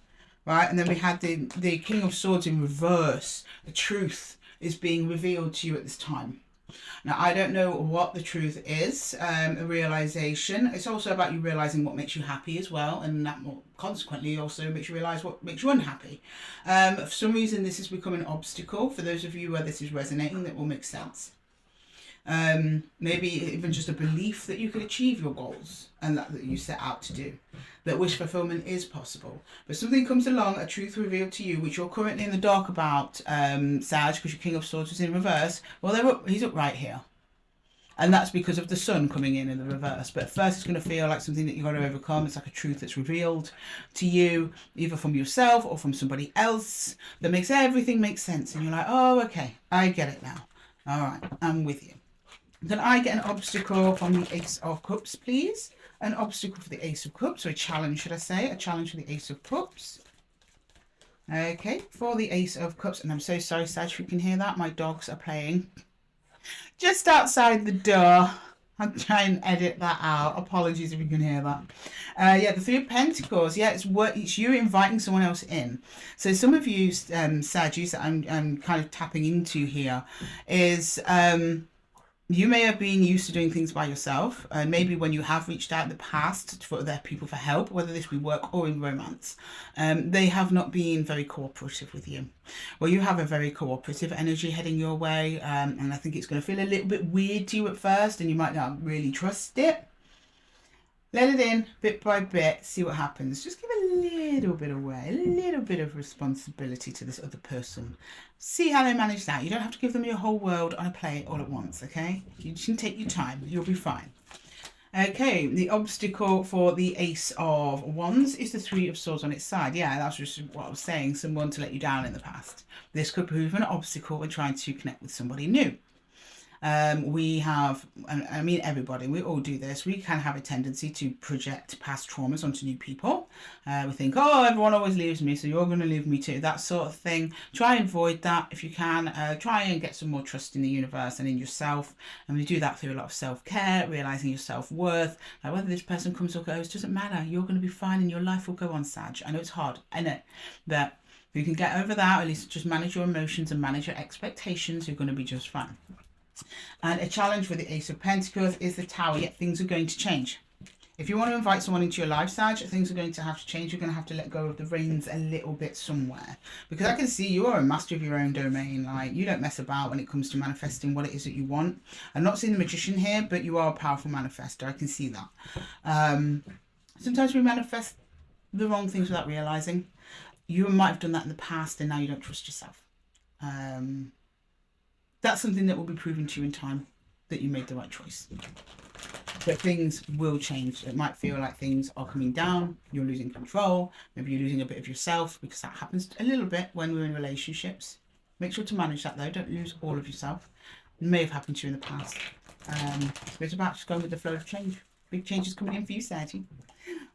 Speaker 1: right? And then we had the King of Swords in reverse. The truth is being revealed to you at this time. Now, I don't know what the truth is, a realization. It's also about you realizing what makes you happy as well, and that will consequently also makes you realize what makes you unhappy. For some reason, this has become an obstacle. For those of you where this is resonating, that will make sense. Maybe even just a belief that you can achieve your goals and that you set out to do, that wish fulfillment is possible. But something comes along, a truth revealed to you, which you're currently in the dark about, Sag, because your King of Swords was in reverse. Well, he's up right here. And that's because of the Sun coming in the reverse. But at first it's going to feel like something that you've got to overcome. It's like a truth that's revealed to you, either from yourself or from somebody else, that makes everything make sense. And you're like, oh, okay, I get it now. All right, I'm with you. Can I get an obstacle from the Ace of Cups, please? An obstacle for the Ace of Cups, or a challenge, should I say? A challenge for the Ace of Cups. Okay, for the Ace of Cups. And I'm so sorry, Sag, if you can hear that. My dogs are playing just outside the door. I'll try and edit that out. Apologies if you can hear that. Yeah, the Three of Pentacles. Yeah, it's you inviting someone else in. So some of you, Saggies, that I'm kind of tapping into here is... you may have been used to doing things by yourself, and maybe when you have reached out in the past for other people for help, whether this be work or in romance, they have not been very cooperative with you. Well, you have a very cooperative energy heading your way, and I think it's going to feel a little bit weird to you at first, and you might not really trust it. Let it in bit by bit, see what happens. Just give a little bit away, a little bit of responsibility to this other person. See how they manage that. You don't have to give them your whole world on a plate all at once, okay? You can take your time. You'll be fine. Okay, the obstacle for the Ace of Wands is the Three of Swords on its side. Yeah, that's just what I was saying. Someone to let you down in the past. This could prove an obstacle when trying to connect with somebody new. We have, I mean everybody, we all do this, we can have a tendency to project past traumas onto new people. We think, oh, everyone always leaves me, so you're going to leave me too, that sort of thing. Try and avoid that if you can. Try and get some more trust in the universe and in yourself, and we do that through a lot of self-care, realising your self-worth. Like whether this person comes or goes doesn't matter, you're going to be fine and your life will go on, Sag. I know it's hard, I know, but if you can get over that, at least just manage your emotions and manage your expectations, you're going to be just fine. And a challenge for the Ace of Pentacles is the Tower, yet things are going to change. If you want to invite someone into your life, Sag, things are going to have to change. You're going to have to let go of the reins a little bit somewhere. Because I can see you are a master of your own domain. Like, you don't mess about when it comes to manifesting what it is that you want. I'm not seeing the Magician here, but you are a powerful manifester. I can see that. Sometimes we manifest the wrong things without realising. You might have done that in the past and now you don't trust yourself. That's something that will be proven to you in time, that you made the right choice. But things will change. It might feel like things are coming down, you're losing control, maybe you're losing a bit of yourself, because that happens a little bit when we're in relationships. Make sure to manage that though, don't lose all of yourself. It may have happened to you in the past. So it's about just going with the flow of change. Big changes coming in for you, Saggy.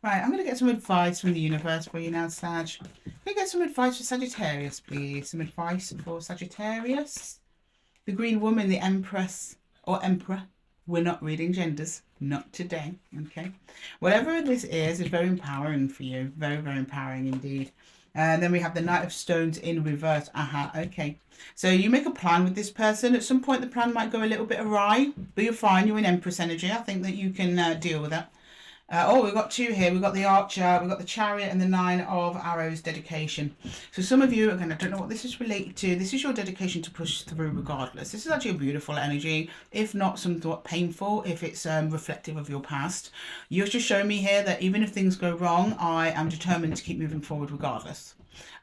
Speaker 1: Right, I'm going to get some advice from the universe for you now, Sag. Can we get some advice for Sagittarius, please? Some advice for Sagittarius. The Green Woman, the Empress, or Emperor. We're not reading genders. Not today, okay? Whatever this is very empowering for you. Very, very empowering indeed. And then we have the Knight of Stones in reverse. Okay. So you make a plan with this person. At some point, the plan might go a little bit awry, but you're fine. You're in Empress energy. I think that you can deal with that. We've got two here. We've got the Archer, we've got the Chariot, and the Nine of Arrows dedication. So some of you, again, I don't know what this is related to. This is your dedication to push through regardless. This is actually a beautiful energy, if not somewhat painful, if it's reflective of your past. You're just showing me here that even if things go wrong, I am determined to keep moving forward regardless.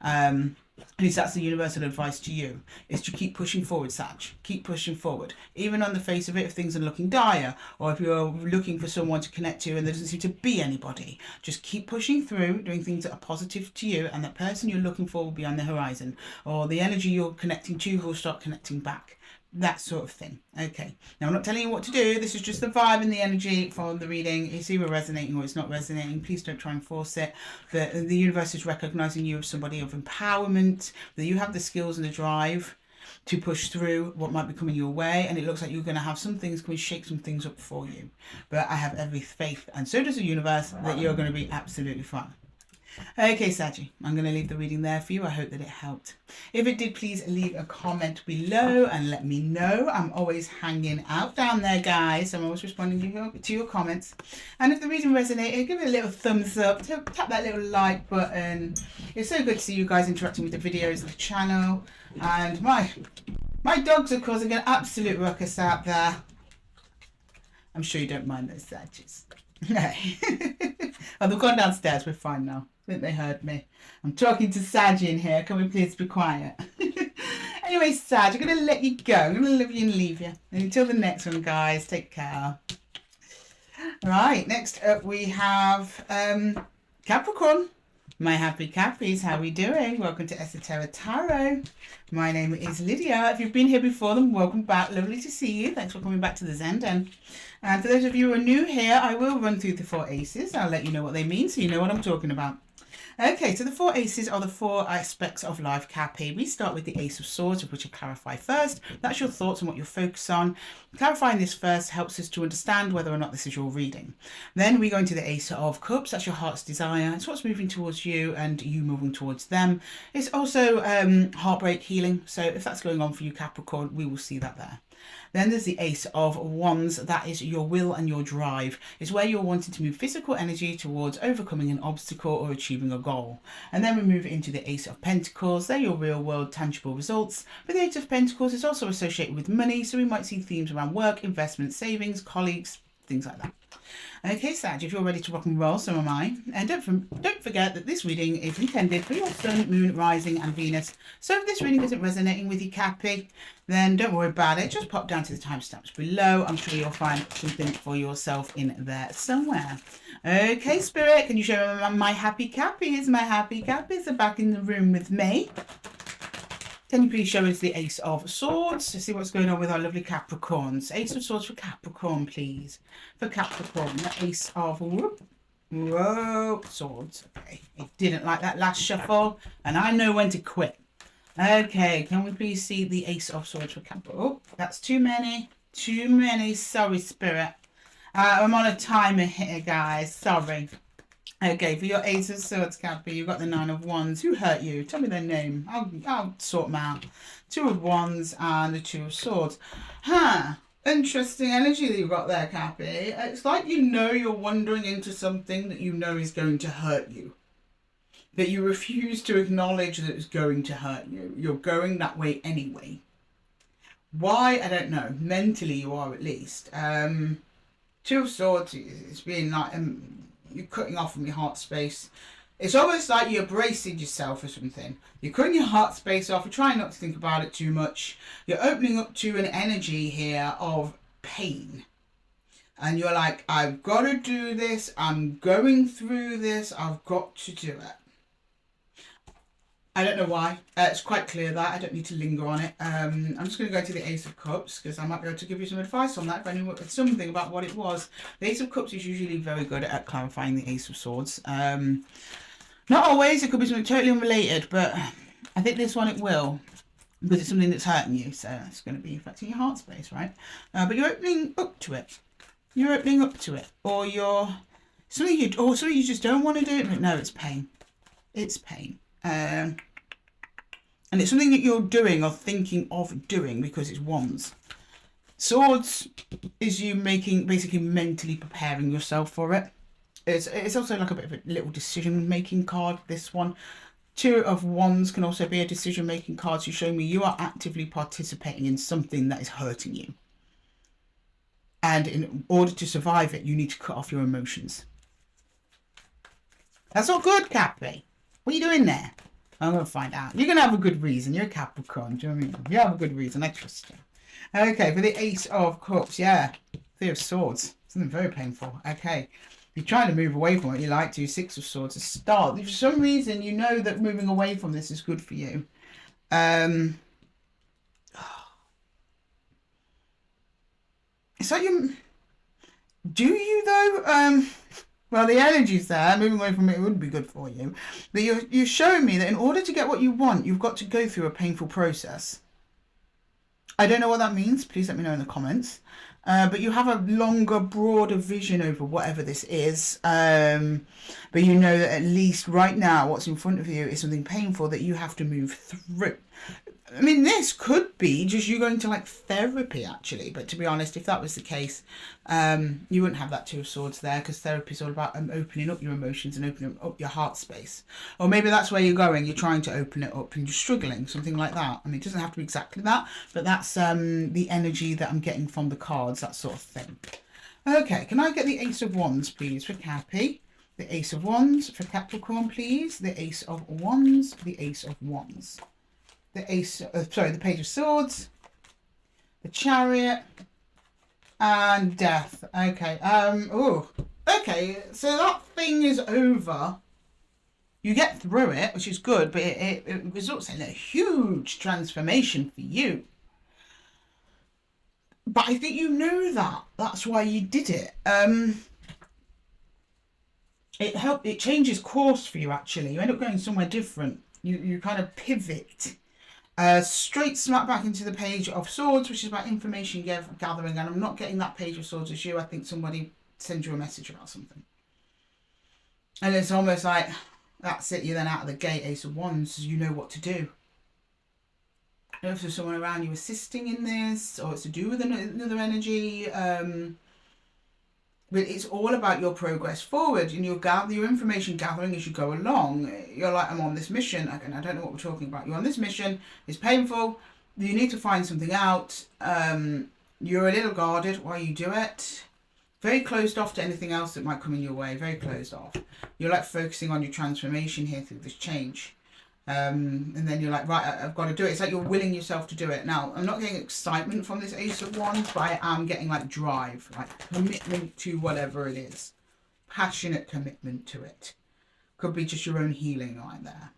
Speaker 1: At least that's the universal advice to you, is to keep pushing forward, Sag. Keep pushing forward. Even on the face of it, if things are looking dire, or if you're looking for someone to connect to and there doesn't seem to be anybody, just keep pushing through, doing things that are positive to you, and that person you're looking for will be on the horizon, or the energy you're connecting to will start connecting back. That sort of thing. Okay. Now, I'm not telling you what to do. This is just the vibe and the energy for the reading. It's either resonating or it's not resonating. Please don't try and force it. The universe is recognizing you as somebody of empowerment, that you have the skills and the drive to push through what might be coming your way. And it looks like you're going to have some things come and shake some things up for you. But I have every faith, and so does the universe, that you're going to be absolutely fine. Okay, Saggy, I'm going to leave the reading there for you. I hope that it helped. If it did, please leave a comment below and let me know. I'm always hanging out down there, guys. I'm always responding to your comments. And if the reading resonated, give it a little thumbs up. Tap that little like button. It's so good to see you guys interacting with the videos of the channel. And my dogs, of course, are going absolute ruckus out there. I'm sure you don't mind those, Saggies. Oh, they've gone downstairs. We're fine now. I think they heard me. I'm talking to Sag in here. Can we please be quiet? Anyway, Sag, I'm going to let you go. I'm going to love you and leave you. And until the next one, guys, take care. Right, next up we have Capricorn. My happy Cappies, how are we doing? Welcome to Esotera Tarot. My name is Lydia. If you've been here before, then welcome back. Lovely to see you. Thanks for coming back to the Zen Den. And for those of you who are new here, I will run through the 4 aces. I'll let you know what they mean so you know what I'm talking about. Okay, so the 4 aces are the 4 aspects of life, Cappy. We start with the Ace of Swords, which I'll clarify first. That's your thoughts and what you're focused on. Clarifying this first helps us to understand whether or not this is your reading. Then we go into the Ace of Cups. That's your heart's desire. It's what's moving towards you and you moving towards them. It's also heartbreak healing. So if that's going on for you, Capricorn, we will see that there. Then there's the Ace of Wands. That is your will and your drive. It's where you're wanting to move physical energy towards overcoming an obstacle or achieving a goal. And then we move into the Ace of Pentacles. They're your real world tangible results. But the Ace of Pentacles is also associated with money. So we might see themes around work, investment, savings, colleagues, things like that. Okay, Sag, if you're ready to rock and roll, so am I. And don't forget that this reading is intended for your Sun, Moon, Rising and Venus. So if this reading isn't resonating with you, Cappy, then don't worry about it. Just pop down to the timestamps below. I'm sure you'll find something for yourself in there somewhere. Okay, Spirit, can you show me my happy Cappies? My happy Cappies are back in the room with me. Can you please show us the Ace of Swords to see what's going on with our lovely Capricorns? Ace of Swords for Capricorn, please. For Capricorn, the Ace of Swords. Okay, it didn't like that last shuffle, and I know when to quit. Okay, can we please see the Ace of Swords for Capricorn? Oh, that's too many. Too many. Sorry, Spirit. I'm on a timer here, guys. Sorry. Okay, for your Ace of Swords, Cappy, you've got the 9 of Wands. Who hurt you? Tell me their name. I'll sort them out. 2 of Wands and the 2 of Swords. Interesting energy that you've got there, Cappy. It's like you're wandering into something that you know is going to hurt you. That you refuse to acknowledge that it's going to hurt you. You're going that way anyway. Why? I don't know. Mentally you are, at least. 2 of Swords is being like... you're cutting off from your heart space. It's almost like you're bracing yourself for something. You're cutting your heart space off. You're trying not to think about it too much. You're opening up to an energy here of pain. And you're like, I've got to do this. I'm going through this. I've got to do it. I don't know why. It's quite clear that. I don't need to linger on it. I'm just going to go to the Ace of Cups because I might be able to give you some advice on that if I knew something about what it was. The Ace of Cups is usually very good at clarifying the Ace of Swords. Not always. It could be something totally unrelated, but I think this one it will because it's something that's hurting you. So it's going to be affecting your heart space, right? But you're opening up to it. You're opening up to it. Or you're... something you just don't want to do. No, it's pain. It's pain. And it's something that you're doing or thinking of doing because it's wands. Swords is you basically mentally preparing yourself for it. It's also like a bit of a little decision-making card, this one. Two of Wands can also be a decision-making card. So you show me you are actively participating in something that is hurting you. And in order to survive it, you need to cut off your emotions. That's not good, Cappy. What are you doing there? I'm going to find out. You're going to have a good reason. You're a Capricorn. Do you know what I mean? You have a good reason. I trust you. Okay, for the Ace of Cups. Yeah. Three of Swords. Something very painful. Okay. You're trying to move away from it. You like to. Six of Swords. A start. For some reason, you know that moving away from this is good for you. It's like you... Do you, though? Well, the energy's there. Moving away from it wouldn't be good for you. But you're showing me that in order to get what you want, you've got to go through a painful process. I don't know what that means. Please let me know in the comments. But you have a longer, broader vision over whatever this is. But you know that at least right now, what's in front of you is something painful that you have to move through. I mean, this could be just you going to like therapy, actually. But to be honest, if that was the case, you wouldn't have that Two of Swords there because therapy is all about opening up your emotions and opening up your heart space. Or maybe that's where you're going. You're trying to open it up and you're struggling, something like that. I mean, it doesn't have to be exactly that, but that's the energy that I'm getting from the cards, that sort of thing. Okay, can I get the Ace of Wands, please, for Cappy? The Ace of Wands for Capricorn, please. The Ace of Wands, the Ace of Wands. The Page of Swords, the Chariot, and Death. Okay. Okay. So that thing is over. You get through it, which is good, but it results in a huge transformation for you. But I think you know that. That's why you did it. It changes course for you, actually. You end up going somewhere different. You kind of pivot. Straight smack back into the Page of Swords, which is about information gathering, and I'm not getting that Page of Swords as you. I think somebody sends you a message about something. And it's almost like, that's it, you're then out of the gate, Ace of Wands, you know what to do. I don't know if there's someone around you assisting in this, or it's to do with another energy, but it's all about your progress forward and your information gathering as you go along. You're like, I'm on this mission. Again, I don't know what we're talking about. You're on this mission. It's painful. You need to find something out. You're a little guarded while you do it. Very closed off to anything else that might come in your way. Very closed off. You're like focusing on your transformation here through this change. And then you're like, right, I've got to do it. It's like you're willing yourself to do it. Now, I'm not getting excitement from this Ace of Wands, but I am getting like drive, like commitment to whatever it is. Passionate commitment to it. Could be just your own healing right there.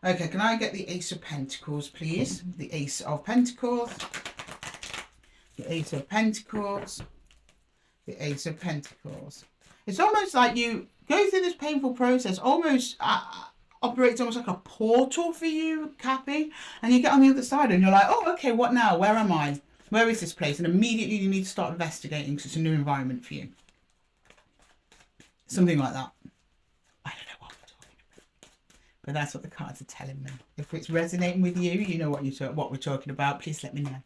Speaker 1: Okay, can I get the Ace of Pentacles, please? The Ace of Pentacles. The Ace of Pentacles. The Ace of Pentacles. It's almost like you go through this painful process, almost... operates almost like a portal for you, Cappy, and you get on the other side and you're like, oh, okay, what now? Where am I? Where is this place? And immediately you need to start investigating because it's a new environment for you. Something like that. I don't know what we're talking about, but that's what the cards are telling me. If it's resonating with you, you know what we're talking about. Please let me know.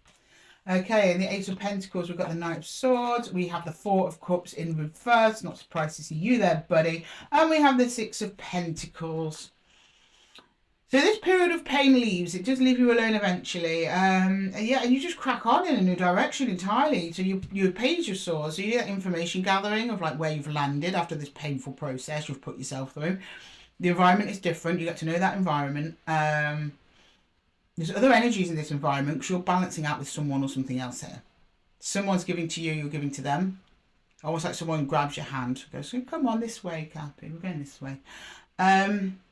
Speaker 1: Okay, in the Ace of Pentacles, we've got the Knight of Swords. We have the Four of Cups in reverse. Not surprised to see you there, buddy. And we have the Six of Pentacles. So this period of pain leaves. It does leave you alone eventually. And you just crack on in a new direction entirely. So you Page your Swords. So you get information gathering of like where you've landed after this painful process you've put yourself through. The environment is different. You get to know that environment. There's other energies in this environment because you're balancing out with someone or something else here. Someone's giving to you, you're giving to them. Almost like someone grabs your hand, goes, come on this way, Cappy, we're going this way.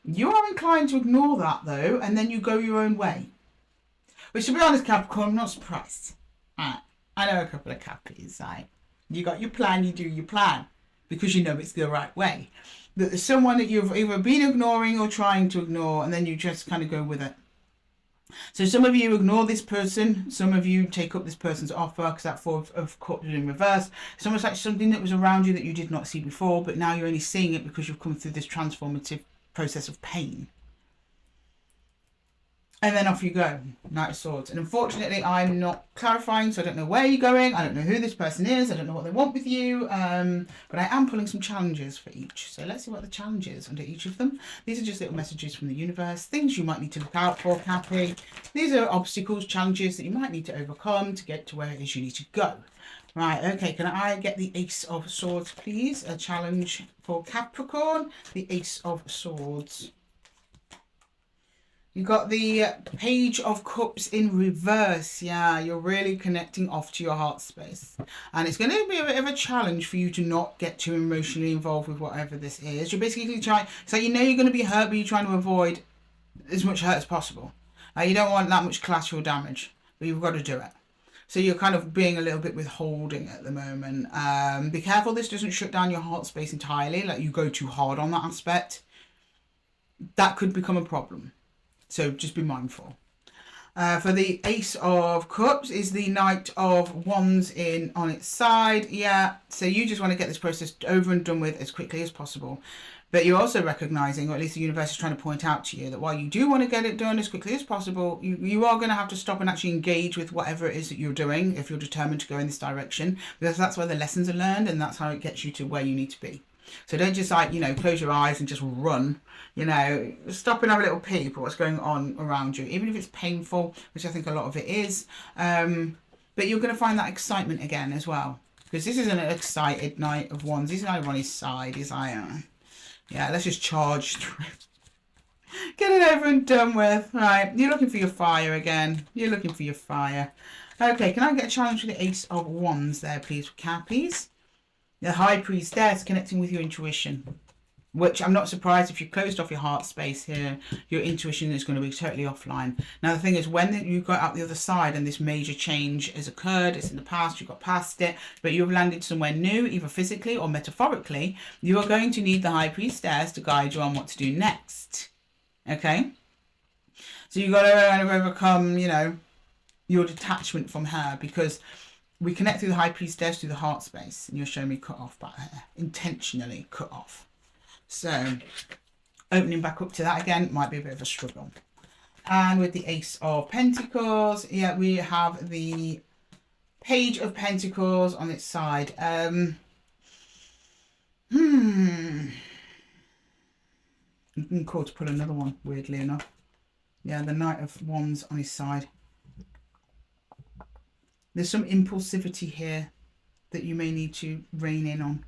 Speaker 1: You are inclined to ignore that though, and then you go your own way. Which, to be honest, Capricorn, I'm not surprised. I know a couple of Cappies. You got your plan, you do your plan, because you know it's the right way. But there's someone that you've either been ignoring or trying to ignore, and then you just kind of go with it. So some of you ignore this person, some of you take up this person's offer, because that Four of Cups is in reverse. It's almost like something that was around you that you did not see before, but now you're only seeing it because you've come through this transformative process of pain. And then off you go, Knight of Swords. And unfortunately, I'm not clarifying, so I don't know where you're going. I don't know who this person is. I don't know what they want with you. But I am pulling some challenges for each. So let's see what the challenge is under each of them. These are just little messages from the universe, things you might need to look out for, Cappy. These are obstacles, challenges that you might need to overcome to get to where it is you need to go. Right, okay, can I get the Ace of Swords, please? A challenge for Capricorn, the Ace of Swords. You got the Page of Cups in reverse. Yeah, you're really connecting off to your heart space. And it's going to be a bit of a challenge for you to not get too emotionally involved with whatever this is. You're basically trying, so you know you're going to be hurt, but you're trying to avoid as much hurt as possible. You don't want that much collateral damage, but you've got to do it. So you're kind of being a little bit withholding at the moment. Be careful this doesn't shut down your heart space entirely, like you go too hard on that aspect. That could become a problem. So just be mindful. For the Ace of Cups is the Knight of Wands in on its side. Yeah, so you just want to get this process over and done with as quickly as possible. But you're also recognizing, or at least the universe is trying to point out to you, that while you do want to get it done as quickly as possible, you are going to have to stop and actually engage with whatever it is that you're doing if you're determined to go in this direction. Because that's where the lessons are learned and that's how it gets you to where you need to be. So don't just close your eyes and just run, stop and have a little peep at what's going on around you, even if it's painful, which I think a lot of it is. But you're going to find that excitement again as well, because this is an excited Knight of Wands. He's not on his side. He's like, yeah, let's just charge through. Get it over and done with. Right, you're looking for your fire again. You're looking for your fire. Okay, can I get a challenge for the Ace of Wands there, please, for Cappies? The High Priestess, connecting with your intuition, which I'm not surprised if you closed off your heart space here, your intuition is going to be totally offline. Now, the thing is, when you got out the other side and this major change has occurred, it's in the past, you got past it, but you've landed somewhere new, either physically or metaphorically, you are going to need the High Priestess to guide you on what to do next. Okay? So you've got to kind of overcome, your detachment from her, because we connect through the High Priestess, through the heart space, and you're showing me cut off by her, intentionally cut off. So opening back up to that again might be a bit of a struggle. And with the Ace of Pentacles, yeah, we have the Page of Pentacles on its side. I'm called to pull another one, weirdly enough. Yeah, the Knight of Wands on his side. There's some impulsivity here that you may need to rein in on.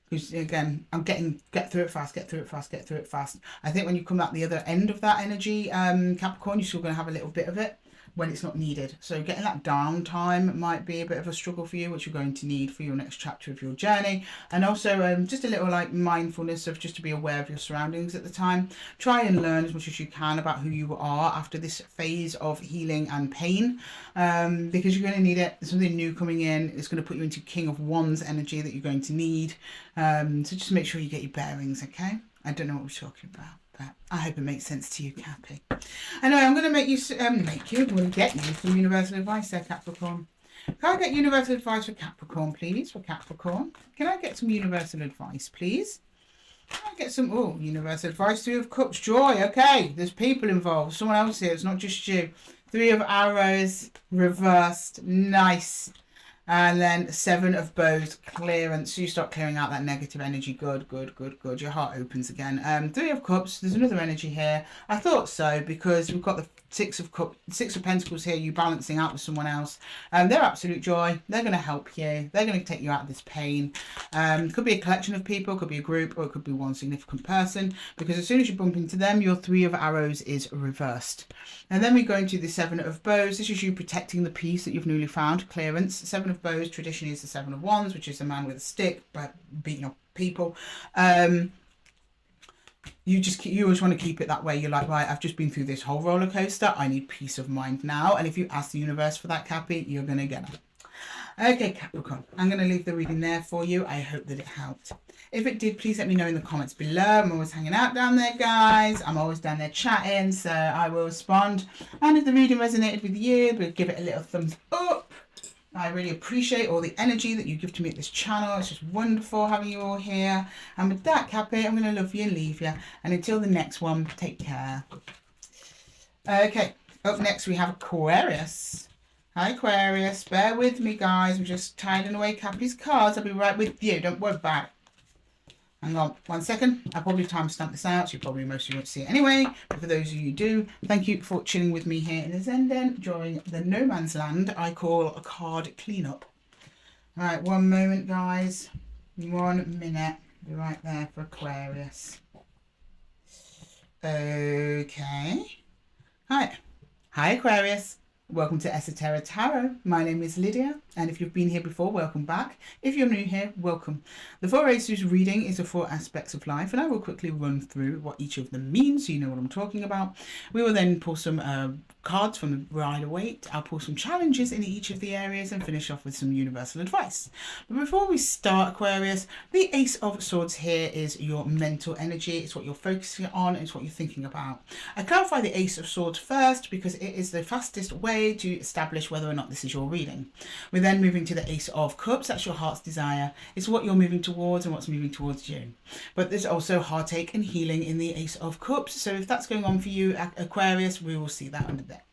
Speaker 1: Because again, I'm get through it fast, get through it fast, get through it fast. I think when you come out the other end of that energy, Capricorn, you're still going to have a little bit of it when it's not needed. So getting that downtime might be a bit of a struggle for you, which you're going to need for your next chapter of your journey. And also just a little mindfulness of just to be aware of your surroundings at the time. Try and learn as much as you can about who you are after this phase of healing and pain, because you're going to need it. There's something new coming in. It's going to put you into King of Wands energy that you're going to need. So just make sure you get your bearings, okay? I don't know what we're talking about, but I hope it makes sense to you, Cappy. Anyway, I'm going to get you some universal advice there, Capricorn. Can I get universal advice for Capricorn, please? For Capricorn. Can I get some universal advice, please? Can I get some, universal advice? Three of Cups, joy. Okay, there's people involved. Someone else here. It's not just you. Three of Arrows, reversed. Nice. And then Seven of Bows, clearance. So you start clearing out that negative energy. Good, good, good, good. Your heart opens again. Three of Cups. There's another energy here. I thought so, because we've got the Six of Pentacles here. You balancing out with someone else. They're absolute joy. They're going to help you. They're going to take you out of this pain. Could be a collection of people. Could be a group. Or it could be one significant person. Because as soon as you bump into them, your Three of Arrows is reversed. And then we go into the Seven of Bows. This is you protecting the peace that you've newly found. Clearance. Seven of of bows traditionally is the Seven of Wands, which is a man with a stick, but beating up people. You always want to keep it that way. You're like, right, I've just been through this whole roller coaster. I need peace of mind now. And if you ask the universe for that, Cappy, you're going to get it. Okay, Capricorn, I'm going to leave the reading there for you. I hope that it helped. If it did, please let me know in the comments below. I'm always hanging out down there, guys. I'm always down there chatting, so I will respond. And if the reading resonated with you, give it a little thumbs up. I really appreciate all the energy that you give to me at this channel. It's just wonderful having you all here. And with that, Cappy, I'm going to love you and leave you. And until the next one, take care. Okay, up next we have Aquarius. Hi, Aquarius. Bear with me, guys. I'm just tidying away Cappy's cards. I'll be right with you. Don't worry about it. Hang on 1 second. I'll probably timestamp this out, so you probably most of you won't see it anyway. But for those of you who do, thank you for chilling with me here in the Zenden during the no man's land I call a card cleanup. All right, 1 moment, guys. 1 minute. Be right there for Aquarius. Okay. Hi. Hi, Aquarius. Welcome to Esotera Tarot. My name is Lydia, and if you've been here before, welcome back. If you're new here, welcome. The 4 Aces reading is the 4 aspects of life, and I will quickly run through what each of them means so you know what I'm talking about. We will then pull some cards from the Rider-Waite. I'll pull some challenges in each of the areas and finish off with some universal advice. But before we start, Aquarius, the Ace of Swords here is your mental energy. It's what you're focusing on. It's what you're thinking about. I clarify the Ace of Swords first because it is the fastest way to establish whether or not this is your reading. We're then moving to the Ace of Cups. That's your heart's desire. It's what you're moving towards and what's moving towards you. But there's also heartache and healing in the Ace of Cups. So if that's going on for you, Aquarius, we will see that under there.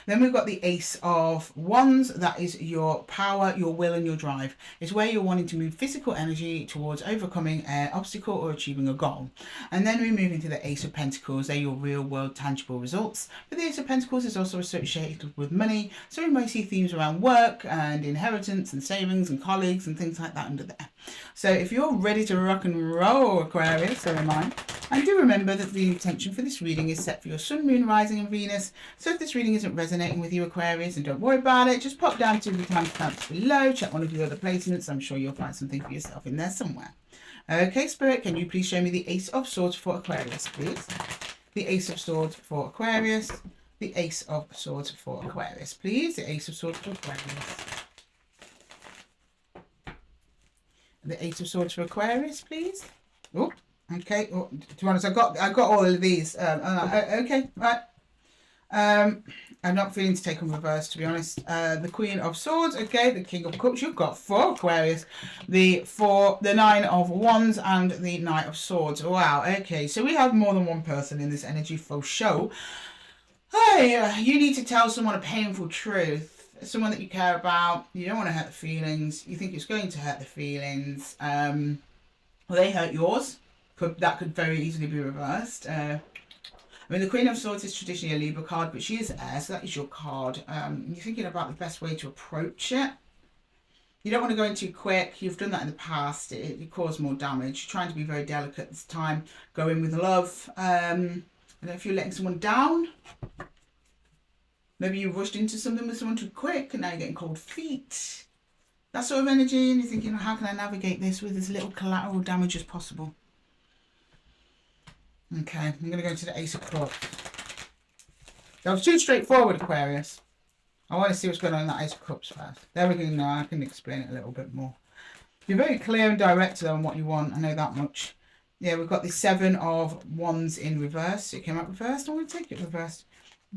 Speaker 1: Then we've got the Ace of Wands. That is your power, your will and your drive. It's where you're wanting to move physical energy towards overcoming an obstacle or achieving a goal. And then we move into the Ace of Pentacles. They're your real world tangible results. But the Ace of Pentacles is also associated with money. So we might see themes around work and inheritance and savings and colleagues and things like that under there. So if you're ready to rock and roll, Aquarius, so am I. And do remember that the intention for this reading is set for your Sun, Moon, Rising and Venus. So if this reading isn't resonating with you, Aquarius, and don't worry about it, just pop down to the timestamps below, check one of your other placements. I'm sure you'll find something for yourself in there somewhere. Okay, Spirit, can you please show me the Ace of Swords for Aquarius, please? The Ace of Swords for Aquarius. The Ace of Swords for Aquarius, please. The Ace of Swords for Aquarius. The Ace of Swords for Aquarius, please. Oh, okay. Oh, to be honest, I got all of these. Okay, right. I'm not feeling to take on reverse, to be honest. The Queen of Swords, okay. The King of Cups. You've got 4 Aquarius. The 9 of Wands and the Knight of Swords. Wow. Okay, so we have more than one person in this energy for show. Hey, you need to tell someone a painful truth. Someone that you care about. You don't want to hurt the feelings. You think it's going to hurt the feelings. Well, they hurt yours. That could very easily be reversed. I mean, the Queen of Swords is traditionally a Libra card, but she is air, so that is your card. You're thinking about the best way to approach it. You don't want to go in too quick. You've done that in the past. It caused more damage. You're trying to be very delicate this time. Go in with love. I don't know if you're letting someone down. Maybe you rushed into something with someone too quick and now you're getting cold feet. That sort of energy, and you're thinking, how can I navigate this with as little collateral damage as possible? Okay, I'm going to go to the Ace of Cups. That was too straightforward, Aquarius. I want to see what's going on in that Ace of Cups first. There we go. Now I can explain it a little bit more. You're very clear and direct though on what you want. I know that much. Yeah, we've got the 7 of Wands in reverse. It came out reversed. I'm going to take it reversed.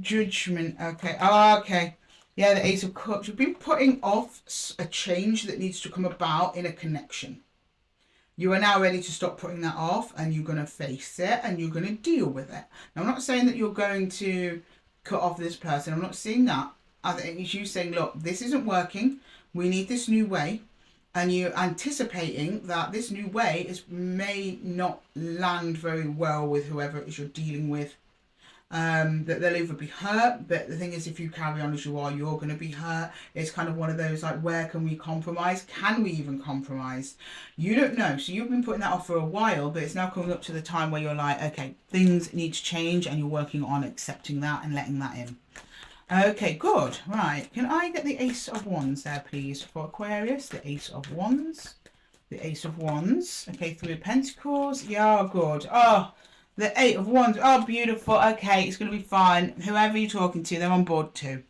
Speaker 1: Judgment. Okay. Oh, okay. Yeah, the Ace of Cups. You've been putting off a change that needs to come about in a connection. You are now ready to stop putting that off, and you're going to face it and you're going to deal with it. Now, I'm not saying that you're going to cut off this person. I'm not saying that. I think it's you saying, look, this isn't working. We need this new way. And you're anticipating that this new way may not land very well with whoever it is you're dealing with. That they'll either be hurt, but the thing is, if you carry on as you are, you're going to be hurt. It's kind of one of those, like, where can we compromise? Can we even compromise? You don't know. So you've been putting that off for a while, but it's now coming up to the time where you're like, okay, things need to change, and you're working on accepting that and letting that in. Okay, good. Right. Can I get the Ace of Wands there, please, for Aquarius? The Ace of Wands. The Ace of Wands. Okay, Three of Pentacles. Yeah, good. Oh, the Eight of Wands. Oh, beautiful. Okay, it's going to be fine. Whoever you're talking to, they're on board too.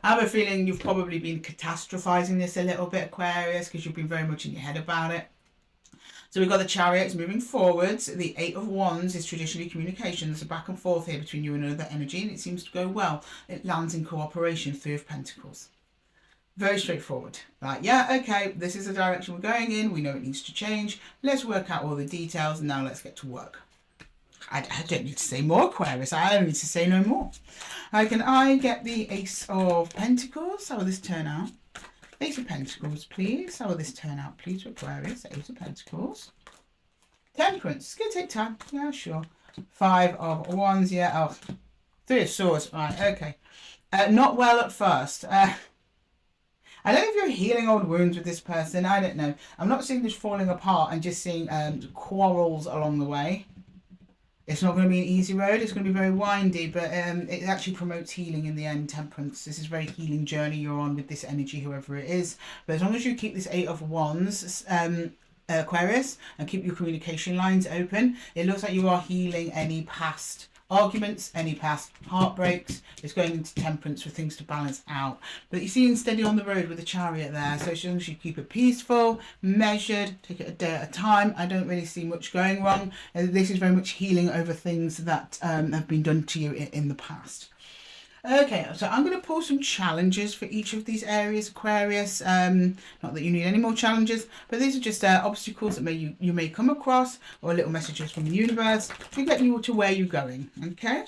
Speaker 1: I have a feeling you've probably been catastrophizing this a little bit, Aquarius, because you've been very much in your head about it. So we've got the Chariots moving forwards. The Eight of Wands is traditionally communications, so back and forth here between you and another energy, and it seems to go well. It lands in cooperation. Three of Pentacles. Very straightforward. Like, yeah, okay, this is the direction we're going in. We know it needs to change. Let's work out all the details, and now let's get to work. I don't need to say more, Aquarius. I don't need to say no more. Can I get the Ace of Pentacles? How will this turn out? Ace of Pentacles, please. How will this turn out, please, for Aquarius? Ace of Pentacles. Temperance. It's going to take time. Yeah, sure. Five of Wands. Yeah. Oh, Three of Swords. Right, okay. Not well at first. I don't know if you're healing old wounds with this person. I don't know. I'm not seeing this falling apart. I'm just seeing quarrels along the way. It's not going to be an easy road. It's going to be very windy, but it actually promotes healing in the end. Temperance. This is a very healing journey you're on with this energy, whoever it is. But as long as you keep this Eight of Wands, Aquarius, and keep your communication lines open, it looks like you are healing any past arguments, any past heartbreaks. It's going into temperance for things to balance out. But you see, steady on the road with the Chariot there. So as long as you keep it peaceful, measured, take it a day at a time, I don't really see much going wrong. This is very much healing over things that have been done to you in the past. Okay, so I'm going to pull some challenges for each of these areas, Aquarius. Not that you need any more challenges, but these are just obstacles that you may come across, or little messages from the universe to get you to where you're going. Okay?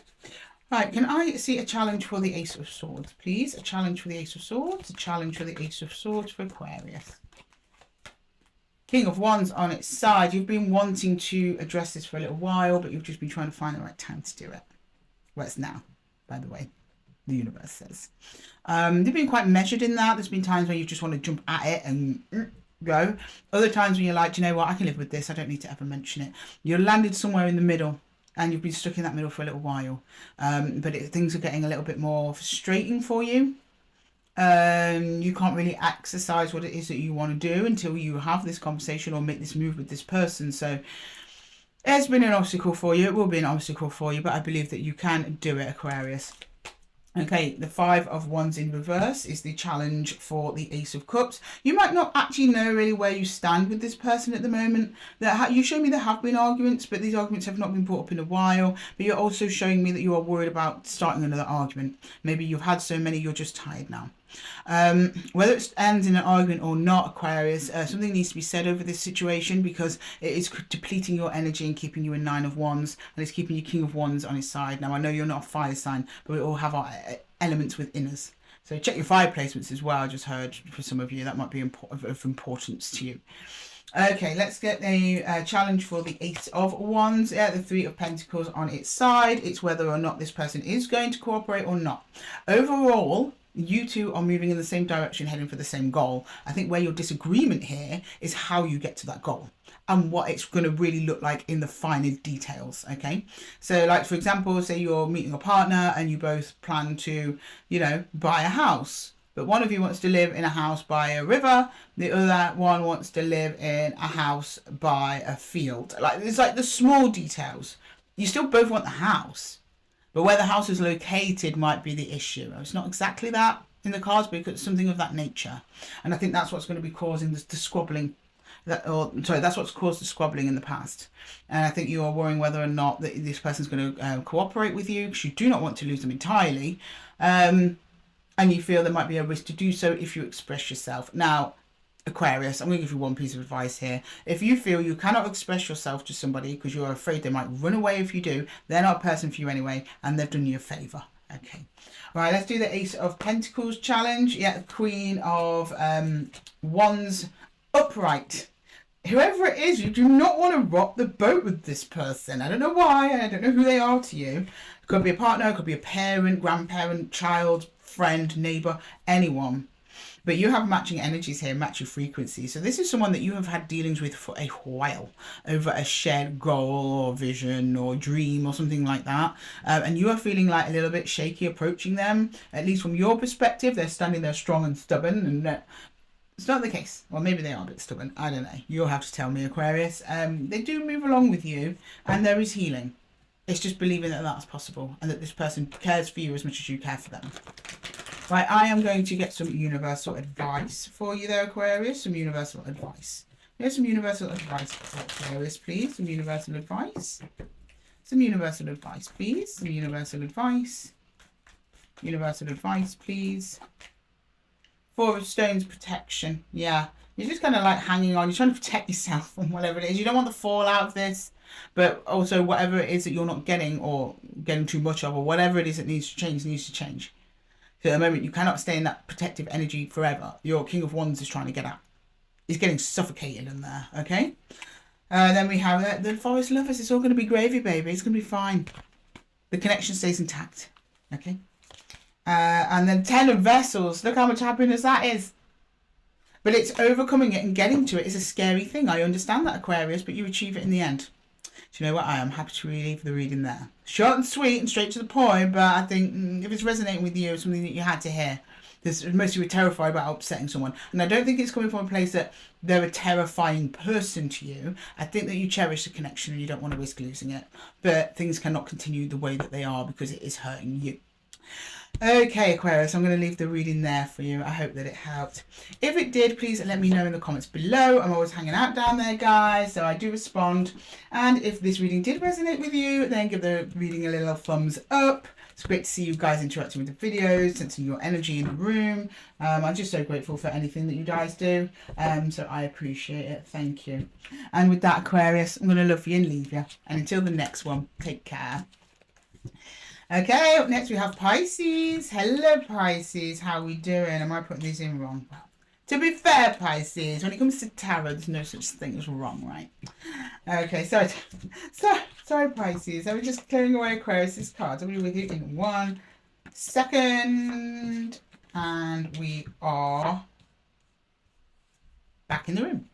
Speaker 1: Right, can I see a challenge for the Ace of Swords, please? A challenge for the Ace of Swords, a challenge for the Ace of Swords for Aquarius. King of Wands on its side. You've been wanting to address this for a little while, but you've just been trying to find the right time to do it. Well, it's now, by the way. The universe says. They've been quite measured in that. There's been times where you just want to jump at it and go. Other times when you're like, do you know what, I can live with this. I don't need to ever mention it. You're landed somewhere in the middle, and you've been stuck in that middle for a little while. But things are getting a little bit more frustrating for you. You can't really exercise what it is that you want to do until you have this conversation or make this move with this person. So it's been an obstacle for you. It will be an obstacle for you, but I believe that you can do it, Aquarius. Okay, the Five of Wands in reverse is the challenge for the Ace of Cups. You might not actually know really where you stand with this person at the moment. You show me there have been arguments, but these arguments have not been brought up in a while. But you're also showing me that you are worried about starting another argument. Maybe you've had so many, you're just tired now. Whether it ends in an argument or not, Aquarius, something needs to be said over this situation, because it is depleting your energy and keeping you in Nine of Wands, and it's keeping your King of Wands on his side. Now, I know you're not a fire sign, but we all have our elements within us. So check your fire placements as well. I just heard for some of you that might be of importance to you. Okay, let's get a challenge for the Ace of Wands. Yeah, the Three of Pentacles on its side. It's whether or not this person is going to cooperate or not. Overall, you two are moving in the same direction, heading for the same goal. I think where your disagreement here is how you get to that goal and what it's going to really look like in the finer details. Okay, so like, for example, say you're meeting a partner and you both plan to, buy a house. But one of you wants to live in a house by a river. The other one wants to live in a house by a field. It's like the small details. You still both want the house, but where the house is located might be the issue. It's not exactly that in the cards, but it's something of that nature. And I think that's what's going to be causing the squabbling. That's what's caused the squabbling in the past. And I think you are worrying whether or not that this person's going to cooperate with you, because you do not want to lose them entirely. And you feel there might be a risk to do so if you express yourself. Now, Aquarius, I'm going to give you one piece of advice here. If you feel you cannot express yourself to somebody because you're afraid they might run away if you do, they're not a person for you anyway, and they've done you a favour. Okay. Right, let's do the Ace of Pentacles challenge. Yeah, Queen of Wands upright. Whoever it is, you do not want to rock the boat with this person. I don't know why, and I don't know who they are to you. It could be a partner, it could be a parent, grandparent, child, friend, neighbour, anyone. But you have matching energies here, matching frequencies. So this is someone that you have had dealings with for a while over a shared goal or vision or dream or something like that. And you are feeling like a little bit shaky approaching them. At least from your perspective, they're standing there strong and stubborn, and it's not the case. Well, maybe they are a bit stubborn. I don't know. You'll have to tell me, Aquarius. They do move along with you, and there is healing. It's just believing that that's possible and that this person cares for you as much as you care for them. Right, I am going to get some universal advice for you there, Aquarius. Some universal advice. Here's some universal advice for Aquarius, please. Some universal advice. Some universal advice, please. Some universal advice. Universal advice, please. Four of Stones, protection. Yeah, you're just kind of like hanging on. You're trying to protect yourself from whatever it is. You don't want the fallout of this, but also whatever it is that you're not getting or getting too much of, or whatever it is that needs to change, needs to change. So at the moment, you cannot stay in that protective energy forever. Your King of Wands is trying to get out. He's getting suffocated in there, okay? Then we have the Forest Lovers. It's all going to be gravy, baby. It's going to be fine. The connection stays intact, okay? And then 10 of Vessels. Look how much happiness that is. But it's overcoming it and getting to it is a scary thing. I understand that, Aquarius, but you achieve it in the end. Do you know what? I am happy to leave the reading there. Short and sweet and straight to the point, but I think if it's resonating with you, it's something that you had to hear. Because most of you are terrified about upsetting someone. And I don't think it's coming from a place that they're a terrifying person to you. I think that you cherish the connection and you don't want to risk losing it. But things cannot continue the way that they are because it is hurting you. Okay, Aquarius, I'm going to leave the reading there for you. I hope that it helped. If it did, please let me know in the comments below. I'm always hanging out down there, guys, so I do respond. And if this reading did resonate with you, then give the reading a little thumbs up. It's great to see you guys interacting with the videos, sensing your energy in the room. I'm just so grateful for anything that you guys do. So I appreciate it. Thank you. And with that, Aquarius, I'm going to love you and leave you. And until the next one, take care. Okay, up next we have Pisces. Hello, Pisces. How are we doing? Am I putting these in wrong? Well, to be fair, Pisces, when it comes to tarot, there's no such thing as wrong, right? Okay, sorry, Pisces. I was just clearing away Aquarius's cards. I'll be with you in 1 second. And we are back in the room.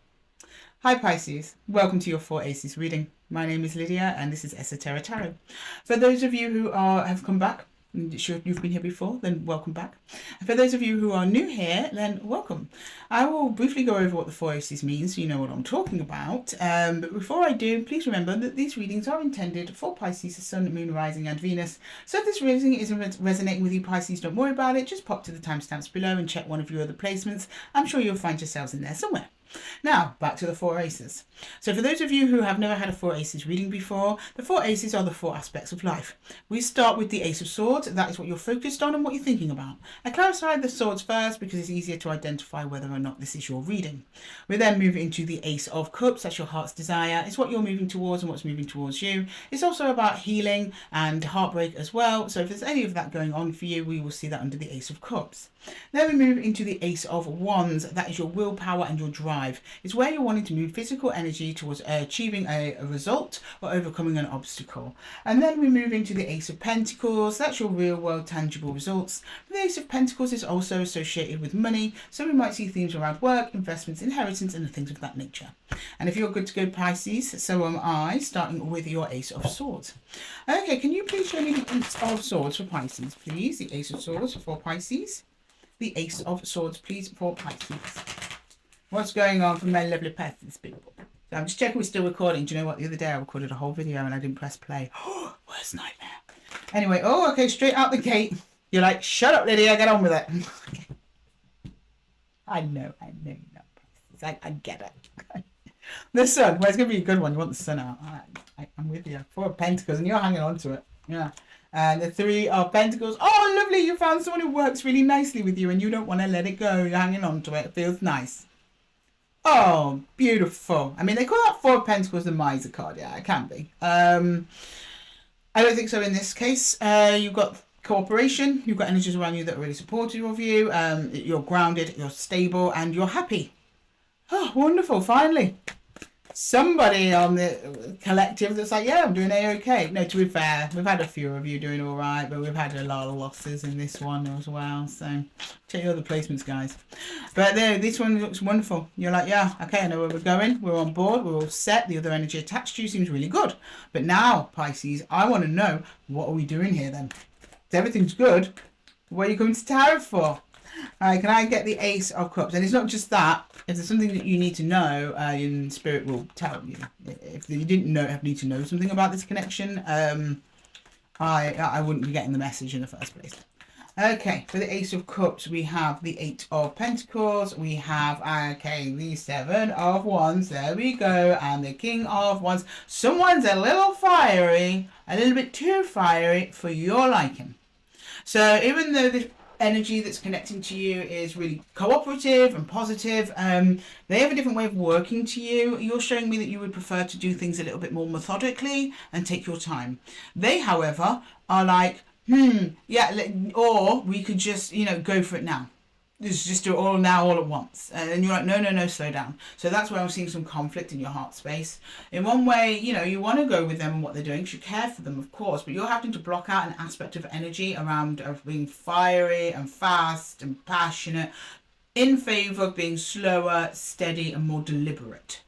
Speaker 1: Hi, Pisces. Welcome to your 4 Aces reading. My name is Lydia and this is Esotera Tarot. For those of you who have come back, sure you've been here before, then welcome back. And for those of you who are new here, then welcome. I will briefly go over what the 4 Aces means so you know what I'm talking about. But before I do, please remember that these readings are intended for Pisces, the Sun, Moon, Rising and Venus. So if this reading isn't resonating with you, Pisces, don't worry about it. Just pop to the timestamps below and check one of your other placements. I'm sure you'll find yourselves in there somewhere. Now, back to the 4 Aces. So for those of you who have never had a 4 Aces reading before, the 4 Aces are the 4 aspects of life. We start with the Ace of Swords. That is what you're focused on and what you're thinking about. I clarify the swords first because it's easier to identify whether or not this is your reading. We then move into the Ace of Cups. That's your heart's desire. It's what you're moving towards and what's moving towards you. It's also about healing and heartbreak as well. So if there's any of that going on for you, we will see that under the Ace of Cups. Then we move into the Ace of Wands. That is your willpower and your drive. It's where you're wanting to move physical energy towards achieving a result or overcoming an obstacle. And then we move into the Ace of Pentacles. That's your real world tangible results. The Ace of Pentacles is also associated with money. So we might see themes around work, investments, inheritance and things of that nature. And if you're good to go, Pisces, so am I, starting with your Ace of Swords. Okay, can you please show me the Ace of Swords for Pisces, please? The Ace of Swords for Pisces. The Ace of Swords, please, for Pisces. What's going on for my lovely Pisces people? So I'm just checking we're still recording. Do you know what? The other day I recorded a whole video and I didn't press play. Oh, worst nightmare. Anyway, oh, okay, straight out the gate. You're like, shut up, Lydia, get on with it. Okay. I know you know, Pisces. I get it. The Sun. Well, it's going to be a good one. You want the Sun out. I'm with you. 4 of Pentacles and you're hanging on to it. Yeah. And the 3 of Pentacles. Oh, lovely. You found someone who works really nicely with you and you don't want to let it go. You're hanging on to it. It feels nice. Oh, beautiful. I mean, they call that 4 of Pentacles the Miser card. Yeah, it can be. I don't think so in this case. You've got cooperation. You've got energies around you that are really supportive of you. You're grounded, you're stable, and you're happy. Oh, wonderful. Finally. somebody on the collective that's like, yeah, I'm doing A-okay. No, to be fair, we've had a few of you doing all right, but we've had a lot of losses in this one as well. So check your other placements, guys. But there, this one looks wonderful. You're like, yeah, okay, I know where we're going. We're on board. We're all set. The other energy attached to you seems really good. But now, Pisces, I want to know, what are we doing here then? If everything's good, what are you coming to tarot for? Can I get the Ace of Cups? And it's not just that. If there's something that you need to know, Spirit will tell you. If you didn't need to know something about this connection, I wouldn't be getting the message in the first place. Okay, for the Ace of Cups, we have the Eight of Pentacles. We have, the Seven of Wands. There we go. And the King of Wands. Someone's a little fiery, a little bit too fiery for your liking. So even though this energy that's connecting to you is really cooperative and positive, they have a different way of working to you. You're showing me that you would prefer to do things a little bit more methodically and take your time. They, however, are like, yeah, or we could just, go for it now. Just do it all now, all at once. And you're like, no, slow down. So that's where I'm seeing some conflict in your heart space. In one way, you want to go with them and what they're doing because you care for them, of course, but you're having to block out an aspect of energy around being fiery and fast and passionate in favour of being slower, steady and more deliberate.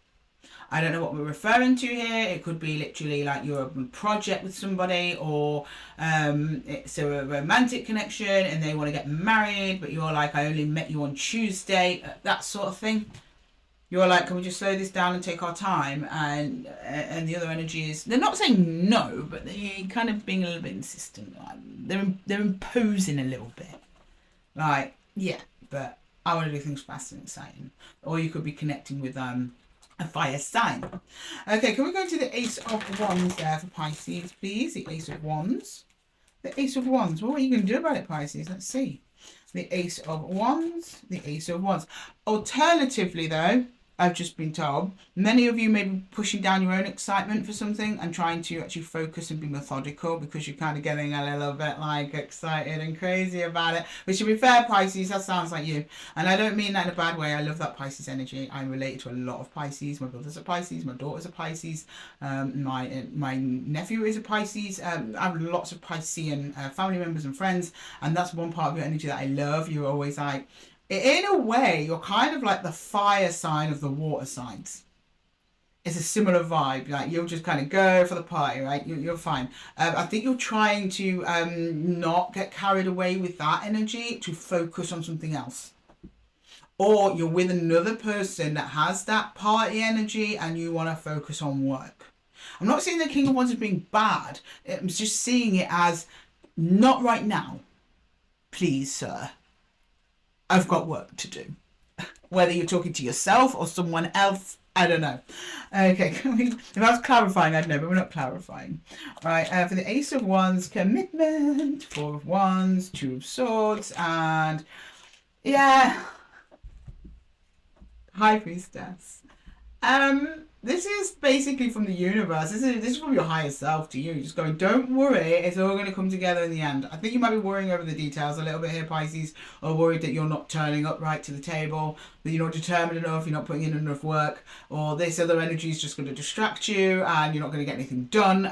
Speaker 1: I don't know what we're referring to here. It could be literally like you're a project with somebody, or it's a romantic connection and they want to get married, but you're like, I only met you on Tuesday, that sort of thing. You're like, can we just slow this down and take our time? And the other energy is, they're not saying no, but they're kind of being a little bit insistent. Like, they're imposing a little bit. Like, yeah, but I want to do things fast and exciting. Or you could be connecting with a fire sign. Okay, can we go to the Ace of Wands there for Pisces, please? The Ace of Wands. The Ace of Wands. Well, what are you going to do about it, Pisces? Let's see. The Ace of Wands. The Ace of Wands. Alternatively, though, I've just been told, many of you may be pushing down your own excitement for something and trying to actually focus and be methodical because you're kind of getting a little bit like excited and crazy about it. Which, to be fair, Pisces, that sounds like you. And I don't mean that in a bad way. I love that Pisces energy. I'm related to a lot of Pisces. My brother's a Pisces. My daughter's a Pisces. My nephew is a Pisces. I have lots of Piscean family members and friends. And that's one part of your energy that I love. You're always like, in a way, you're kind of like the fire sign of the water signs. It's a similar vibe. Like, you'll just kind of go for the party, right? You're fine. I think you're trying to not get carried away with that energy, to focus on something else. Or you're with another person that has that party energy and you want to focus on work. I'm not saying the King of Wands is being bad. I'm just seeing it as, not right now. Please, sir. I've got work to do. Whether you're talking to yourself or someone else, I don't know. Okay, if I was clarifying, I'd know, but we're not clarifying. Right, for the Ace of Wands, commitment, Four of Wands, Two of Swords, and yeah, High Priestess. This is basically from the universe. This is from your higher self to you. Just going, don't worry, it's all going to come together in the end. I think you might be worrying over the details a little bit here, Pisces, or worried that you're not turning up right to the table, that you're not determined enough, you're not putting in enough work, or this other energy is just going to distract you and you're not going to get anything done.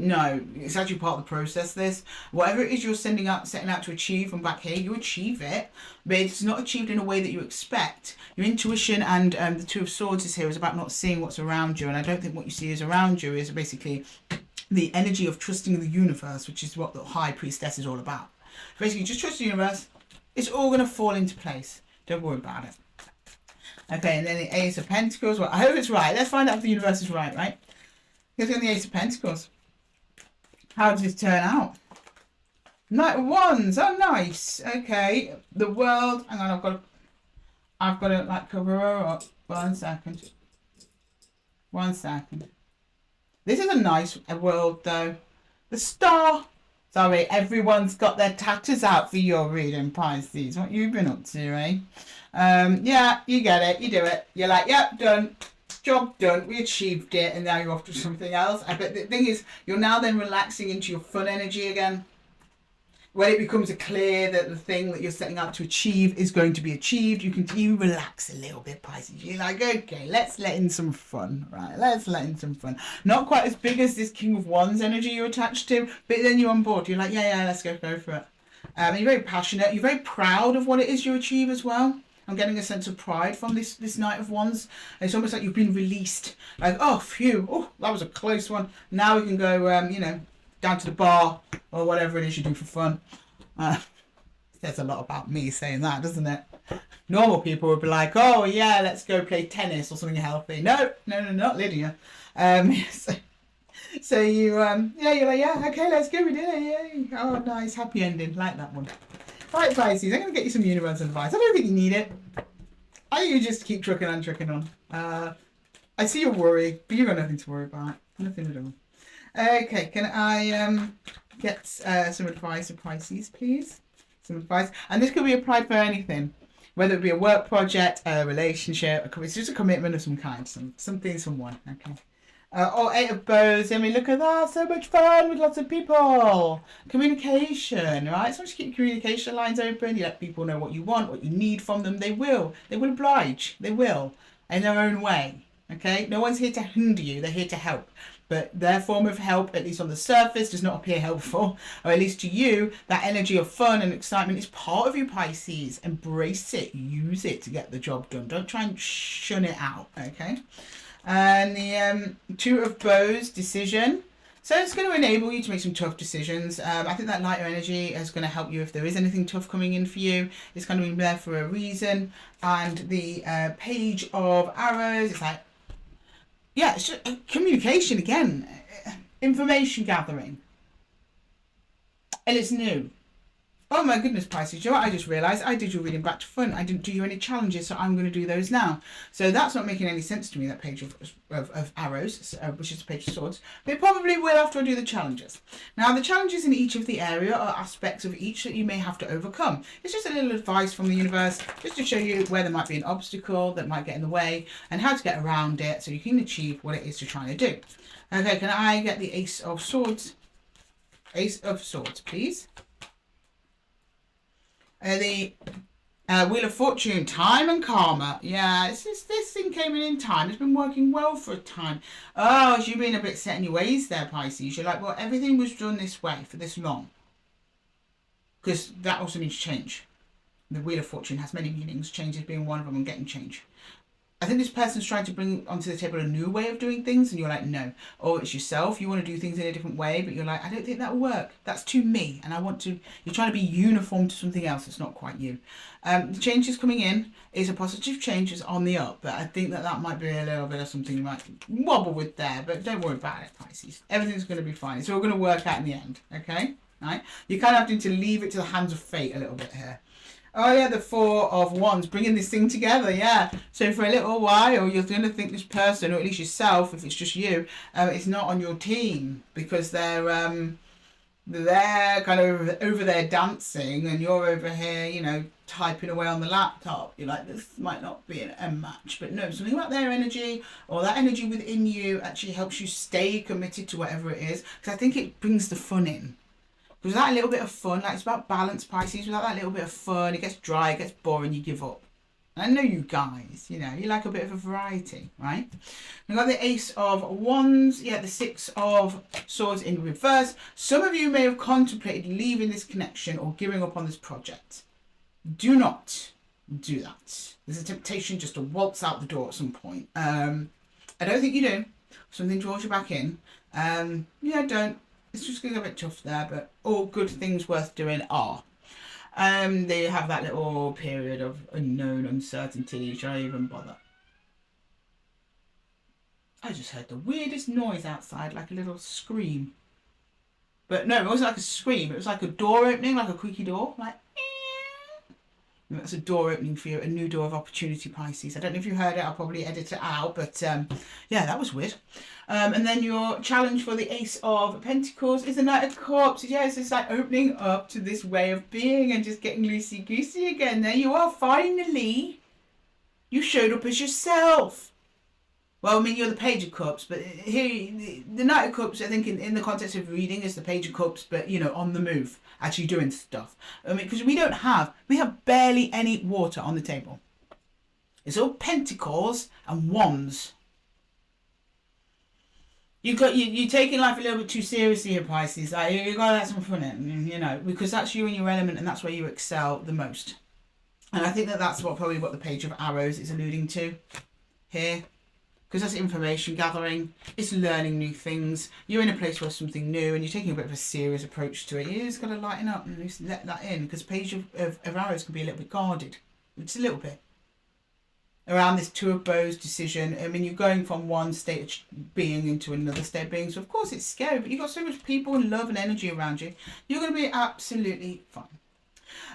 Speaker 1: No, it's actually part of the process, this. Whatever it is you're setting out to achieve from back here, you achieve it, but it's not achieved in a way that you expect. Your intuition and the Two of Swords is here is about not seeing what's around you, and I don't think what you see is around you is basically the energy of trusting the universe, which is what the High Priestess is all about. Basically, just trust the universe. It's all going to fall into place. Don't worry about it. Okay, and then the Ace of Pentacles. Well, I hope it's right. Let's find out if the universe is right, right? Let's get the Ace of Pentacles. How does this turn out? Knight of Wands. Oh, nice. Okay. The world. Hang on, I've got to like cover her up. 1 second. 1 second. This is a nice world, though. The Star. Sorry, everyone's got their tatters out for your reading, Pisces. What you been up to, eh? Yeah, you get it. You do it. You're like, yep, done. Job done. We achieved it, and now you're off to something else. But the thing is, you're now then relaxing into your fun energy again. when it becomes clear that the thing that you're setting out to achieve is going to be achieved, you relax a little bit, Pisces. You're like, okay, let's let in some fun, right? Let's let in some fun. Not quite as big as this King of Wands energy you're attached to, but then you're on board. You're like, yeah, let's go for it. You're very passionate. You're very proud of what it is you achieve as well. I'm getting a sense of pride from this Knight of Wands. It's almost like you've been released. Like, oh, phew, oh, that was a close one. Now we can go, down to the bar or whatever it is you do for fun. Says a lot about me saying that, doesn't it? Normal people would be like, oh yeah, let's go play tennis or something healthy. No, not Lydia. So you, you're like, yeah, okay, let's go, we did it, yay. Oh, nice, happy ending, like that one. Right, Pisces, I'm going to get you some universal advice. I don't think you need it. I think you just keep trucking on. I see your worry, but you've got nothing to worry about. Nothing at all. Okay, can I get some advice of Pisces, please? Some advice. And this could be applied for anything. Whether it be a work project, a relationship, it's just a commitment of some kind. Something, someone, okay? Or 8 of Bows. I mean, look at that. So much fun with lots of people. Communication, right? So just keep communication lines open. You let people know what you want, what you need from them. They will. They will oblige. They will. In their own way. Okay? No one's here to hinder you. They're here to help. But their form of help, at least on the surface, does not appear helpful. Or at least to you, that energy of fun and excitement is part of you, Pisces. Embrace it. Use it to get the job done. Don't try and shun it out. Okay? And the 2 of Bows, decision. So it's going to enable you to make some tough decisions. I think that lighter energy is going to help you if there is anything tough coming in for you. It's going to be there for a reason. And the Page of Arrows, it's like, yeah, it's just communication again. Information gathering. And it's new. Oh my goodness, Pisces, you know what I just realised? I did your reading back to front. I didn't do you any challenges, so I'm going to do those now. So that's not making any sense to me, that Page of Arrows, which is the Page of Swords. But it probably will after I do the challenges. Now, the challenges in each of the area are aspects of each that you may have to overcome. It's just a little advice from the universe, just to show you where there might be an obstacle that might get in the way, and how to get around it so you can achieve what it is you're trying to do. Okay, can I get the Ace of Swords? Ace of Swords, please. The Wheel of Fortune, time and karma. Yeah, this thing came in time. It's been working well for a time. Oh, you've been a bit set in your ways there, Pisces. You're like, well, everything was done this way for this long. Because that also means change. The Wheel of Fortune has many meanings, changes being one of them, and getting change. I think this person's trying to bring onto the table a new way of doing things, and you're like, no. Or it's yourself, you want to do things in a different way, but you're like, I don't think that will work. That's too me, and I want to... You're trying to be uniform to something else that's not quite you. The changes coming in is a positive change, is on the up, but I think that might be a little bit of something you might wobble with there, but don't worry about it, Pisces. Everything's going to be fine. It's all going to work out in the end, okay? Right? You kind of have to leave it to the hands of fate a little bit here. Oh yeah, the 4 of Wands, bringing this thing together, yeah. So for a little while, you're going to think this person, or at least yourself, if it's just you, is not on your team, because they're kind of over there dancing, and you're over here, typing away on the laptop. You're like, this might not be a match, but no, something about their energy, or that energy within you, actually helps you stay committed to whatever it is, because I think it brings the fun in. Without a little bit of fun, like it's about balance, Pisces, without that little bit of fun, it gets dry, it gets boring, you give up. And I know you guys, you like a bit of a variety, right? We've got the Ace of Wands, yeah, the 6 of Swords in reverse. Some of you may have contemplated leaving this connection or giving up on this project. Do not do that. There's a temptation just to waltz out the door at some point. I don't think you do. Something draws you back in. Don't. It's just going to get a bit tough there, but all good things worth doing are. They have that little period of unknown uncertainty. Should I even bother? I just heard the weirdest noise outside, like a little scream. But no, it wasn't like a scream. It was like a door opening, like a creaky door. Like, that's a door opening for you, a new door of opportunity, Pisces. I don't know if you heard it. I'll probably edit it out, but yeah, that was weird. And then your challenge for the Ace of Pentacles is the Knight of Cups. Yeah, it's just like opening up to this way of being and just getting loosey-goosey again. There you are, finally. You showed up as yourself. Well, I mean, you're the Page of Cups, but here, the Knight of Cups, I think in the context of reading is the Page of Cups, but, you know, on the move, actually doing stuff. I mean, because we have barely any water on the table. It's all pentacles and wands. You're taking life a little bit too seriously here, Pisces. Like, you got to let some fun in, you know, because that's you in your element and that's where you excel the most. And I think that's probably what the Page of Arrows is alluding to here. Because that's information gathering, it's learning new things. You're in a place where something new and you're taking a bit of a serious approach to it. You just got to lighten up and just let that in, because Page of Arrows can be a little bit guarded. Just a little bit. Around this Two of Bows decision, I mean, you're going from one state of being into another state of being. So, of course, it's scary, but you've got so much people and love and energy around you. You're going to be absolutely fine.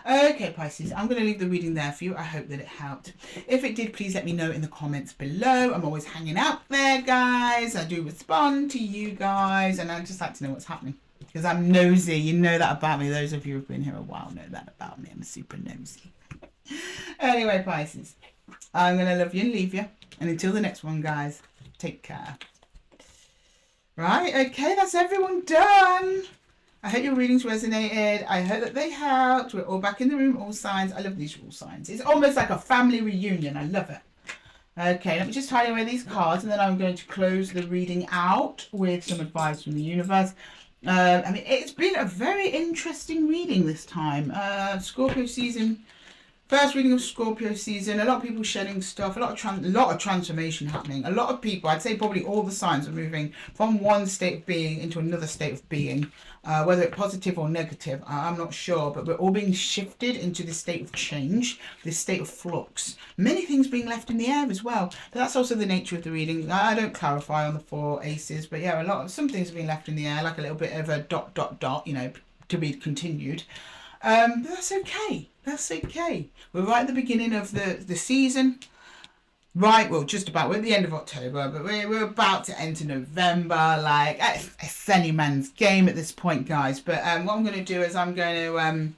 Speaker 1: Okay, Pisces, I'm going to leave the reading there for you. I hope that it helped. If it did, please let me know in the comments below. I'm always hanging out there, guys. I do respond to you guys, and I just like to know what's happening because I'm nosy. You know that about me. Those of you who've been here a while know that about me. I'm super nosy. Anyway, Pisces, I'm going to love you and leave you. And until the next one, guys, take care. Right, okay, that's everyone done. I hope your readings resonated. I hope that they helped. We're all back in the room, all signs. I love these all signs. It's almost like a family reunion. I love it. Okay, let me just tidy away these cards and then I'm going to close the reading out with some advice from the universe. I mean, it's been a very interesting reading this time. Scorpio season. First reading of Scorpio season, a lot of people shedding stuff, a lot of transformation happening. A lot of people, I'd say probably all the signs are moving from one state of being into another state of being, whether it's positive or negative, I'm not sure, but we're all being shifted into this state of change, this state of flux. Many things being left in the air as well. But that's also the nature of the reading. I don't clarify on the 4 aces, but yeah, some things have been left in the air, like a little bit of a ... you know, to be continued. But that's okay. That's okay. We're right at the beginning of the season. Right, well, just about. We're at the end of October, but we're about to enter November. Like, it's any man's game at this point, guys. But what I'm going to do is I'm going to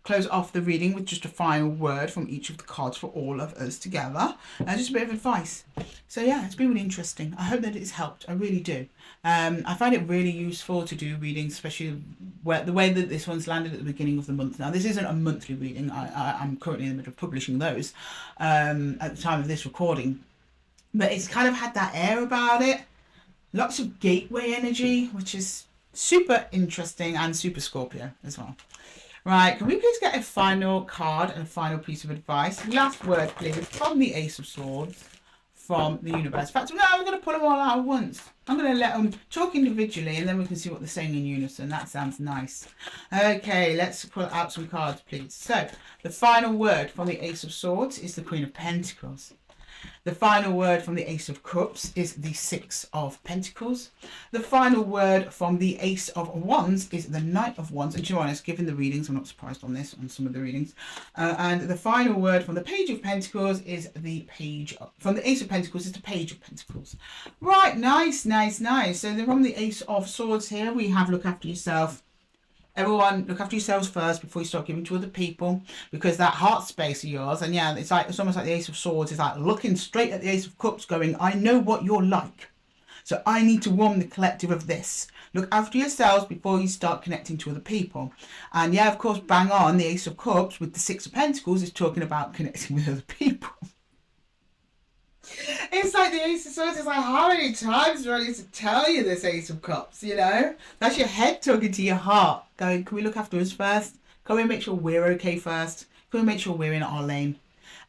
Speaker 1: close off the reading with just a final word from each of the cards for all of us together. Just a bit of advice. So yeah, it's been really interesting. I hope that it's helped. I really do. I find it really useful to do readings, especially the way that this one's landed at the beginning of the month. Now, this isn't a monthly reading. I'm currently in the middle of publishing those at the time of this recording. But it's kind of had that air about it. Lots of gateway energy, which is super interesting and super Scorpio as well. Right, can we please get a final card and a final piece of advice? Last word, please, from the Ace of Swords, from the universe. In fact, no, I'm going to pull them all out at once. I'm going to let them talk individually and then we can see what they're saying in unison. That sounds nice. Okay, let's pull out some cards, please. So, the final word from the Ace of Swords is the Queen of Pentacles. The final word from the Ace of Cups is the Six of Pentacles. The final word from the Ace of Wands is the Knight of Wands. And to be honest, given the readings, I'm not surprised on this, on some of the readings. And the final word from the Page of Pentacles is from the Ace of Pentacles is the Page of Pentacles. Right, nice, nice, nice. So then from the Ace of Swords here, we have look after yourself. Everyone, look after yourselves first before you start giving to other people, because that heart space of yours, and yeah, it's almost like the Ace of Swords is like looking straight at the Ace of Cups going, I know what you're like, so I need to warm the collective of this. Look after yourselves before you start connecting to other people. And yeah, of course, bang on, the Ace of Cups with the Six of Pentacles is talking about connecting with other people. It's like the Ace of Swords is like, how many times do I need to tell you this, Ace of Cups, you know? That's your head talking to your heart, going, can we look after us first? Can we make sure we're okay first? Can we make sure we're in our lane?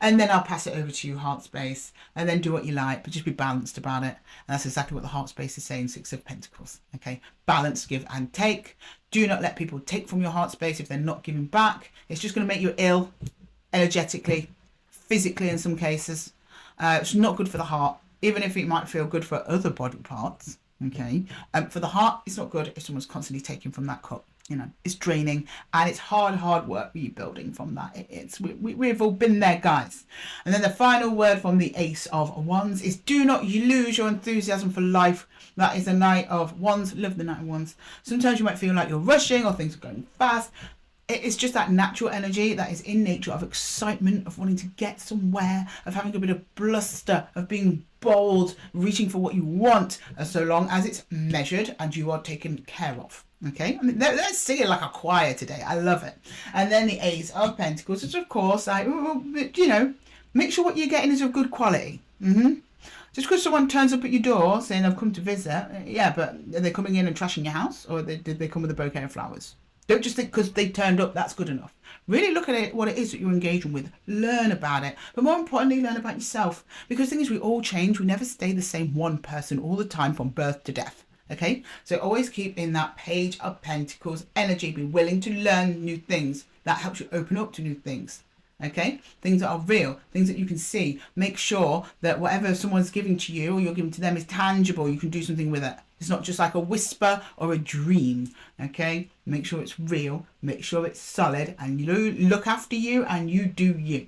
Speaker 1: And then I'll pass it over to you, heart space, and then do what you like, but just be balanced about it. And that's exactly what the heart space is saying, Six of Pentacles, okay? Balance, give and take. Do not let people take from your heart space if they're not giving back. It's just going to make you ill, energetically, physically in some cases. It's not good for the heart, even if it might feel good for other body parts, okay? For the heart, it's not good if someone's constantly taking from that cup, you know. It's draining, and it's hard work rebuilding from that. We've all been there, guys. And then the final word from the Ace of Wands is do not lose your enthusiasm for life. That is the Knight of Wands. Love the Knight of Wands. Sometimes you might feel like you're rushing or things are going fast. It's just that natural energy that is in nature of excitement, of wanting to get somewhere, of having a bit of bluster, of being bold, reaching for what you want, so long as it's measured and you are taken care of. Okay, I mean, they're singing like a choir today. I love it. And then the Ace of Pentacles, which of course, like, you know, make sure what you're getting is of good quality. Just because someone turns up at your door saying I've come to visit, yeah, but are they coming in and trashing your house, or did they come with a bouquet of flowers? Don't just think because they turned up that's good enough. Really look at it, what it is that you're engaging with. Learn about it. But more importantly, learn about yourself. Because the thing is, we all change. We never stay the same one person all the time from birth to death. Okay? So always keep in that Page of Pentacles energy. Be willing to learn new things. That helps you open up to new things. Okay, things that are real, things that you can see. Make sure that whatever someone's giving to you or you're giving to them is tangible. You can do something with it. It's not just like a whisper or a dream. Okay, make sure it's real, make sure it's solid, and you look after you and you do you.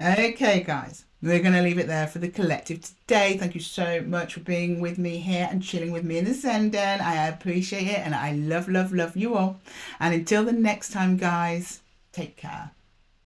Speaker 1: Okay, guys, we're going to leave it there for the collective today. Thank you so much for being with me here and chilling with me in the Zen Den. I appreciate it, and I love you all. And until the next time, guys, take care.